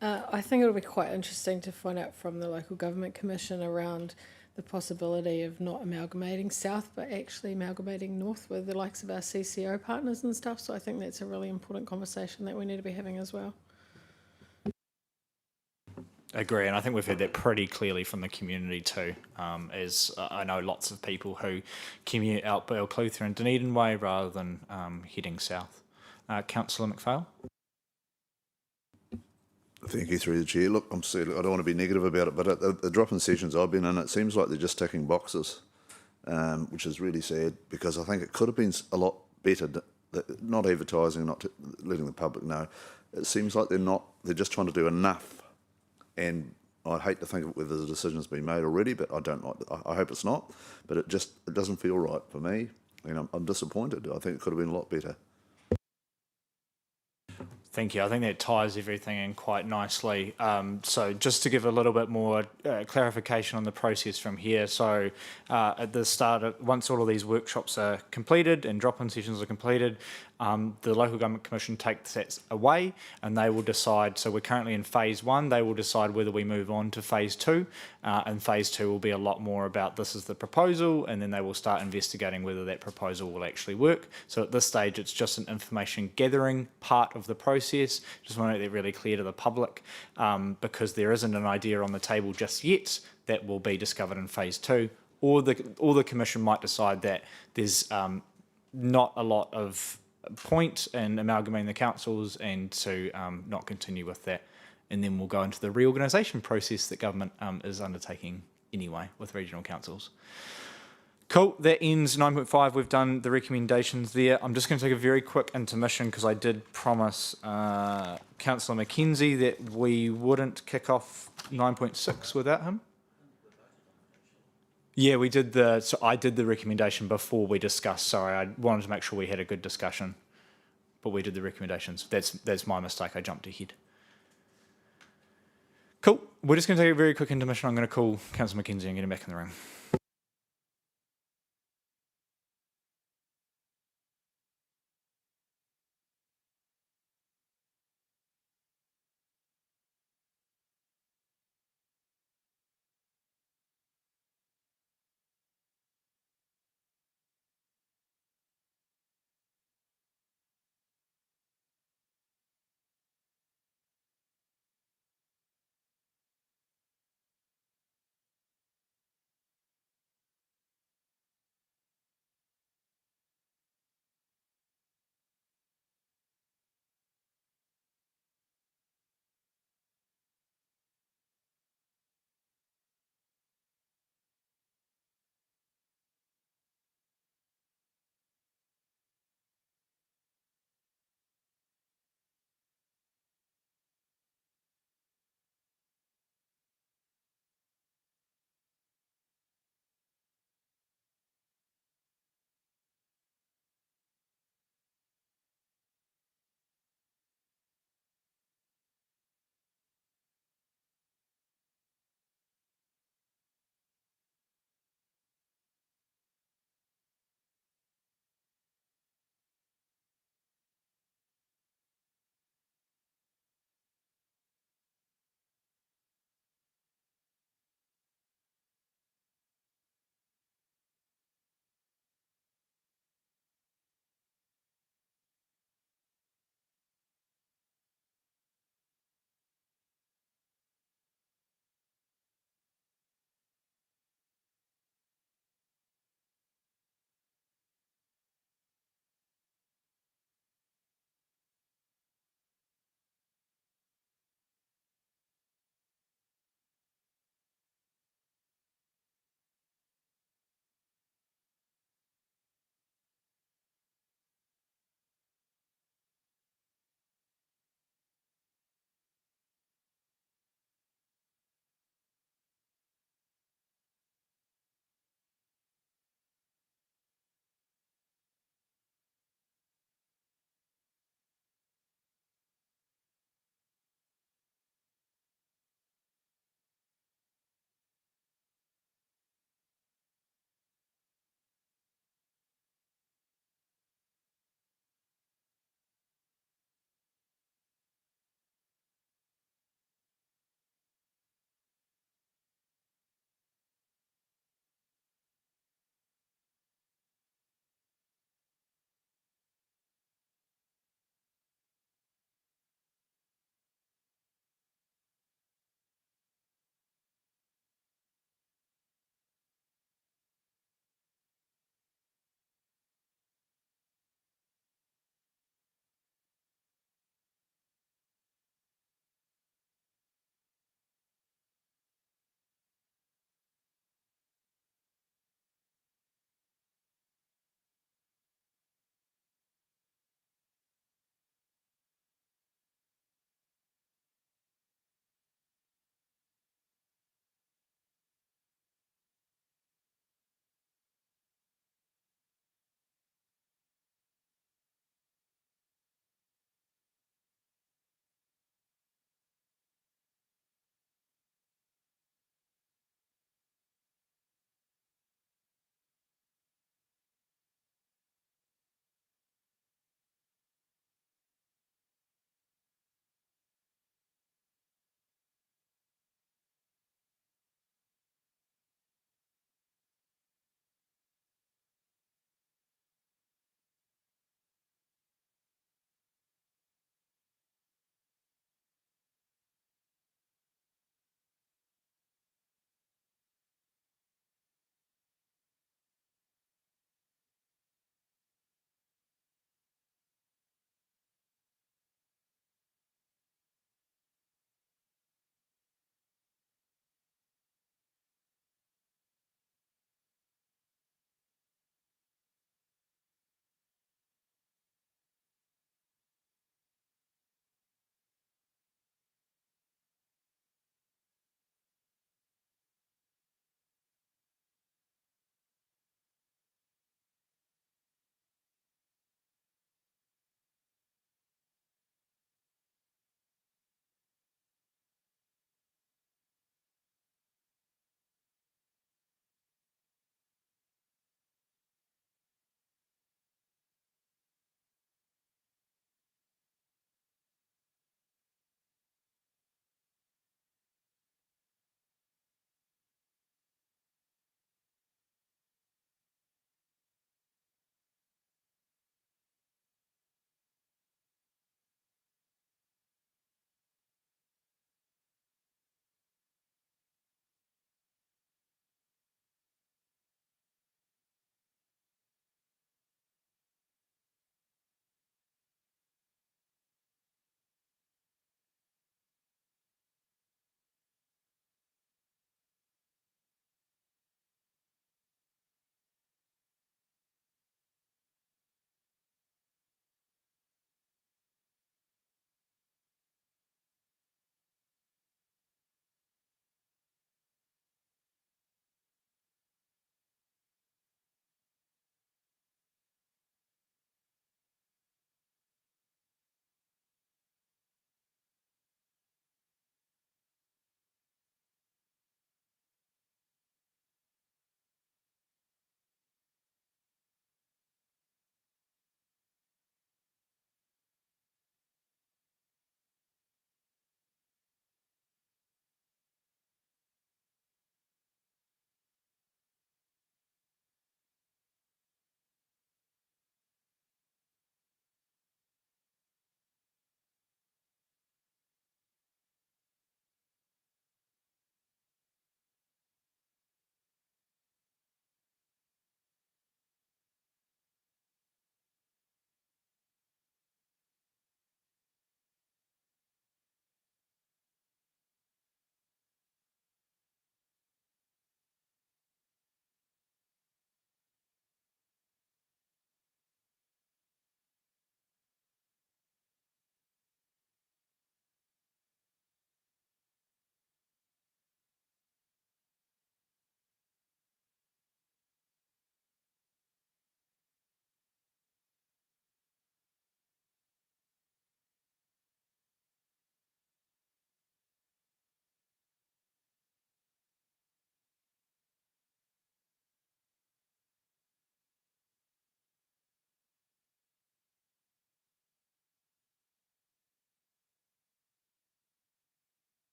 I think it'll be quite interesting to find out from the Local Government Commission around the possibility of not amalgamating south, but actually amalgamating north with the likes of our CCO partners and stuff. So I think that's a really important conversation that we need to be having as well. Agree, and I think we've heard that pretty clearly from the community too, as I know lots of people who commute out Belclutha and Dunedin Way rather than heading south. Councillor McPhail? Thank you, through the chair. Look, I don't want to be negative about it, but at the drop-in sessions I've been in, it seems like they're just ticking boxes, which is really sad because I think it could have been a lot better, not advertising, not letting the public know. It seems like they're just trying to do enough. And I'd hate to think of whether the decision's been made already, but I don't like. I hope it's not. But it doesn't feel right for me, and I'm disappointed. I think it could have been a lot better. Thank you. I think that ties everything in quite nicely. So just to give a little bit more clarification on the process from here. So at the start, once all of these workshops are completed and drop-in sessions are completed, the Local Government Commission takes that away and they will decide, so we're currently in phase 1, they will decide whether we move on to phase 2, and phase 2 will be a lot more about this is the proposal, and then they will start investigating whether that proposal will actually work. So at this stage it's just an information gathering part of the process. Just want to make that really clear to the public, because there isn't an idea on the table just yet that will be discovered in phase 2, or the Commission might decide that there's not a lot of point in amalgamating the councils and to not continue with that, and then we'll go into the reorganisation process that government is undertaking anyway with regional councils. Cool, that ends 9.5. We've done the recommendations there. I'm just going to take a very quick intermission because I did promise Councillor Mackenzie that we wouldn't kick off 9.6 without him. Yeah, we did so I did the recommendation before we discussed. Sorry, I wanted to make sure we had a good discussion, but we did the recommendations. That's my mistake. I jumped ahead. Cool. We're just going to take a very quick intermission. I'm going to call Councillor Mackenzie and get him back in the room.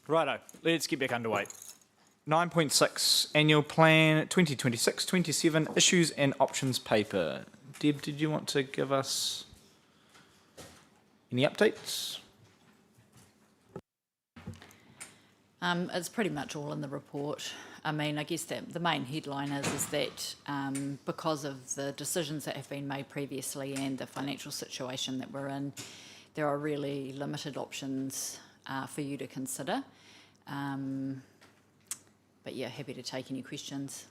Righto, let's get back underway. 9.6, Annual Plan 2026-27, Issues and Options Paper. Deb, did you want to give us any updates? It's pretty much all in the report. I mean, I guess that the main headline is that because of the decisions that have been made previously and the financial situation that we're in, there are really limited options for you to consider. But yeah, happy to take any questions.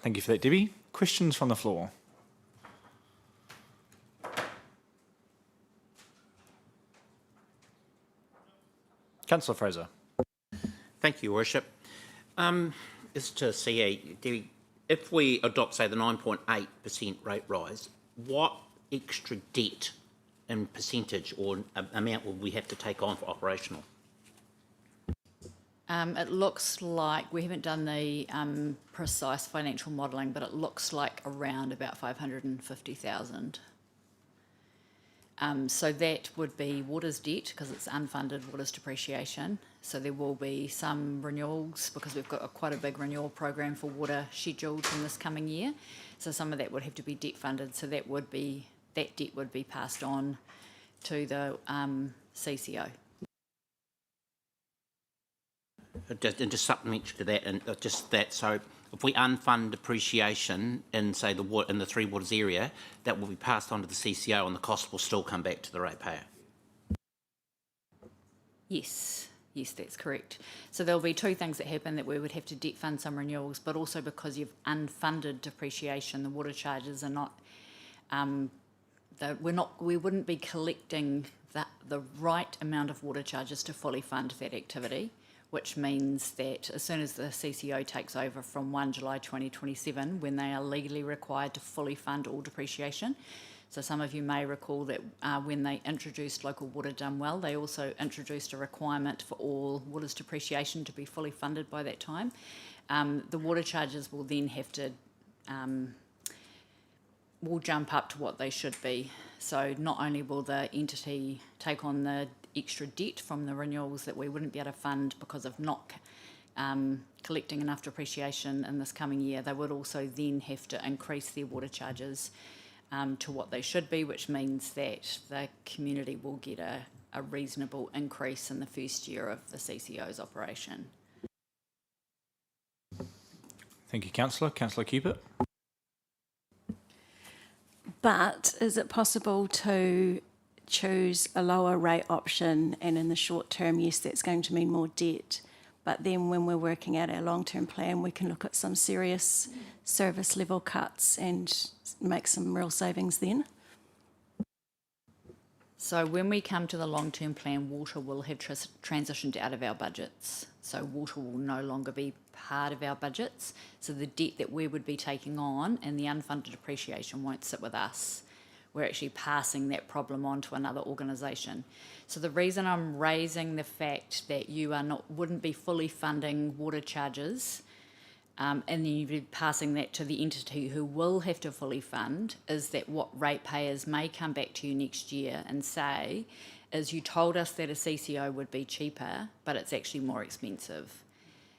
Thank you for that, Debbie. Questions from the floor? Councillor Fraser. Thank you, Your Worship. It's to CA, Debbie, if we adopt, say, the 9.8% rate rise, what extra debt in percentage or amount will we have to take on for operational? It looks like, we haven't done the precise financial modelling, but it looks like around about 550,000. So that would be water's debt, because it's unfunded water's depreciation. So there will be some renewals, because we've got quite a big renewal program for water scheduled in this coming year. So some of that would have to be debt funded. So that debt would be passed on to the CCO. And just supplementary to that, and just that, so if we unfund depreciation in, say, in the Three Waters area, that will be passed on to the CCO and the cost will still come back to the ratepayer. Yes, that's correct. So there'll be two things that happen, that we would have to debt fund some renewals, but also because you've unfunded depreciation, the water charges are not, we wouldn't be collecting the right amount of water charges to fully fund that activity, which means that as soon as the CCO takes over from 1 July 2027, when they are legally required to fully fund all depreciation. So some of you may recall that when they introduced local water done well, they also introduced a requirement for all water's depreciation to be fully funded by that time. The water charges will then have to, will jump up to what they should be. So not only will the entity take on the extra debt from the renewals that we wouldn't be able to fund because of not collecting enough depreciation in this coming year, they would also then have to increase their water charges to what they should be, which means that the community will get a reasonable increase in the first year of the CCO's operation. Thank you, Councillor. Councillor Cupid. But is it possible to choose a lower rate option, and in the short term, yes, that's going to mean more debt, but then when we're working out our long-term plan, we can look at some serious service level cuts and make some real savings then? So when we come to the long-term plan, water will have transitioned out of our budgets. So water will no longer be part of our budgets. So the debt that we would be taking on and the unfunded depreciation won't sit with us. We're actually passing that problem on to another organisation. So the reason I'm raising the fact that you wouldn't be fully funding water charges and then you'd be passing that to the entity who will have to fully fund, is that what ratepayers may come back to you next year and say is, you told us that a CCO would be cheaper, but it's actually more expensive.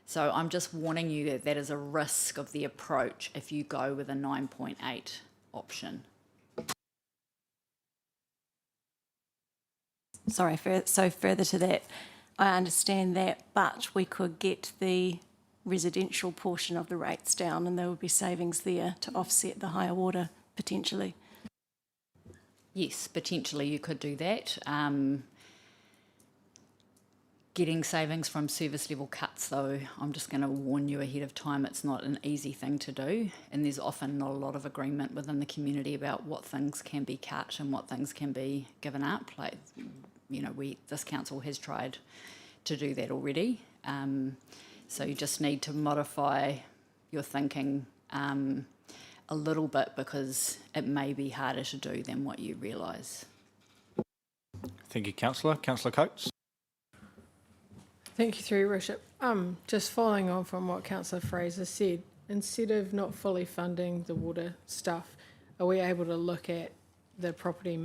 So I'm just warning you that that is a risk of the approach if you go with a 9.8 option. Sorry, so further to that, I understand that, but we could get the residential portion of the rates down and there would be savings there to offset the higher water, potentially. Yes, potentially you could do that. Getting savings from service level cuts, though, I'm just going to warn you ahead of time, it's not an easy thing to do, and there's often not a lot of agreement within the community about what things can be cut and what things can be given up. Like, you know, this council has tried to do that already. So you just need to modify your thinking a little bit, because it may be harder to do than what you realise. Thank you, Councillor. Councillor Coates. Thank you, through your worship. Just following on from what Councillor Fraser said, instead of not fully funding the water stuff, are we able to look at the property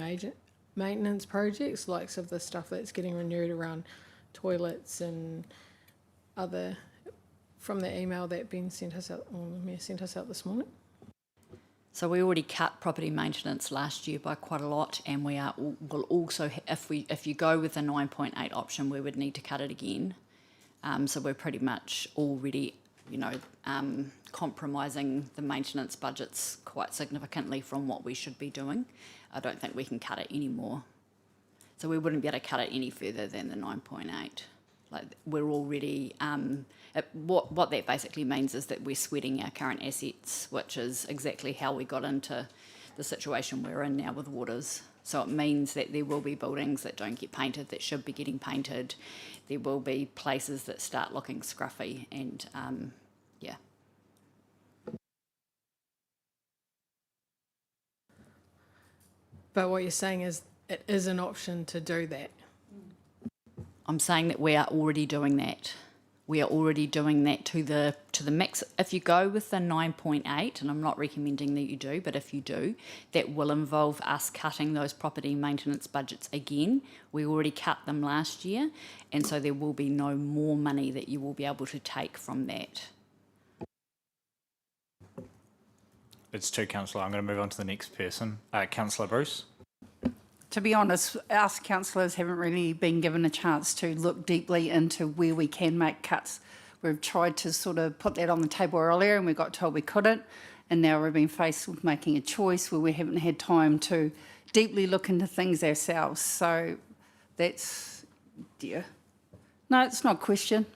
maintenance projects, likes of the stuff that's getting renewed around toilets and other, from the email that Ben sent us out, or Mayor sent us out this morning? So we already cut property maintenance last year by quite a lot, and will also, if you go with the 9.8 option, we would need to cut it again. So we're pretty much already, compromising the maintenance budgets quite significantly from what we should be doing. I don't think we can cut it anymore. So we wouldn't be able to cut it any further than the 9.8. Like, we're already, what that basically means is that we're sweating our current assets, which is exactly how we got into the situation we're in now with waters. So it means that there will be buildings that don't get painted that should be getting painted. There will be places that start looking scruffy, and yeah. But what you're saying is it is an option to do that. I'm saying that we are already doing that. We are already doing that to the max. If you go with the 9.8, and I'm not recommending that you do, but if you do, that will involve us cutting those property maintenance budgets again. We already cut them last year, and so there will be no more money that you will be able to take from that. It's two, Councillor. I'm going to move on to the next person. Councillor Bruce. To be honest, us councillors haven't really been given a chance to look deeply into where we can make cuts. We've tried to sort of put that on the table earlier and we got told we couldn't, and now we've been faced with making a choice where we haven't had time to deeply look into things ourselves. So that's, yeah. No, it's not a question.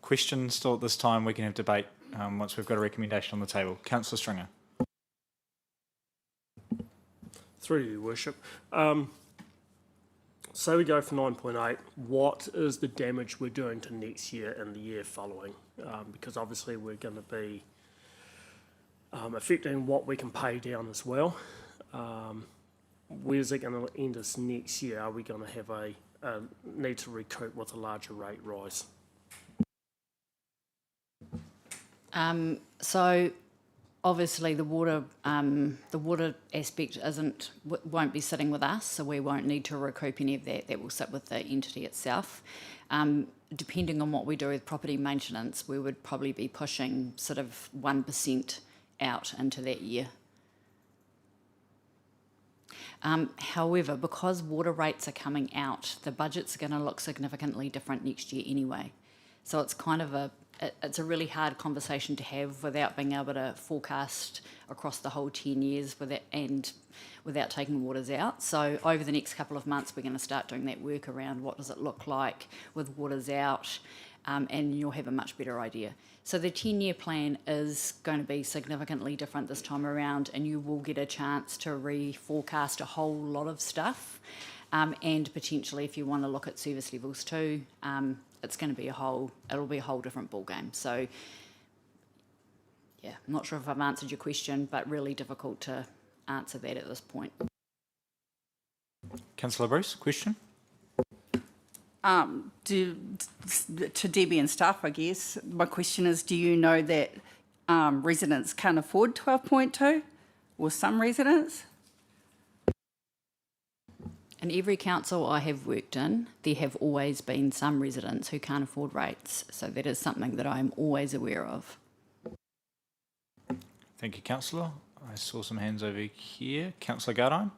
Question still at this time. We can have debate once we've got a recommendation on the table. Councillor Stringer. Through you, Worship. So we go for 9.8. What is the damage we're doing to next year and the year following? Because obviously we're going to be affecting what we can pay down as well. Where's it going to end us next year? Are we going to have a need to recoup with a larger rate rise? So obviously the water aspect won't be sitting with us, so we won't need to recoup any of that. That will sit with the entity itself. Depending on what we do with property maintenance, we would probably be pushing sort of 1% out into that year. However, because water rates are coming out, the budget's going to look significantly different next year anyway. So it's kind of it's a really hard conversation to have without being able to forecast across the whole 10 years without taking waters out. So over the next couple of months, we're going to start doing that work around what does it look like with waters out, and you'll have a much better idea. So the 10-year plan is going to be significantly different this time around, and you will get a chance to reforecast a whole lot of stuff, and potentially if you want to look at service levels too, it's going to be it'll be a whole different ballgame. So, yeah, I'm not sure if I've answered your question, but really difficult to answer that at this point. Councillor Bruce, question? To Debbie and staff, I guess, my question is, do you know that residents can't afford 12.2, or some residents? In every council I have worked in, there have always been some residents who can't afford rates. So that is something that I'm always aware of. Thank you, Councillor. I saw some hands over here. Councillor Gardine.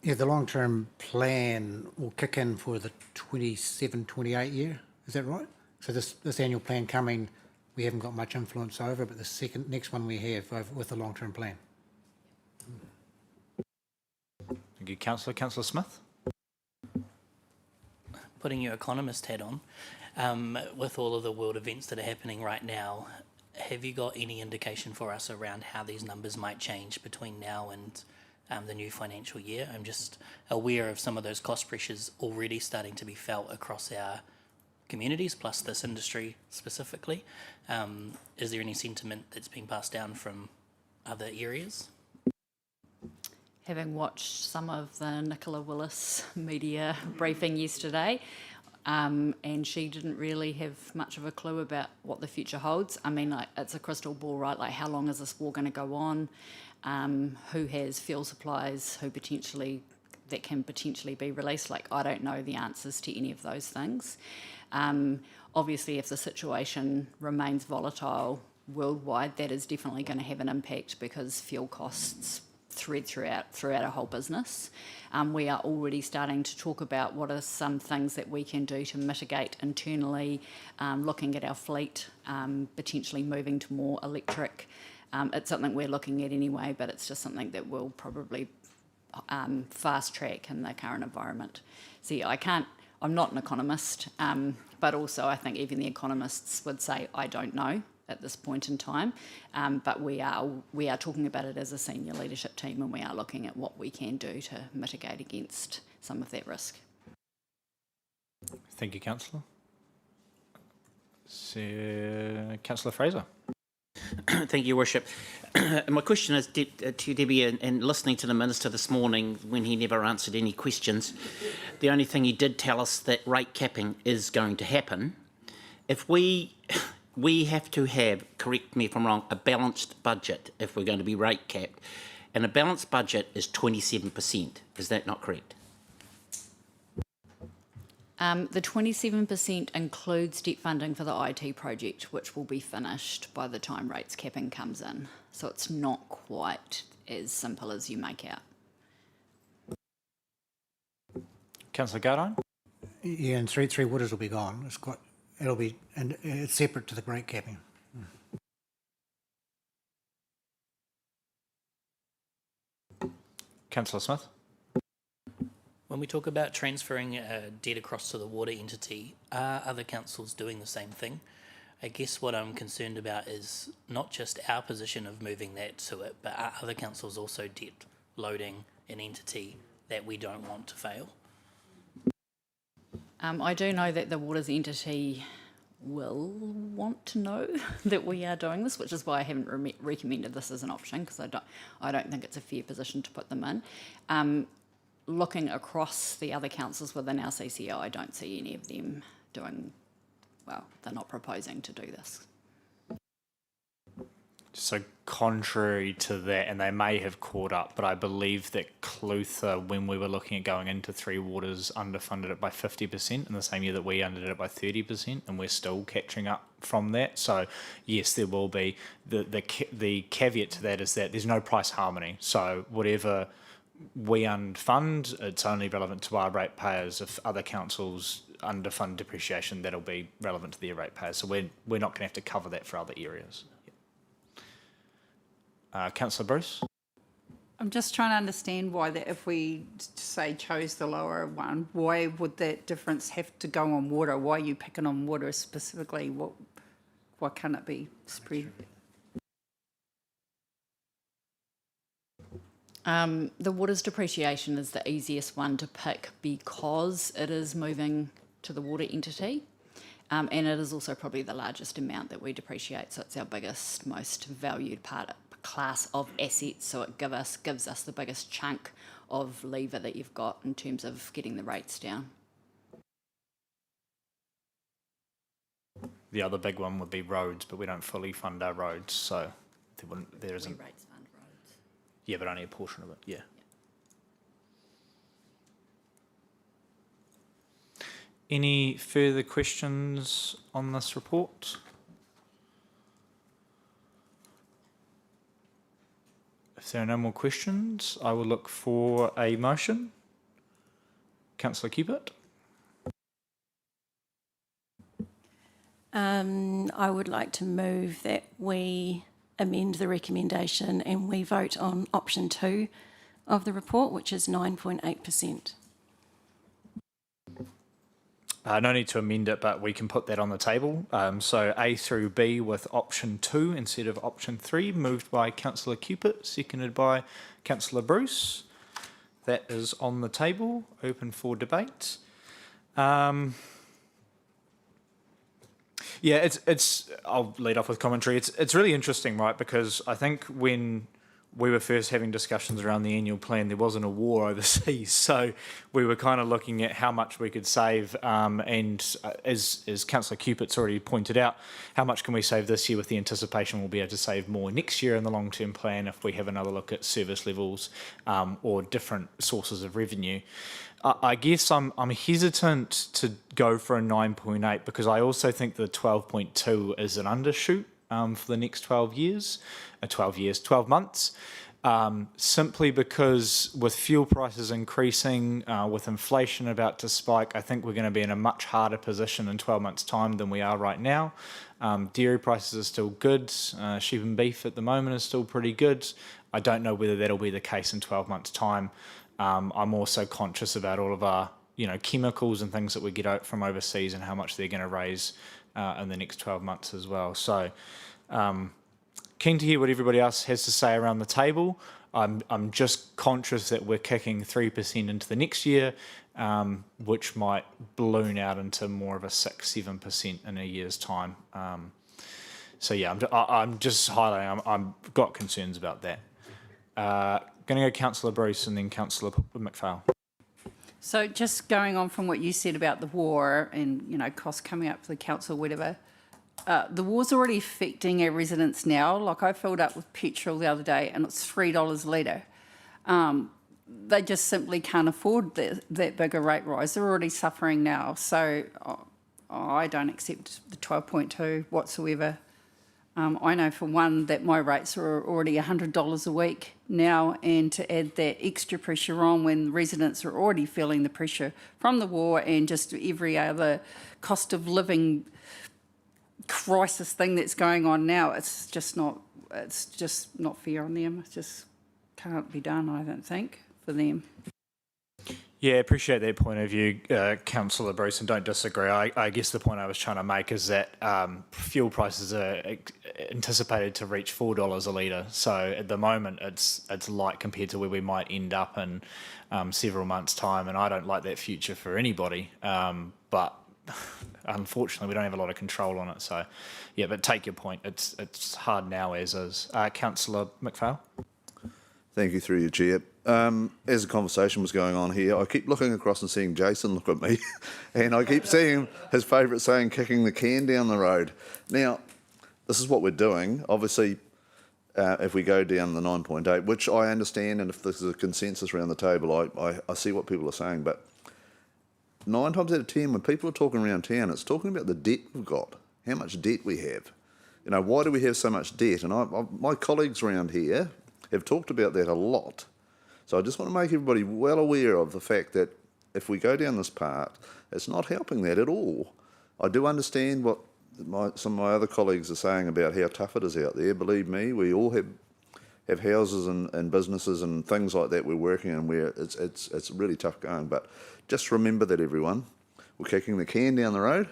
Yeah, the long-term plan will kick in for the 27-28 year. Is that right? So this annual plan coming, we haven't got much influence over, but the next one we have with the long-term plan. Thank you, Councillor. Councillor Smith. Putting your economist hat on, with all of the world events that are happening right now, have you got any indication for us around how these numbers might change between now and the new financial year? I'm just aware of some of those cost pressures already starting to be felt across our communities, plus this industry specifically. Is there any sentiment that's been passed down from other areas? Having watched some of the Nicola Willis media briefing yesterday, and she didn't really have much of a clue about what the future holds. I mean, like, it's a crystal ball, right? Like, how long is this war going to go on? Who has fuel supplies? That can potentially be released? Like, I don't know the answers to any of those things. Obviously, if the situation remains volatile worldwide, that is definitely going to have an impact because fuel costs thread throughout our whole business. We are already starting to talk about what are some things that we can do to mitigate internally, looking at our fleet, potentially moving to more electric. It's something we're looking at anyway, but it's just something that will probably fast track in the current environment. See, I'm not an economist, but also I think even the economists would say, I don't know at this point in time, but we are talking about it as a senior leadership team, and we are looking at what we can do to mitigate against some of that risk. Thank you, Councillor. Councillor Fraser. Thank you, Your Worship. My question is to Debbie, and listening to the Minister this morning when he never answered any questions, the only thing he did tell us that rate capping is going to happen. If we have to have, correct me if I'm wrong, a balanced budget if we're going to be rate capped, and a balanced budget is 27%. Is that not correct? The 27% includes debt funding for the IT project, which will be finished by the time rates capping comes in. So it's not quite as simple as you make out. Councillor Gardine? Yeah, and three waters will be gone. It's separate to the rate capping. Councillor Smith? When we talk about transferring debt across to the water entity, are other councils doing the same thing? I guess what I'm concerned about is not just our position of moving that to it, but are other councils also debt loading an entity that we don't want to fail? I do know that the waters entity will want to know that we are doing this, which is why I haven't recommended this as an option, because I don't think it's a fair position to put them in. Looking across the other councils within our CCO, I don't see any of them doing, well, they're not proposing to do this. So contrary to that, and they may have caught up, but I believe that Clutha, when we were looking at going into Three Waters, underfunded it by 50% in the same year that we underdid it by 30%, and we're still catching up from that. So yes, there will be. The caveat to that is that there's no price harmony. So whatever we unfund, it's only relevant to our ratepayers. If other councils underfund depreciation, that'll be relevant to their ratepayers. So we're not going to have to cover that for other areas. Councillor Bruce? I'm just trying to understand why that, if we say chose the lower one, why would that difference have to go on water? Why are you picking on water specifically? Why can't it be spread? The waters depreciation is the easiest one to pick because it is moving to the water entity, and it is also probably the largest amount that we depreciate, so it's our biggest, most valued class of assets, so it gives us the biggest chunk of lever that you've got in terms of getting the rates down. The other big one would be roads, but we don't fully fund our roads, so there isn't. Rates fund roads. Yeah, but only a portion of it, yeah. Any further questions on this report? If there are no more questions, I will look for a motion. Councillor Cupid. I would like to move that we amend the recommendation and we vote on option 2 of the report, which is 9.8%. No need to amend it, but we can put that on the table. So A through B with option 2 instead of option 3, moved by Councillor Cupid, seconded by Councillor Bruce. That is on the table, open for debate. Yeah, it's. I'll lead off with commentary. It's really interesting, right? Because I think when we were first having discussions around the annual plan, there wasn't a war overseas, so we were kind of looking at how much we could save, and as Councillor Cupid's already pointed out, how much can we save this year with the anticipation we'll be able to save more next year in the long-term plan if we have another look at service levels or different sources of revenue. I guess I'm hesitant to go for a 9.8 because I also think the 12.2 is an undershoot for the next 12 months, simply because with fuel prices increasing, with inflation about to spike, I think we're going to be in a much harder position in 12 months' time than we are right now. Dairy prices are still good. Sheep and beef at the moment is still pretty good. I don't know whether that'll be the case in 12 months' time. I'm also conscious about all of our, chemicals and things that we get out from overseas and how much they're going to raise in the next 12 months as well. So, keen to hear what everybody else has to say around the table. I'm just conscious that we're kicking 3% into the next year, which might balloon out into more of a 6-7% in a year's time. So yeah, I'm just highlighting. I've got concerns about that. Going to go Councillor Bruce and then Councillor McPhail. So just going on from what you said about the war and, costs coming up for the council or whatever, the war's already affecting our residents now. Like I filled up with petrol the other day and it's $3 a litre. They just simply can't afford that bigger rate rise. They're already suffering now. So I don't accept the 12.2 whatsoever. I know for one that my rates are already $100 a week now, and to add that extra pressure on when residents are already feeling the pressure from the war and just every other cost of living crisis thing that's going on now, it's just not fair on them. It just can't be done, I don't think, for them. Yeah, appreciate that point of view, Councillor Bruce, and don't disagree. I guess the point I was trying to make is that fuel prices are anticipated to reach $4 a litre. So at the moment, it's light compared to where we might end up in several months' time, and I don't like that future for anybody. But unfortunately, we don't have a lot of control on it. So, yeah, but take your point. It's hard now as is. Councillor McPhail. Thank you, through your chair. As the conversation was going on here, I keep looking across and seeing Jason look at me, and I keep seeing his favourite saying, kicking the can down the road. Now, this is what we're doing. Obviously, if we go down the 9.8, which I understand, and if there's a consensus around the table, I see what people are saying, but 9 times out of 10, when people are talking around town, it's talking about the debt we've got, how much debt we have. Why do we have so much debt? And my colleagues around here have talked about that a lot. So I just want to make everybody well aware of the fact that if we go down this path, it's not helping that at all. I do understand what some of my other colleagues are saying about how tough it is out there. Believe me, we all have houses and businesses and things like that we're working in where it's really tough going. But just remember that, everyone. We're kicking the can down the road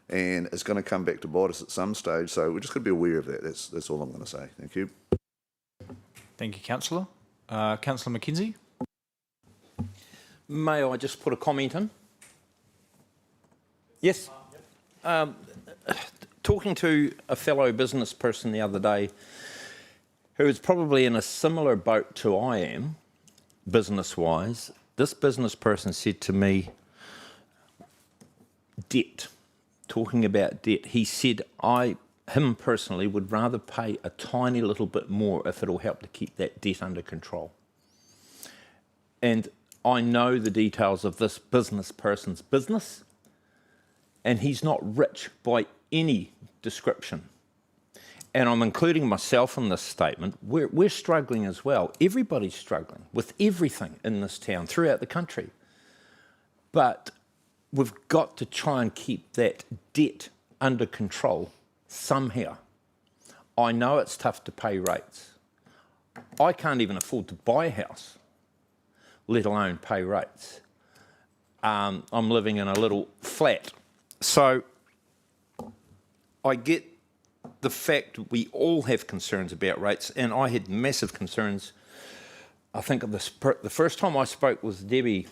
and it's going to come back to bite us at some stage. So we're just going to be aware of that. That's all I'm going to say. Thank you. Thank you, Councillor. Councillor McKenzie. May I just put a comment in? Yes. Talking to a fellow business person the other day who is probably in a similar boat to I am, business-wise, this business person said to me, debt, talking about debt, he said, him personally would rather pay a tiny little bit more if it'll help to keep that debt under control. And I know the details of this business person's business, and he's not rich by any description. And I'm including myself in this statement. We're struggling as well. Everybody's struggling with everything in this town, throughout the country. But we've got to try and keep that debt under control somehow. I know it's tough to pay rates. I can't even afford to buy a house, let alone pay rates. I'm living in a little flat. So I get the fact we all have concerns about rates, and I had massive concerns. I think the first time I spoke with Debbie,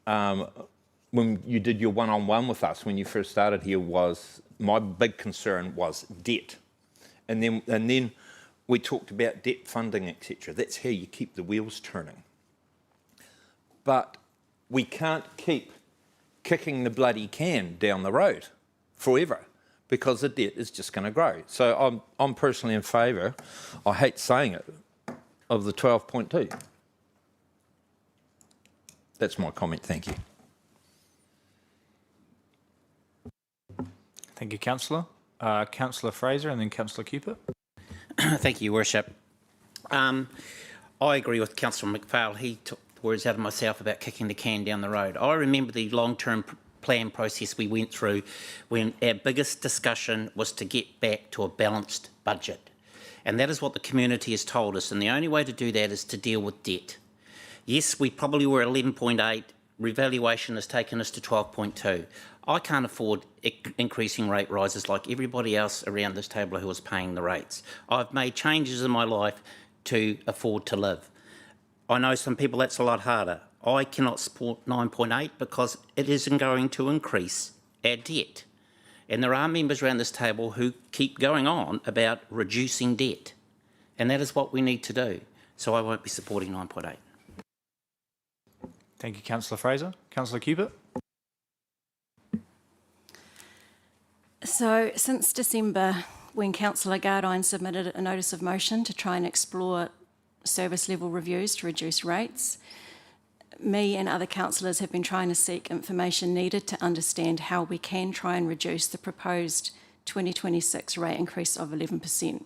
when you did your one-on-one with us, when you first started here, was my big concern was debt. And then we talked about debt funding, etc. That's how you keep the wheels turning. But we can't keep kicking the bloody can down the road forever, because the debt is just going to grow. So I'm personally in favour, I hate saying it, of the 12.2. That's my comment, thank you. Thank you, Councillor. Councillor Fraser and then Councillor Cupid. Thank you, Your Worship. I agree with Councillor McPhail. He took the words out of myself about kicking the can down the road. I remember the long-term plan process we went through when our biggest discussion was to get back to a balanced budget. And that is what the community has told us. And the only way to do that is to deal with debt. Yes, we probably were 11.8. Revaluation has taken us to 12.2. I can't afford increasing rate rises like everybody else around this table who is paying the rates. I've made changes in my life to afford to live. I know some people that's a lot harder. I cannot support 9.8 because it isn't going to increase our debt. And there are members around this table who keep going on about reducing debt. And that is what we need to do. So I won't be supporting 9.8. Thank you, Councillor Fraser. Councillor Cupid. So since December, when Councillor Gardine submitted a notice of motion to try and explore service level reviews to reduce rates, me and other councillors have been trying to seek information needed to understand how we can try and reduce the proposed 2026 rate increase of 11%,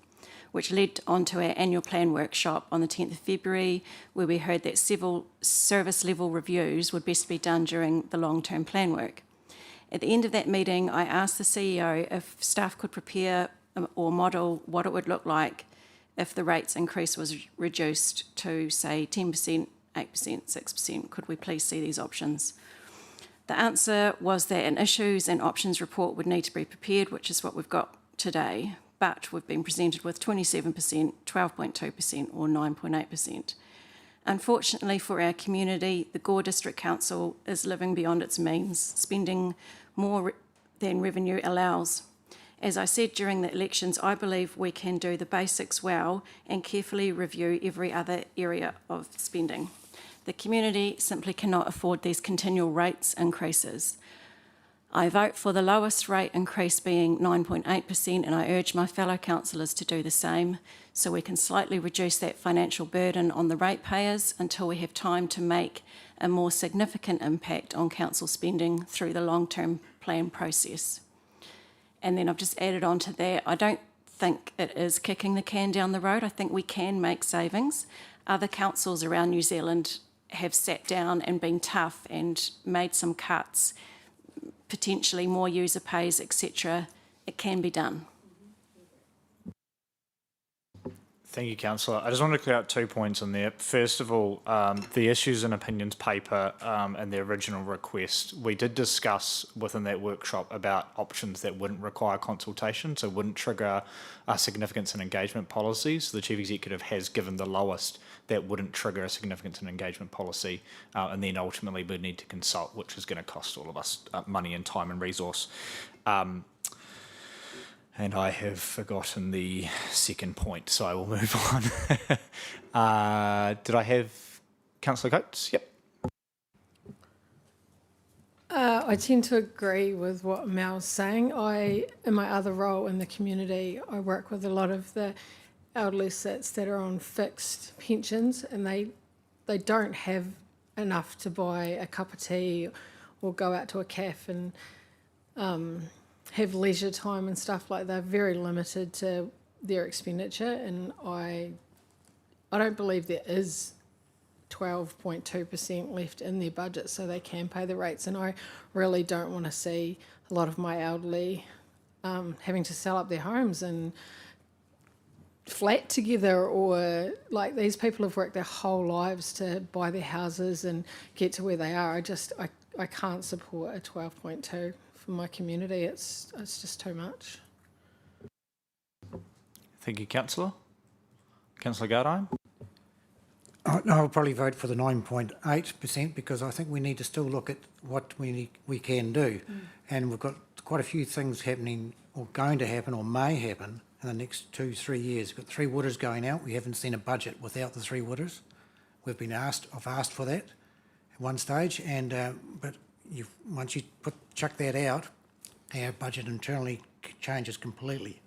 which led on to our annual plan workshop on the 10th of February, where we heard that several service level reviews would best be done during the long-term plan work. At the end of that meeting, I asked the CEO if staff could prepare or model what it would look like if the rates increase was reduced to, say, 10%, 8%, 6%. Could we please see these options? The answer was that an issues and options report would need to be prepared, which is what we've got today, but we've been presented with 27%, 12.2% or 9.8%. Unfortunately for our community, the Gore District Council is living beyond its means, spending more than revenue allows. As I said during the elections, I believe we can do the basics well and carefully review every other area of spending. The community simply cannot afford these continual rates increases. I vote for the lowest rate increase being 9.8%, and I urge my fellow councillors to do the same so we can slightly reduce that financial burden on the ratepayers until we have time to make a more significant impact on council spending through the long-term plan process. And then I've just added on to that, I don't think it is kicking the can down the road. I think we can make savings. Other councils around New Zealand have sat down and been tough and made some cuts, potentially more user pays, etc. It can be done. Thank you, Councillor. I just want to clear out 2 points on there. First of all, the issues and opinions paper and the original request, we did discuss within that workshop about options that wouldn't require consultation, so wouldn't trigger a significance and engagement policies. The Chief Executive has given the lowest that wouldn't trigger a significance and engagement policy, and then ultimately we'd need to consult, which is going to cost all of us money and time and resource. And I have forgotten the second point, so I will move on. Did I have Councillor Coates? Yep. I tend to agree with what Mel's saying. In my other role in the community, I work with a lot of the elderly SITs that are on fixed pensions, and they don't have enough to buy a cup of tea or go out to a cafe and have leisure time and stuff like that. They're very limited to their expenditure, and I don't believe there is 12.2% left in their budget so they can pay the rates, and I really don't want to see a lot of my elderly having to sell up their homes and flat together, or like these people have worked their whole lives to buy their houses and get to where they are. I can't support a 12.2 for my community. It's just too much. Thank you, Councillor. Councillor Gardine? I'll probably vote for the 9.8% because I think we need to still look at what we can do. And we've got quite a few things happening or going to happen or may happen in the next 2-3 years. We've got 3 waters going out. We haven't seen a budget without the 3 waters. I've asked for that at one stage, and but once you chuck that out, our budget internally changes completely.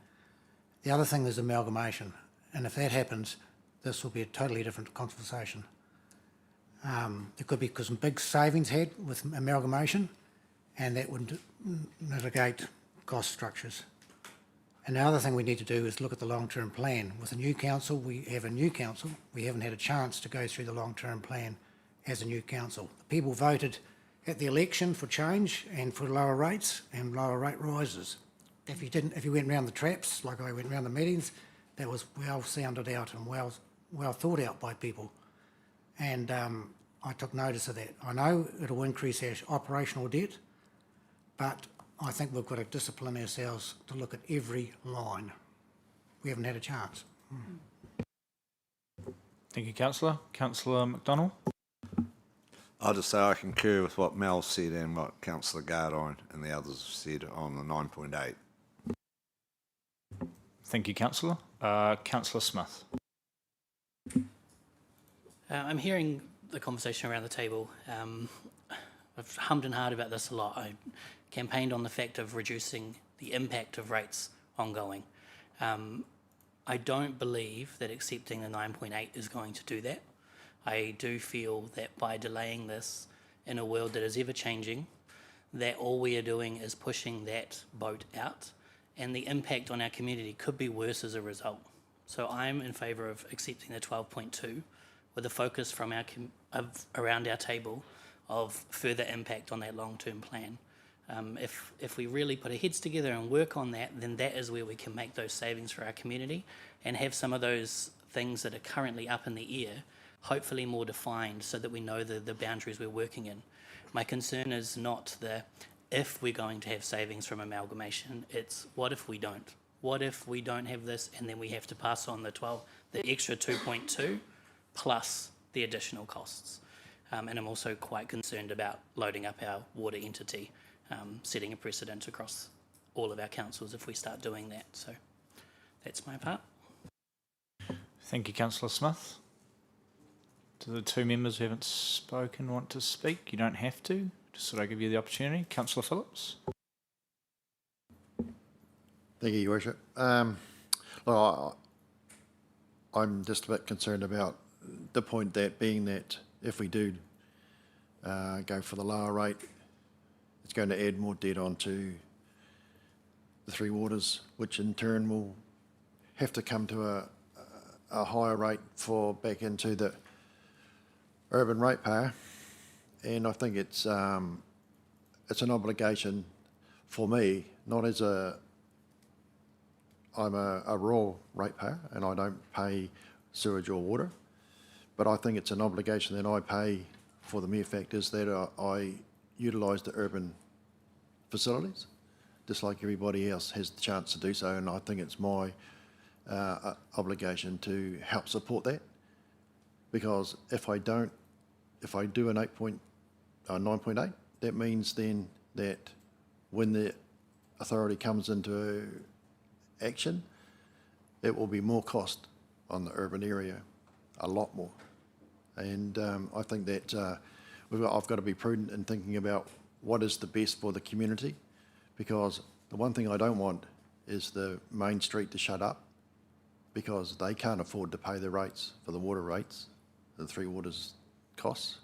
The other thing is amalgamation, and if that happens, this will be a totally different conversation. There could be some big savings had with amalgamation, and that would mitigate cost structures. And the other thing we need to do is look at the long-term plan. With a new council, we haven't had a chance to go through the long-term plan as a new council. The people voted at the election for change and for lower rates and lower rate rises. If you went round the traps, like I went round the meetings, that was well sounded out and well thought out by people. And I took notice of that. I know it'll increase our operational debt, but I think we've got to discipline ourselves to look at every line. We haven't had a chance. Thank you, Councillor. Councillor McDonald. I'll just say I concur with what Mel said and what Councillor Gardine and the others have said on the 9.8. Thank you, Councillor. Councillor Smith. I'm hearing the conversation around the table. I've hummed and hawed about this a lot. I campaigned on the fact of reducing the impact of rates ongoing. I don't believe that accepting the 9.8 is going to do that. I do feel that by delaying this in a world that is ever changing, that all we are doing is pushing that boat out, and the impact on our community could be worse as a result. So I'm in favour of accepting the 12.2 with a focus from around our table of further impact on that long-term plan. If we really put our heads together and work on that, then that is where we can make those savings for our community and have some of those things that are currently up in the air hopefully more defined so that we know the boundaries we're working in. My concern is not if we're going to have savings from amalgamation, it's what if we don't? What if we don't have this and then we have to pass on the extra 2.2 plus the additional costs? And I'm also quite concerned about loading up our water entity, setting a precedent across all of our councils if we start doing that. So that's my part. Thank you, Councillor Smith. Do the 2 members who haven't spoken want to speak? You don't have to. Just so I give you the opportunity. Councillor Phillips. Thank you, Your Worship. I'm just a bit concerned about the point that being that if we do go for the lower rate, it's going to add more debt onto the 3 waters, which in turn will have to come to a higher rate back into the urban ratepayer. And I think it's an obligation for me, not as I'm a rural ratepayer and I don't pay sewage or water, but I think it's an obligation that I pay for the mere fact is that I utilise the urban facilities, just like everybody else has the chance to do so, and I think it's my obligation to help support that, because if I do an 9.8, that means then that when the authority comes into action, it will be more cost on the urban area, a lot more. And I think that I've got to be prudent in thinking about what is the best for the community, because the one thing I don't want is the main street to shut up because they can't afford to pay the rates for the water rates, the 3 waters costs.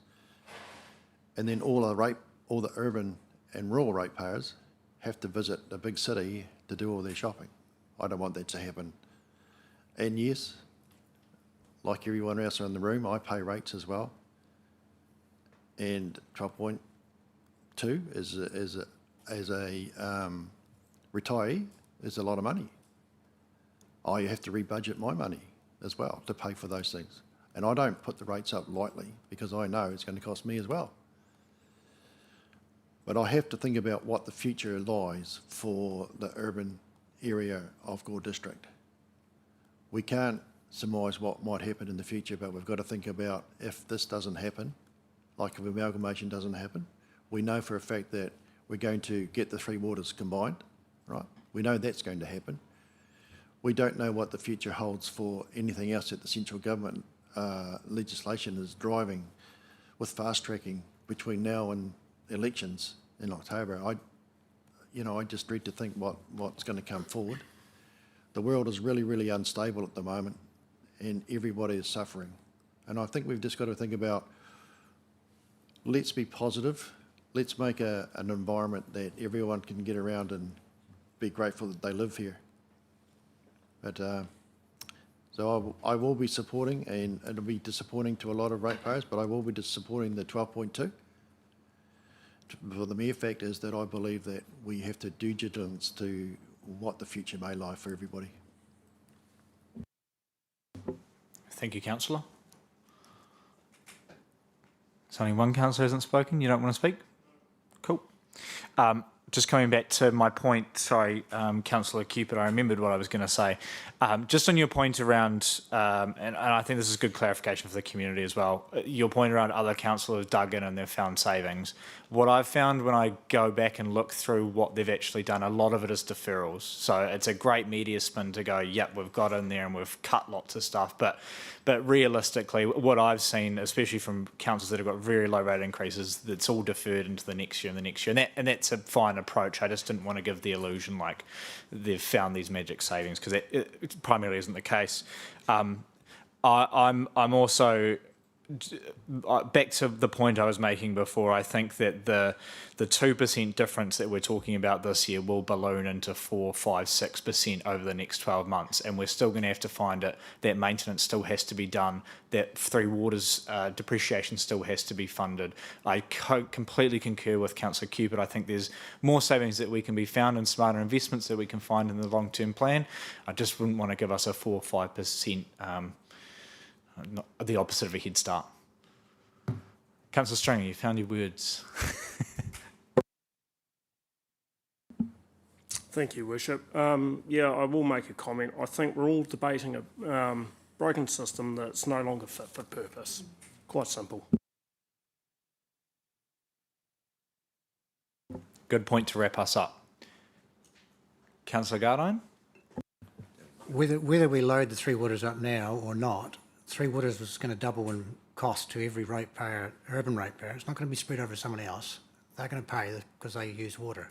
And then all the urban and rural ratepayers have to visit a big city to do all their shopping. I don't want that to happen. And yes, like everyone else in the room, I pay rates as well. And 12.2 as a retiree is a lot of money. I have to rebudget my money as well to pay for those things. And I don't put the rates up lightly because I know it's going to cost me as well. But I have to think about what the future lies for the urban area of Gore District. We can't surmise what might happen in the future, but we've got to think about if this doesn't happen, like if amalgamation doesn't happen, we know for a fact that we're going to get the 3 waters combined, right? We know that's going to happen. We don't know what the future holds for anything else that the central government legislation is driving with fast tracking between now and elections in October. I just dread to think what's going to come forward. The world is really, really unstable at the moment, and everybody is suffering. And I think we've just got to think about, let's be positive. Let's make an environment that everyone can get around and be grateful that they live here. But so I will be supporting, and it'll be disappointing to a lot of ratepayers, but I will be supporting the 12.2. For the mere fact is that I believe that we have to do due diligence to what the future may lie for everybody. Thank you, councillor. There's only one councillor who hasn't spoken. You don't want to speak? Cool. Just coming back to my point, sorry, Councillor Cupid, I remembered what I was going to say. Just on your point around, and I think this is good clarification for the community as well, your point around other councillors dug in and they've found savings. What I've found when I go back and look through what they've actually done, a lot of it is deferrals. So it's a great media spin to go, yep, we've got in there and we've cut lots of stuff. But realistically, what I've seen, especially from councils that have got very low rate increases, that's all deferred into the next year and the next year. And that's a fine approach. I just didn't want to give the illusion like they've found these magic savings, because it primarily isn't the case. I'm also back to the point I was making before. I think that the 2% difference that we're talking about this year will balloon into 4, 5, 6% over the next 12 months, and we're still going to have to find it. That maintenance still has to be done. That Three Waters depreciation still has to be funded. I completely concur with Councillor Cupid. I think there's more savings that we can be found and smarter investments that we can find in the long-term plan. I just wouldn't want to give us a 4 or 5%. The opposite of a head start. Councillor Stringer, you found your words. Thank you, Worship. Yeah, I will make a comment. I think we're all debating a broken system that's no longer fit for purpose. Quite simple. Good point to wrap us up. Councillor Gardine? Whether we load the Three Waters up now or not, Three Waters is going to double in cost to every ratepayer, urban ratepayer. It's not going to be spread over someone else. They're going to pay because they use water.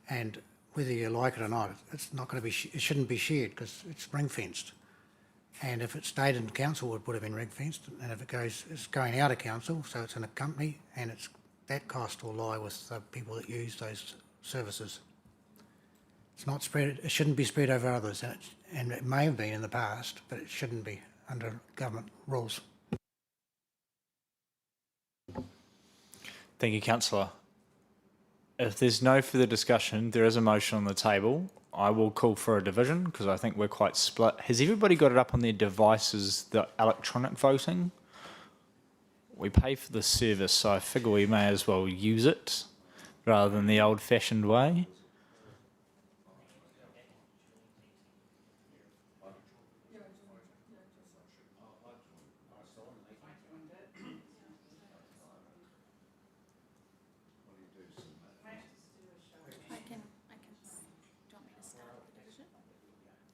And whether you like it or not, it's not going to be. It shouldn't be shared because it's ring fenced. And if it stayed in council, it would have been ring fenced. And if it's going out of council, so it's in a company, and that cost will lie with the people that use those services. It's not spread. It shouldn't be spread over others, and it may have been in the past, but it shouldn't be under government rules. Thank you, Councillor. If there's no further discussion, there is a motion on the table. I will call for a division because I think we're quite split. Has everybody got it up on their devices, the electronic voting? We pay for the service, so I figure we may as well use it rather than the old-fashioned way.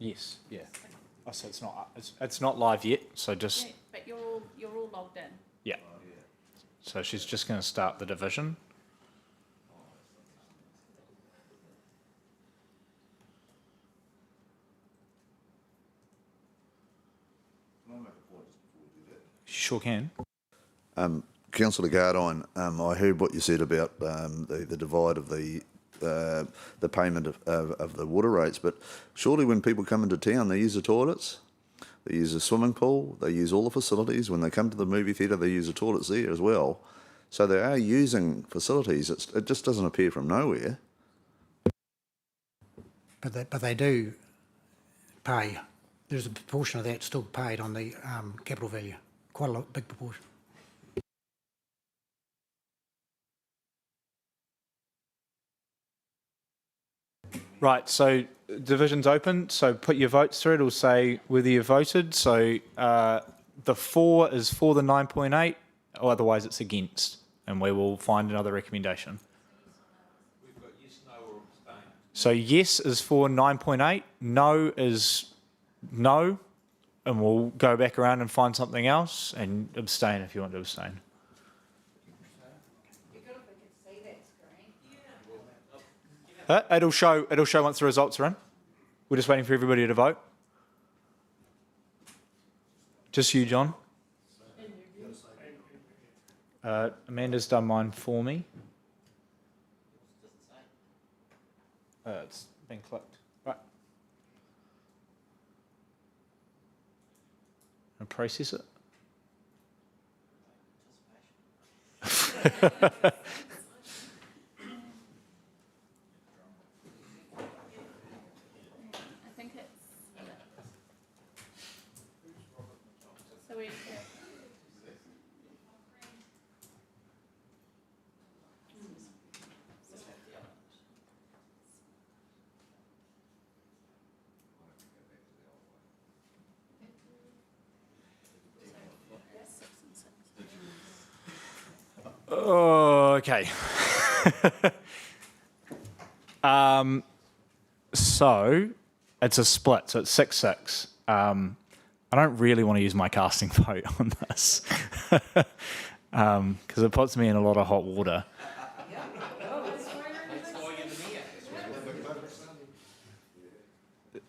Yes, yeah. Oh, so it's not live yet. So just Yeah, but you're all logged in. yeah. So she's just going to start the division. She sure can. Councillor Gardine, I heard what you said about the divide of the payment of the water rates, but surely when people come into town, they use the toilets, they use the swimming pool, they use all the facilities. When they come to the movie theatre, they use the toilets there as well. So they are using facilities. It just doesn't appear from nowhere. But they do pay. There's a proportion of that still paid on the capital value. Quite a big proportion. Right, so division's open, so put your votes through. It'll say whether you voted. So the 4 is for the 9.8, or otherwise it's against, and we will find another recommendation. We've got yes, no, or abstain. So yes is for 9.8, no is no, and we'll go back around and find something else, and abstain if you want to abstain. It'll show once the results are in. We're just waiting for everybody to vote. Just you, John. Amanda's done mine for me. It's been clicked. Right. And process it. Okay. So it's a split, so it's 6-6. I don't really want to use my casting vote on this because it puts me in a lot of hot water.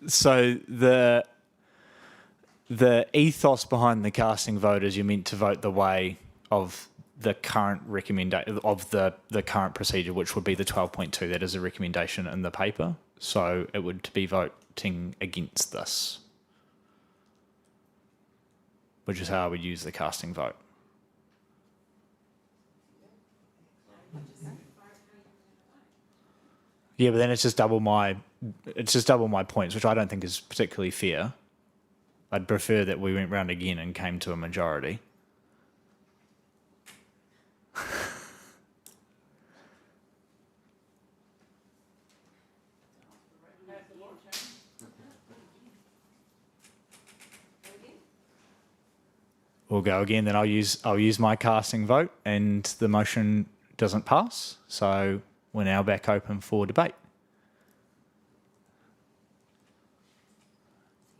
So the ethos behind the casting vote is you're meant to vote the way of the current recommendation of the current procedure, which would be the 12.2. That is a recommendation in the paper. So it would be voting against this, which is how I would use the casting vote. Yeah, but then it's just double my points, which I don't think is particularly fair. I'd prefer that we went round again and came to a majority. We'll go again, then I'll use my casting vote, and the motion doesn't pass. So we're now back open for debate.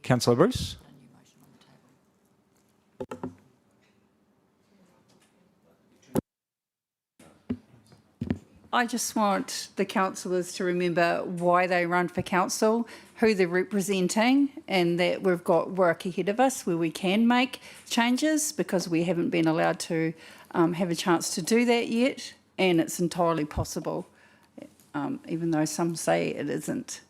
Councillor Bruce. I just want the councillors to remember why they run for council, who they're representing, and that we've got work ahead of us where we can make changes because we haven't been allowed to have a chance to do that yet, and it's entirely possible, even though some say it isn't.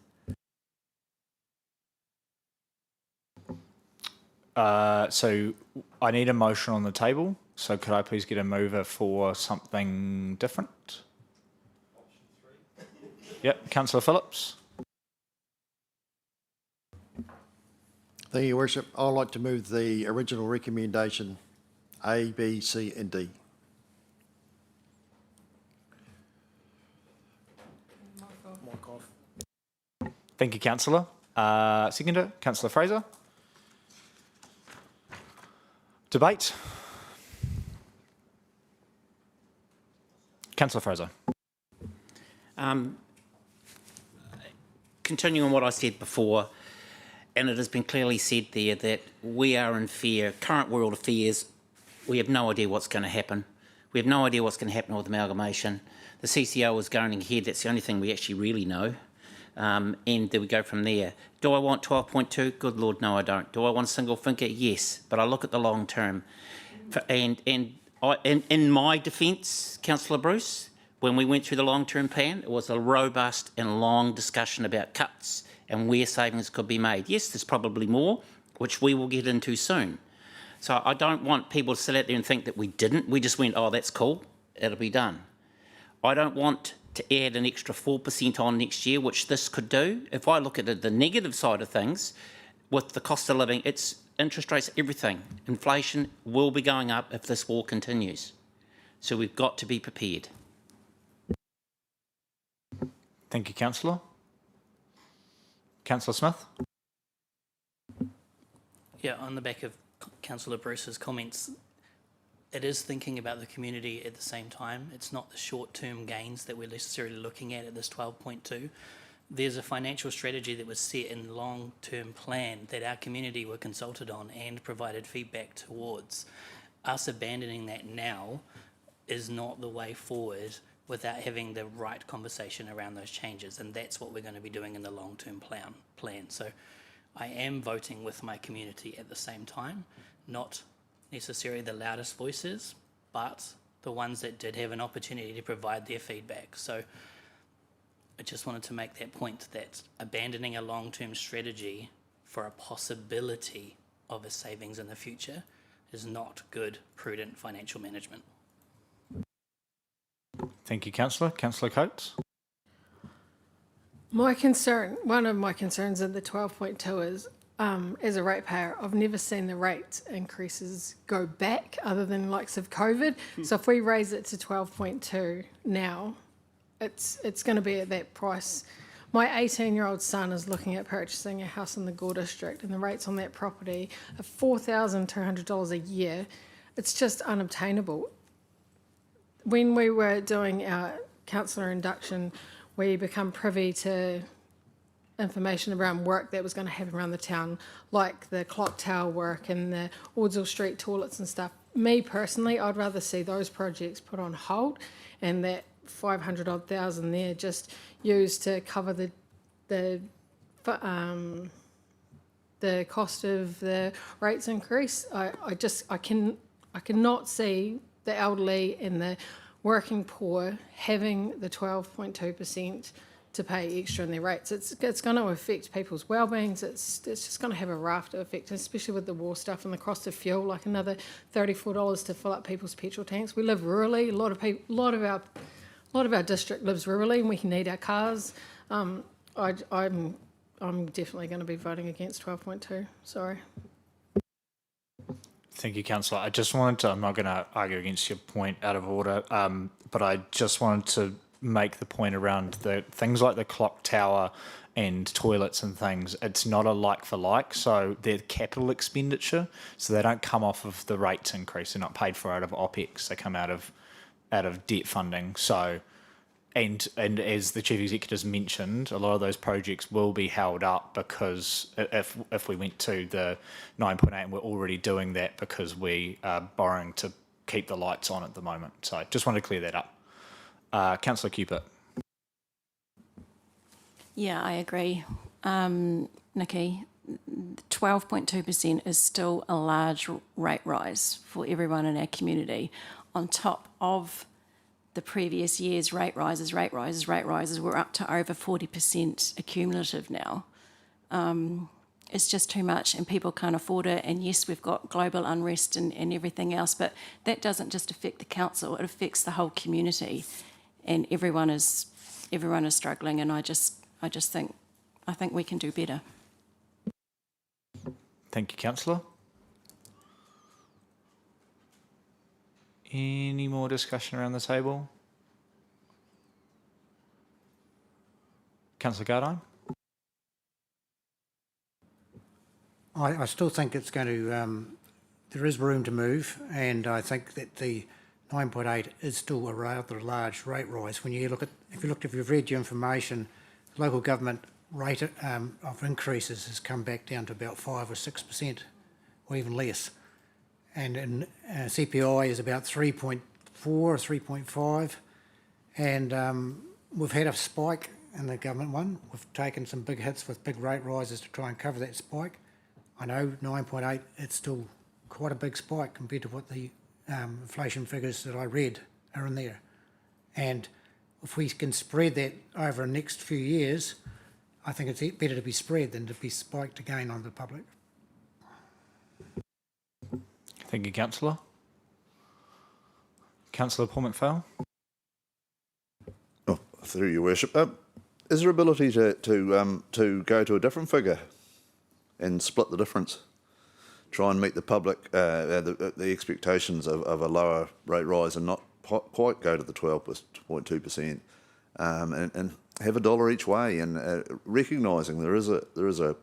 So I need a motion on the table. So could I please get a mover for something different? Yep, Councillor Phillips. Thank you, Your Worship. I'd like to move the original recommendation A, B, C and D. Thank you, Councillor. Seconder, Councillor Fraser. Debate. Councillor Fraser. Continuing on what I said before, and it has been clearly said there that we are in fear. Current world affairs, we have no idea what's going to happen. We have no idea what's going to happen with amalgamation. The CCO is going ahead. That's the only thing we actually really know. And then we go from there. Do I want 12.2? Good Lord, no, I don't. Do I want a single finger? Yes, but I look at the long term. And in my defence, Councillor Bruce, when we went through the long-term plan, it was a robust and long discussion about cuts and where savings could be made. Yes, there's probably more, which we will get into soon. So I don't want people to sit out there and think that we didn't. We just went, oh, that's cool, it'll be done. I don't want to add an extra 4% on next year, which this could do. If I look at the negative side of things, with the cost of living, it's interest rates, everything. Inflation will be going up if this war continues. So we've got to be prepared. Thank you, Councillor. Councillor Smith. Yeah, on the back of Councillor Bruce's comments, it is thinking about the community at the same time. It's not the short-term gains that we're necessarily looking at this 12.2. there's a financial strategy that was set in the long-term plan that our community were consulted on and provided feedback towards. Us abandoning that now is not the way forward without having the right conversation around those changes, and that's what we're going to be doing in the long-term plan. So I am voting with my community at the same time, not necessarily the loudest voices, but the ones that did have an opportunity to provide their feedback. So I just wanted to make that point, that abandoning a long-term strategy for a possibility of a savings in the future is not good, prudent financial management. Thank you, Councillor. Councillor Coates? My concern, one of my concerns in the 12.2 is, as a ratepayer, I've never seen the rate increases go back other than likes of COVID. So if we raise it to 12.2 now, it's going to be at that price. My 18-year-old son is looking at purchasing a house in the Gore District, and the rates on that property are $4,200 a year. It's just unobtainable. When we were doing our councillor induction, we become privy to information around work that was going to happen around the town, like the clock tower work and the Ordsall Street toilets and stuff. Me personally, I'd rather see those projects put on hold and that 500 odd thousand there just used to cover the cost of the rates increase. I cannot see the elderly and the working poor having the 12.2% to pay extra in their rates. It's going to affect people's well-beings. It's just going to have a raft of effect, especially with the war stuff and the cost of fuel, like another $34 to fill up people's petrol tanks. We live rurally. A lot of our district lives rurally, and we need our cars. I'm definitely going to be voting against 12.2. Sorry. Thank you, Councillor. I just wanted to, I'm not going to argue against your point out of order, but I just wanted to make the point around the things like the clock tower and toilets and things. It's not a like for like, so they're capital expenditure, so they don't come off of the rates increase. They're not paid for out of OPEX. They come out of debt funding. So, and as the Chief Executive's mentioned, a lot of those projects will be held up because if we went to the 9.8, and we're already doing that because we are borrowing to keep the lights on at the moment. So just wanted to clear that up. Councillor Cupid. Yeah, I agree. Nikki, 12.2% is still a large rate rise for everyone in our community, on top of the previous year's rate rises. We're up to over 40% accumulative now. It's just too much and people can't afford it. And yes, we've got global unrest and everything else, but that doesn't just affect the council, it affects the whole community, and everyone is struggling, and I think we can do better. Thank you, Councillor. Any more discussion around the table? Councillor Gardine? I still think it's going to, there is room to move, and I think that the 9.8 is still a rather large rate rise. When you look at, if you've read your information, local government rate of increases has come back down to about 5 or 6%, or even less. And in CPI is about 3.4 or 3.5, and we've had a spike in the government one. We've taken some big hits with big rate rises to try and cover that spike. I know 9.8, it's still quite a big spike compared to what the inflation figures that I read are in there. And if we can spread that over the next few years, I think it's better to be spread than to be spiked again on the public. Thank you, Councillor. Councillor Paul McPhail. Oh, through your worship, is there ability to go to a different figure and split the difference? Try and meet the public, the expectations of a lower rate rise and not quite go to the 12.2%, and have $1 each way, and recognising there is a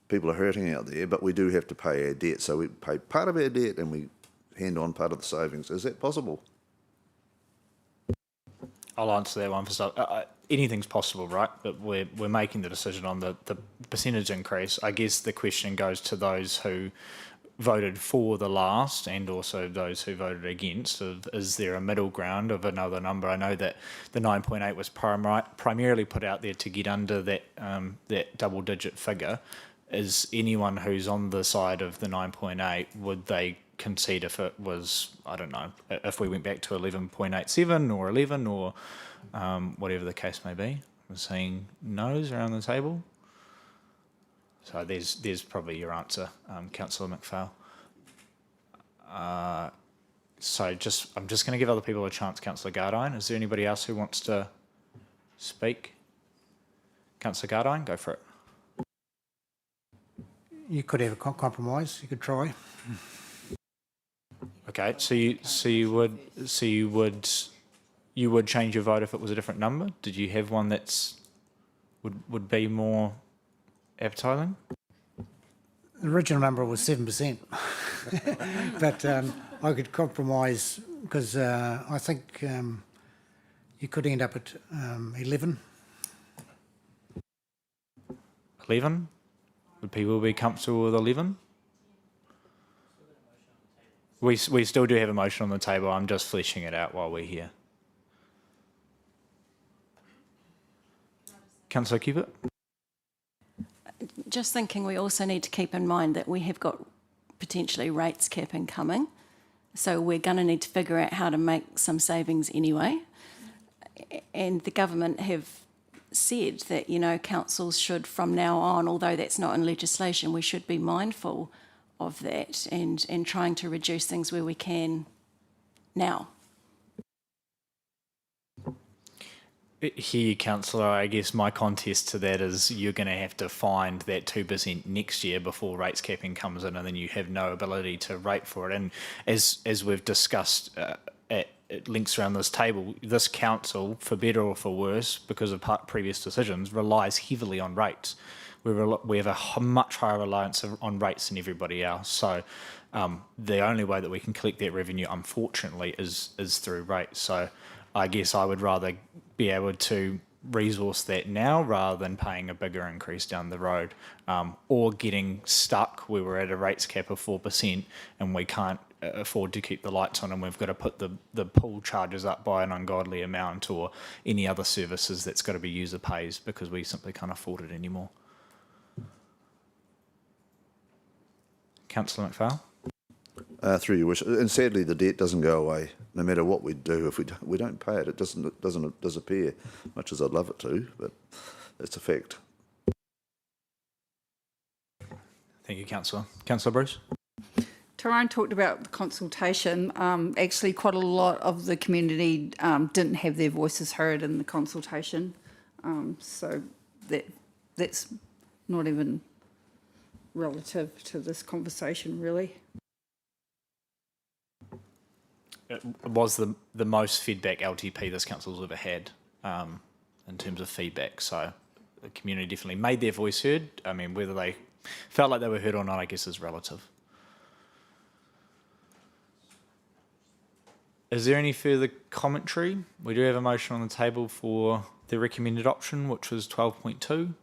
people are hurting out there, but we do have to pay our debt, so we pay part of our debt and we hand on part of the savings. Is that possible? I'll answer that one for stuff. Anything's possible, right? But we're making the decision on the percentage increase. I guess the question goes to those who voted for the last and also those who voted against. Is there a middle ground of another number? I know that the 9.8 was primarily put out there to get under that that double-digit figure. Is anyone who's on the side of the 9.8, would they concede if it was, I don't know, if we went back to 11.87 or 11 or whatever the case may be? I'm seeing no's around the table. So there's probably your answer, Councillor McPhail. So I'm just going to give other people a chance. Councillor Gardine, is there anybody else who wants to speak? Councillor Gardine, go for it. You could have a compromise. You could try. Okay, so you would change your vote if it was a different number? Did you have one that's would be more appetizing? The original number was 7%, but I could compromise because I think you could end up at 11. 11? Would people be comfortable with 11? We still do have a motion on the table. I'm just fleshing it out while we're here. Councillor Cubitt? Just thinking we also need to keep in mind that we have got potentially rates capping coming. So we're going to need to figure out how to make some savings anyway. And the government have said that, you know, councils should from now on, although that's not in legislation, we should be mindful of that and trying to reduce things where we can now. Here, Councillor, I guess my contest to that is you're going to have to find that 2% next year before rates capping comes in, and then you have no ability to rate for it. And as we've discussed at links around this table, this council, for better or for worse, because of previous decisions, relies heavily on rates. We have a much higher reliance on rates than everybody else. So the only way that we can collect that revenue, unfortunately, is through rates. So I guess I would rather be able to resource that now rather than paying a bigger increase down the road, or getting stuck where we're at a rates cap of 4% and we can't afford to keep the lights on and we've got to put the pool charges up by an ungodly amount, or any other services that's got to be user pays because we simply can't afford it anymore. Councillor McPhail? Through your wish, and sadly the debt doesn't go away no matter what we do. If we don't pay it, it doesn't disappear, much as I'd love it to, but it's a fact. Thank you, Councillor. Councillor Bruce? Tyrone talked about the consultation. Actually, quite a lot of the community didn't have their voices heard in the consultation, so that's not even relative to this conversation, really. It was the most feedback LTP this council's ever had in terms of feedback. So the community definitely made their voice heard. I mean, whether they felt like they were heard or not, I guess is relative. Is there any further commentary? We do have a motion on the table for the recommended option, which was 12.2.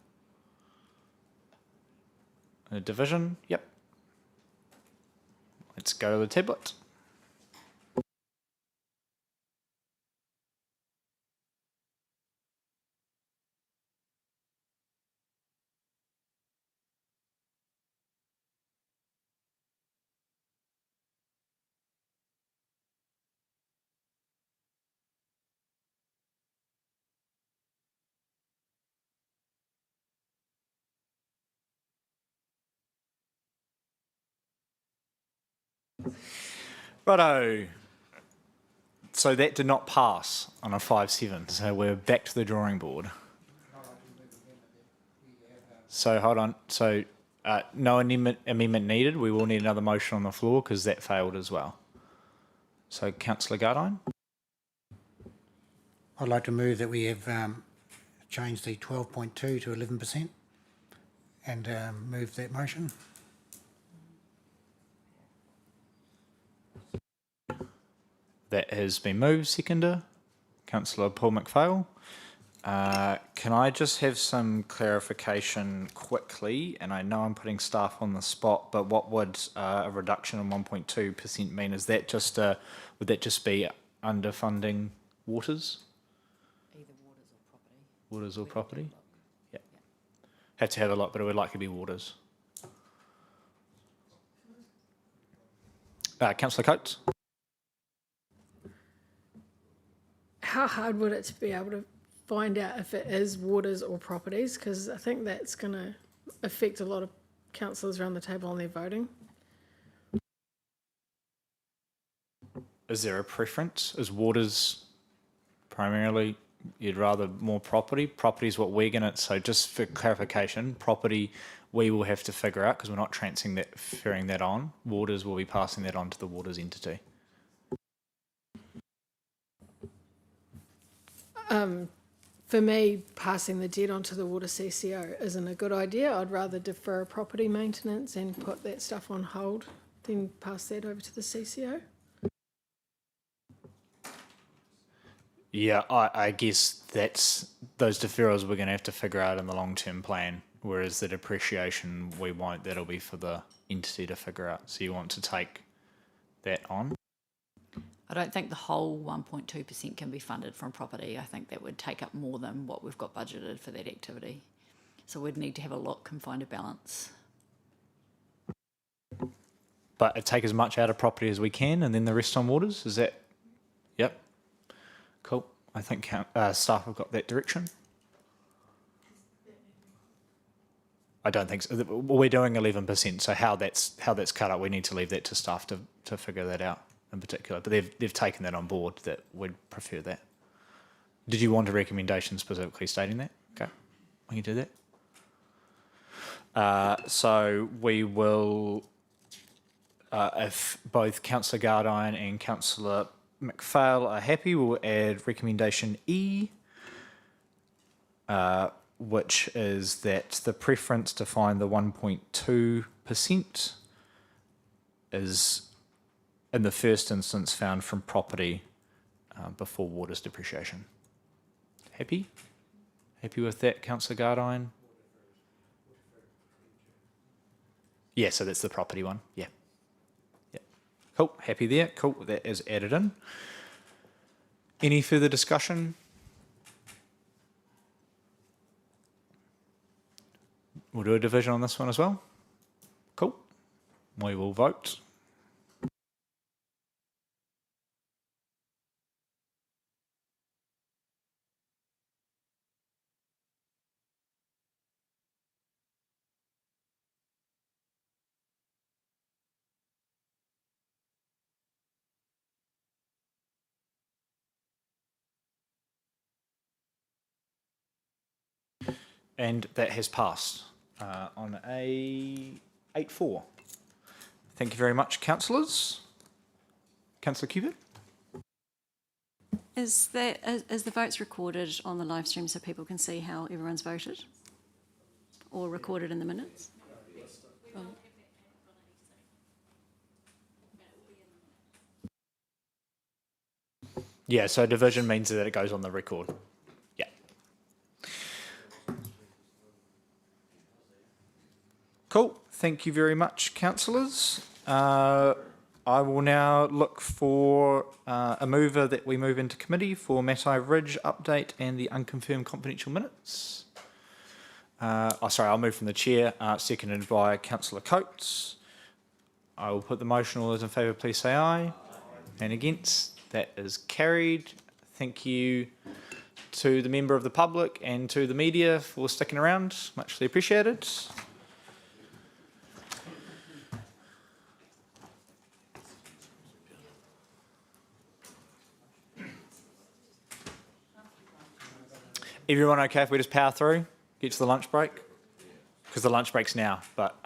A division, yep. Let's go to the tablet. Righto. So that did not pass on a 5-7. So we're back to the drawing board. So hold on. So no amendment needed. We will need another motion on the floor because that failed as well. So Councillor Gardine? I'd like to move that we have changed the 12.2 to 11% and move that motion. That has been moved. Seconder? Councillor Paul McPhail. Can I just have some clarification quickly? And I know I'm putting staff on the spot, but what would a reduction of 1.2% mean? Is that just would that just be underfunding waters? Either waters or property. Waters or property? Yeah. Have to have a look, but it would likely be waters. Councillor Coates. How hard would it to be able to find out if it is waters or properties? Because I think that's going to affect a lot of councillors around the table on their voting. Is there a preference? Is waters primarily, you'd rather more property? Property is what we're going to, so just for clarification, property we will have to figure out because we're not transferring that on. Waters will be passing that on to the waters entity. For me, passing the debt onto the water CCO isn't a good idea. I'd rather defer property maintenance and put that stuff on hold than pass that over to the CCO. Yeah, I guess that's those deferrals we're going to have to figure out in the long-term plan, whereas the depreciation we won't. That'll be for the entity to figure out. So you want to take that on? I don't think the whole 1.2% can be funded from property. I think that would take up more than what we've got budgeted for that activity. So we'd need to have a look and find a balance. But take as much out of property as we can and then the rest on waters? Is that... Yep. Cool. I think staff have got that direction. I don't think so. We're doing 11%, so how that's cut up, we need to leave that to staff to figure that out in particular. But they've taken that on board, that we'd prefer that. Did you want a recommendation specifically stating that? Okay, we can do that. So we will, if both Councillor Gardine and Councillor McPhail are happy, we'll add recommendation E, which is that the preference to find the 1.2% is in the first instance found from property before waters depreciation. Happy? Happy with that, Councillor Gardine? Yeah, so that's the property one. Yeah. Yeah. Cool. Happy there. Cool. That is added in. Any further discussion? We'll do a division on this one as well. Cool. We will vote. And that has passed on a 8-4. Thank you very much, councillors. Councillor Cubitt? Is the votes recorded on the live stream so people can see how everyone's voted? Or recorded in the minutes? Oh. Yeah, so division means that it goes on the record. Yeah. Cool. Thank you very much, councillors. I will now look for a mover that we move into committee for Matai Ridge update and the unconfirmed confidential minutes. I'll move from the chair, seconded by Councillor Coates. I will put the motion. All those in favour, please say aye. And against? That is carried. Thank you to the member of the public and to the media for sticking around. Muchly appreciated. Everyone okay if we just power through? Get to the lunch break? Because the lunch break's now, but